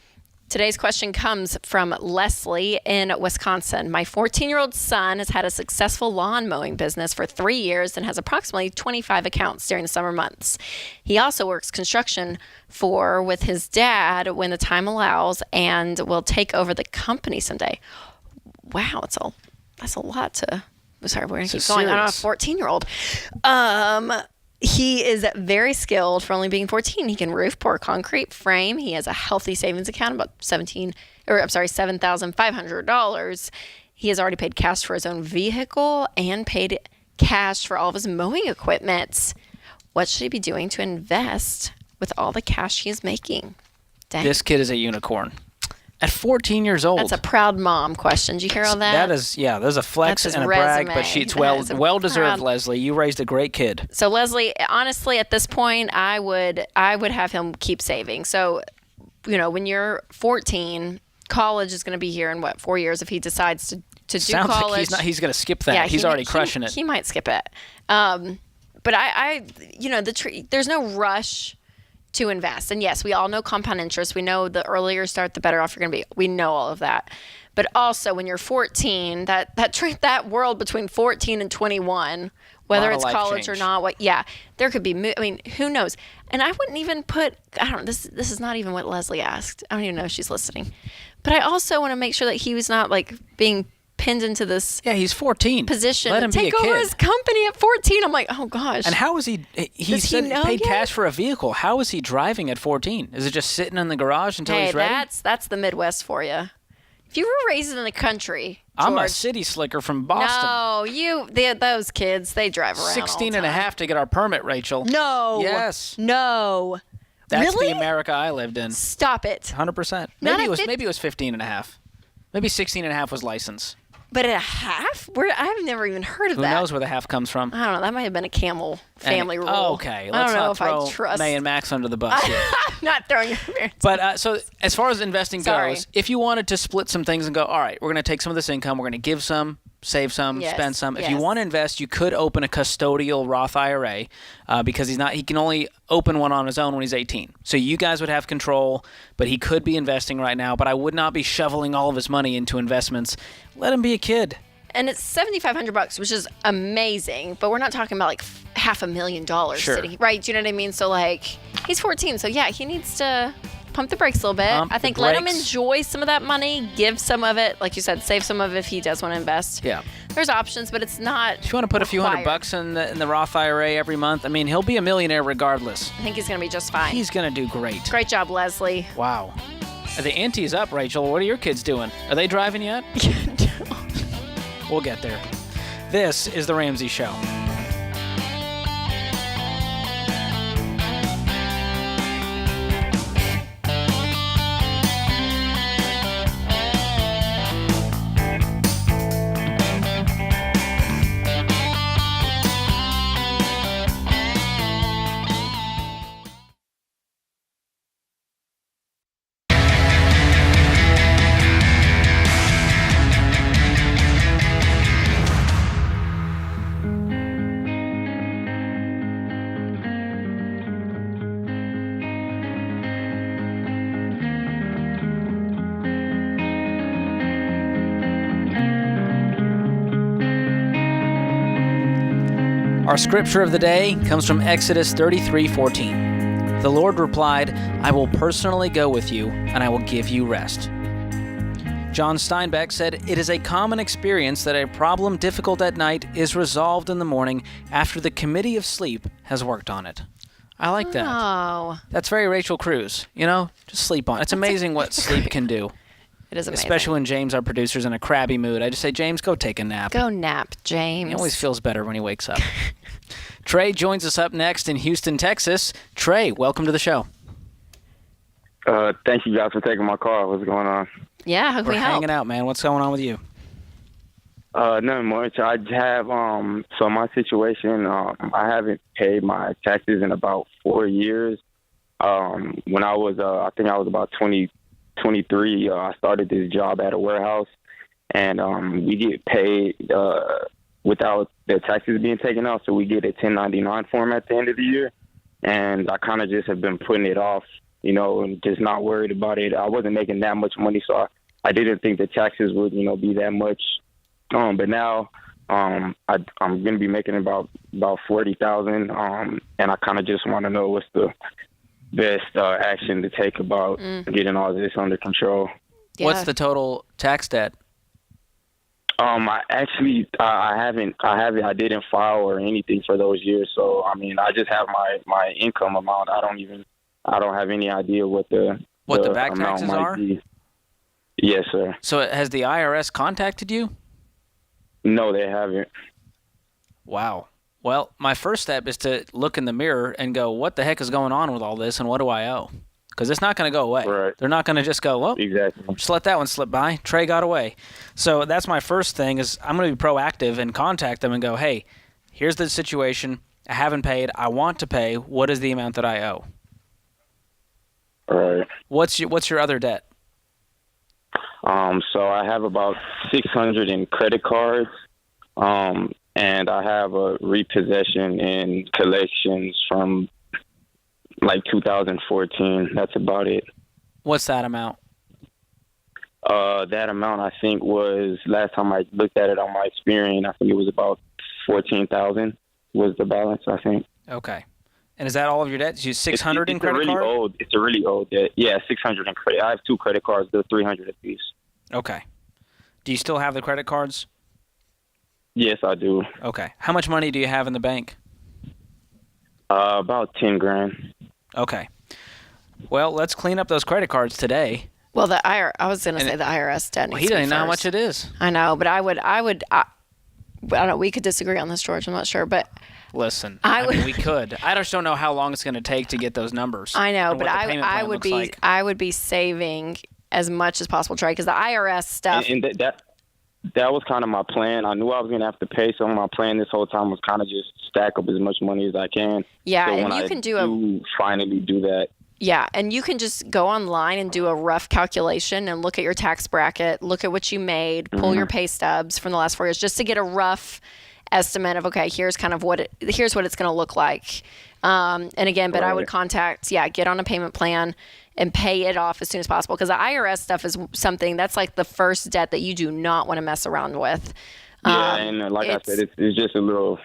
Today's question comes from Leslie in Wisconsin. My 14-year-old son has had a successful lawn mowing business for 3 years and has approximately 25 accounts during the summer months. He also works construction with his dad when the time allows and will take over the company someday. Wow, that's a lot to... Sorry, we're going to keep going. I'm a 14-year-old. He is very skilled for only being 14. He can roof, pour concrete, frame. He has a healthy savings account, about $7,500. He has already paid cash for his own vehicle and paid cash for all of his mowing equipment. What should he be doing to invest with all the cash he is making? Dang. This kid is a unicorn. At 14 years old. That's a proud mom question. Did you hear all that? That is, yeah, there's a flex That's and a his brag, resume. but it's That is a well deserved, proud- Leslie. You raised a great kid. So Leslie, honestly, at this point, I would have him keep saving. So, when you're 14, college is going to be here in 4 years if he decides to do Sounds college. like he's going to skip that. Yeah, he's already crushing it. He might skip it. But there's no rush to invest. And yes, we all know compound interest. We know the earlier you start, the better off you're going to be. We know all of that. But also when you're 14, that world between 14 and 21, whether it's college or not, there could be, who knows? And I wouldn't even put, this is not even what Leslie asked. I don't even know if she's listening. But I also want to make sure that he was not being pinned into this he's 14 position Let him take be a over kid. his company at 14. I'm like, oh gosh. And how is he said he paid cash for a vehicle. How is he driving at 14? Is it just sitting in the garage until he's ready? That's the Midwest for you. If you were raised in the country, George, I'm a city slicker from Boston. No, those kids, they drive around 16 and a half to get our permit, Rachel. No. Yes. No. That's really? the America I lived in. Stop it. 100%. Maybe it was 15 and a half. Maybe 16 and a half was license. But at a half? I've never even heard of Who that. Who knows where the half comes from? I don't know. That might have been a Camel family rule. Okay. Let's not throw May and Max under the bus here. I'm not throwing your parents. But so as far as investing goes, if you wanted to split some things and go, all right, we're going to take some of this income, we're going to give some, save some, spend some. If you want to invest, you could open a custodial Roth IRA because he can only open one on his own when he's 18. So you guys would have control, but he could be investing right now. But I would not be shoveling all of his money into investments. Let him be a kid. And it's $7,500, which is amazing, but we're not talking about $500,000 sitting, right? Do you know what I mean? So he's 14, so he needs to pump the brakes a little bit. I think let him enjoy some of that money, give some of it, like you said, save some of it if he does want to invest. Yeah. There's options, but it's not. If you want to put a few $100 in the Roth IRA every month, he'll be a millionaire regardless. I think he's going to be just fine. He's going to do great. Great job, Leslie. Wow. The ante's up, Rachel. What are your kids doing? Are they driving yet? We'll get there. This is The Ramsey Show. Our scripture of the day comes from Exodus 33:14. The Lord replied, I will personally go with you, and I will give you rest. John Steinbeck said, it is a common experience that a problem difficult at night is resolved in the morning after the committee of sleep has worked on it. I like that. Oh. That's very Rachel Cruz. Just sleep on it. It's amazing what sleep can do. It is amazing. Especially when James, our producer, is in a crabby mood. I just say, James, go take a nap. Go nap, James. He always feels better when he wakes up. Trey joins us up next in Houston, Texas. Trey, welcome to the show. Thank you guys for taking my call. What's going on? Yeah, how can we help? We're hanging out, man. What's going on with you? Nothing much. I have, so my situation, I haven't paid my taxes in about 4 years. When I was, I think I was about 23, I started this job at a warehouse, and we get paid without the taxes being taken out, so we get a 1099 form at the end of the year, and I kind of just have been putting it off, and just not worried about it. I wasn't making that much money, so I didn't think the taxes would, be that much. But now I'm going to be making about 40,000, and I kind of just want to know what's the best action to take about getting all this under control. Yeah. What's the total tax debt? I didn't file or anything for those years. So, I just have my income amount. I don't have any idea what the back taxes are? Be. Yes, sir. So has the IRS contacted you? No, they haven't. Wow. Well, my first step is to look in the mirror and go, what the heck is going on with all this and what do I owe? because it's not going to go away. Right. They're not going to just go, well, Exactly. just let that one slip by. Trey got away. So that's my first thing is I'm going to be proactive and contact them and go, hey, here's the situation. I haven't paid. I want to pay. What is the amount that I owe? Right. What's your other debt? So I have about 600 in credit cards, and I have a repossession in collections from like 2014. That's about it. What's that amount? That amount I think was, last time I looked at it on my Experian, I think it was about 14,000 was the balance, I think. Okay. And is that all of your debt? You 600 in credit card? It's a really old debt. Yeah, 600 in credit. I have 2 credit cards. They're 300 apiece. Okay. Do you still have the credit cards? Yes, I do. Okay. How much money do you have in the bank? About 10 grand. Okay. Well, let's clean up those credit cards today. Well, I was going to say the IRS debt. Well, he doesn't know how much it is. I know, but I don't know. We could disagree on this, George. I'm not sure, but listen, I mean, we could. I just don't know how long it's going to take to get those numbers. I know, but I would be saving as much as possible, Trey, because the IRS stuff. And that was kind of my plan. I knew I was going to have to pay, so my plan this whole time was kind of just stack up as much money as I can. Yeah, so and when you can finally do that. Yeah, and you can just go online and do a rough calculation and look at your tax bracket, look at what you made, pull your pay stubs from the last 4 years, just to get a rough estimate of, okay, here's kind of here's what it's going to look like. And again, but I would get on a payment plan and pay it off as soon as possible, because the IRS stuff is something that's like the first debt that you do not want to mess around with. Yeah, and like I said, it's just a little.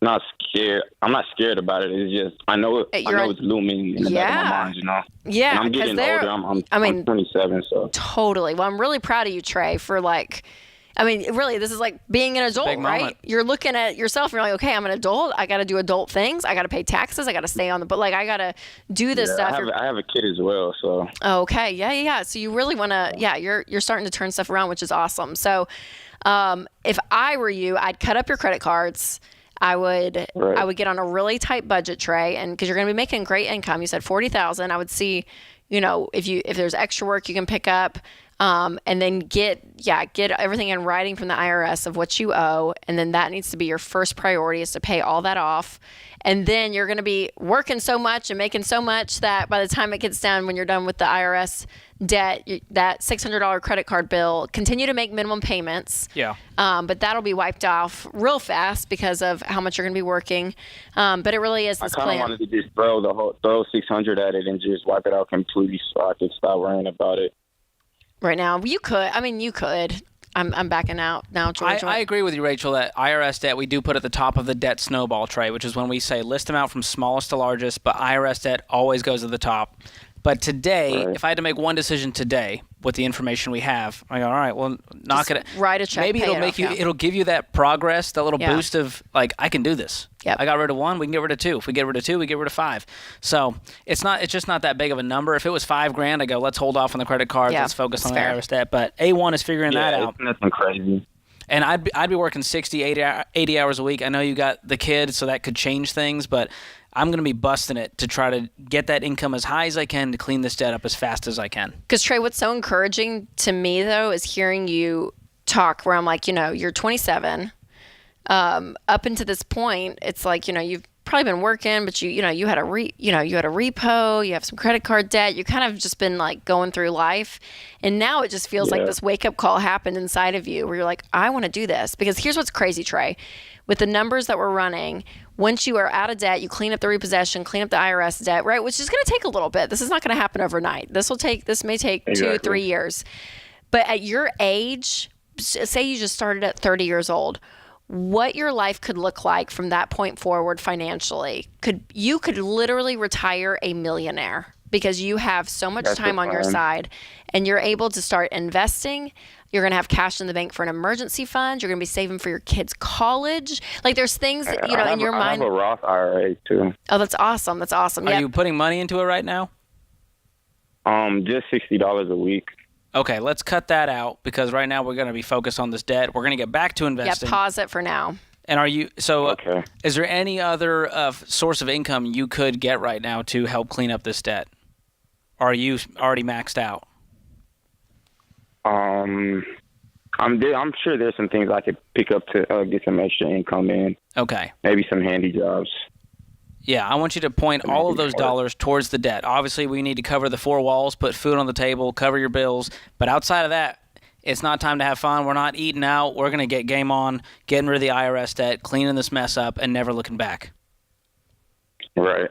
Not scared. I'm not scared about it. It's just I know it's looming in the back of my mind, you know. Yeah, and I'm getting older. I'm 27, so totally. Well, I'm really proud of you, Trey, for really, this is like being an adult, right? You're looking at yourself and you're like, okay, I'm an adult. I got to do adult things. I got to pay taxes. I got to stay on but I got to do this stuff. I have a kid as well, so. Okay, yeah. So you really want to, you're starting to turn stuff around, which is awesome. So, if I were you, I'd cut up your credit cards. I would get on a really tight budget, Trey, and because you're going to be making great income. You said 40,000. I would see, if there's extra work you can pick up, and then get everything in writing from the IRS of what you owe, and then that needs to be your first priority, is to pay all that off. And then you're going to be working so much and making so much that by the time it gets done, when you're done with the IRS debt, that $600 credit card bill, continue to make minimum payments. Yeah. But that'll be wiped off real fast because of how much you're going to be working. But it really is this plan. I kind of wanted to just throw 600 at it and just wipe it out completely so I could stop worrying about it. Right now, you could. I'm backing out now, George. I agree with you, Rachel, that IRS debt we do put at the top of the debt snowball tray, which is when we say list them out from smallest to largest, but IRS debt always goes at the top. But today, if I had to make one decision today with the information we have, I go, all right, well, knock it. Write a check. Maybe it'll make you. It'll give you that progress, that little boost of like, I can do this. Yep. I got rid of 1. We can get rid of 2. If we get rid of 2, we get rid of 5. So it's just not that big of a number. If it was $5,000, I go, let's hold off on the credit cards. Let's focus on the IRS debt. But A1 is figuring that out. It's nothing crazy. And I'd be working 60, 80 hours a week. I know you got the kid, so that could change things, but I'm going to be busting it to try to get that income as high as I can to clean this debt up as fast as I can. Because, Trey, what's so encouraging to me, though, is hearing you talk where I'm like, you're 27. Up until this point, it's like, you've probably been working, but you had a repo, you have some credit card debt. You kind of just been like going through life. And now it just feels like this wake up call happened inside of you where you're like, I want to do this. Because here's what's crazy, Trey. With the numbers that we're running, once you are out of debt, you clean up the repossession, clean up the IRS debt, right? Which is going to take a little bit. This is not going to happen overnight. This may take 2-3 years. But at your age, say you just started at 30 years old, what your life could look like from that point forward financially. You could literally retire a millionaire because you have so much time on your side and you're able to start investing. You're going to have cash in the bank for an emergency fund. You're going to be saving for your kids' college. Like there's things that, in your mind. I have a Roth IRA too. Oh, that's awesome. That's awesome. Are you putting money into it right now? Just $60 a week. Okay, let's cut that out because right now we're going to be focused on this debt. We're going to get back to investing. Yeah, pause it for now. And is there any other source of income you could get right now to help clean up this debt? or are you already maxed out? I'm sure there's some things I could pick up to get some extra income in. Okay. Maybe some handy jobs. Yeah, I want you to point all of those dollars towards the debt. Obviously, we need to cover the four walls, put food on the table, cover your bills. But outside of that, it's not time to have fun. We're not eating out. We're going to get game on, getting rid of the IRS debt, cleaning this mess up, and never looking back. Right.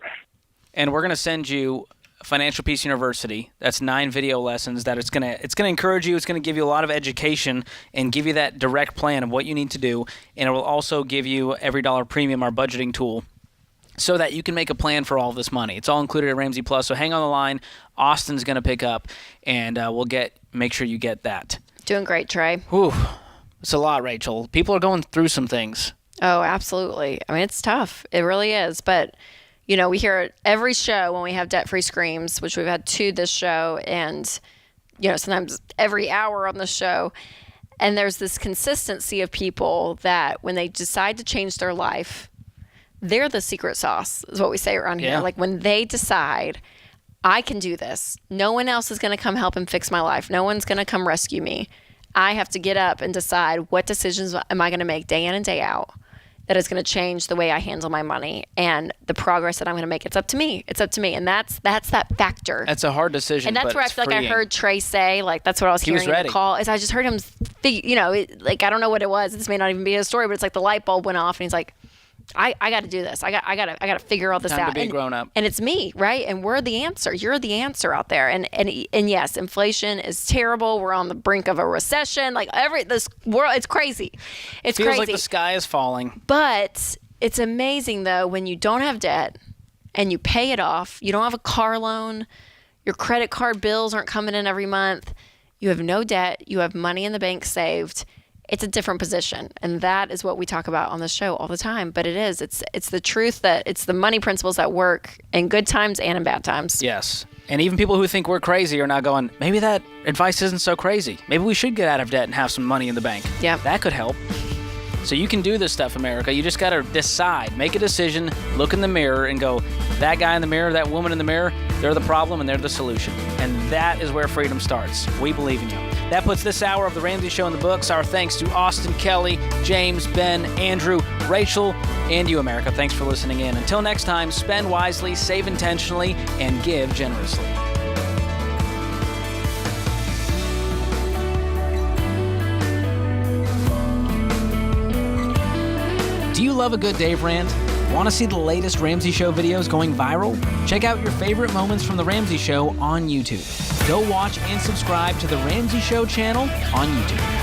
And we're going to send you Financial Peace University. That's 9 video lessons that it's going to encourage you. It's going to give you a lot of education and give you that direct plan of what you need to do. And it will also give you Every Dollar Premium, our budgeting tool, so that you can make a plan for all of this money. It's all included at Ramsey Plus. So hang on the line. Austin's going to pick up, and we'll make sure you get that. Doing great, Trey. Whew. It's a lot, Rachel. People are going through some things. Oh, absolutely. I mean, it's tough. It really is. But, we hear it every show when we have debt-free screams, which we've had 2 this show, and, sometimes every hour on the show. And there's this consistency of people that when they decide to change their life, they're the secret sauce, is what we say around here. Yeah. Like when they decide, I can do this. No one else is going to come help and fix my life. No one's going to come rescue me. I have to get up and decide what decisions am I going to make day in and day out that is going to change the way I handle my money and the progress that I'm going to make. It's up to me. It's up to me. And that's that factor. That's a hard decision. And that's but where I it's feel like freeing. I heard Trey say, like, that's what I was He hearing was in the call, is I just heard him, I don't know what it was. This may not even be his story, but it's like the light bulb went off and he's like, I got to do this. I got to figure all this Time out. to be grown up. And it's me, right? And we're the answer. You're the answer out there. And yes, inflation is terrible. We're on the brink of a recession. Like this world, it's crazy. It's Feels crazy. like the sky is falling. But it's amazing though when you don't have debt and you pay it off. You don't have a car loan. Your credit card bills aren't coming in every month. You have no debt. You have money in the bank saved. It's a different position. And that is what we talk about on the show all the time. But it is. It's the truth that it's the money principles that work in good times and in bad times. Yes. And even people who think we're crazy are now going, maybe that advice isn't so crazy. Maybe we should get out of debt and have some money in the bank. Yeah. That could help. So you can do this stuff, America. You just got to decide, make a decision, look in the mirror and go, that guy in the mirror, that woman in the mirror, they're the problem and they're the solution. And that is where freedom starts. We believe in you. That puts this hour of The Ramsey Show in the books. Our thanks to Austin, Kelly, James, Ben, Andrew, Rachel, and you, America. Thanks for listening in. Until next time, spend wisely, save intentionally, and give generously. Do you love a good Dave Rant? Want to see the latest Ramsey Show videos going viral? Check out your favorite moments from The Ramsey Show on YouTube. Go watch and subscribe to The Ramsey Show channel on YouTube.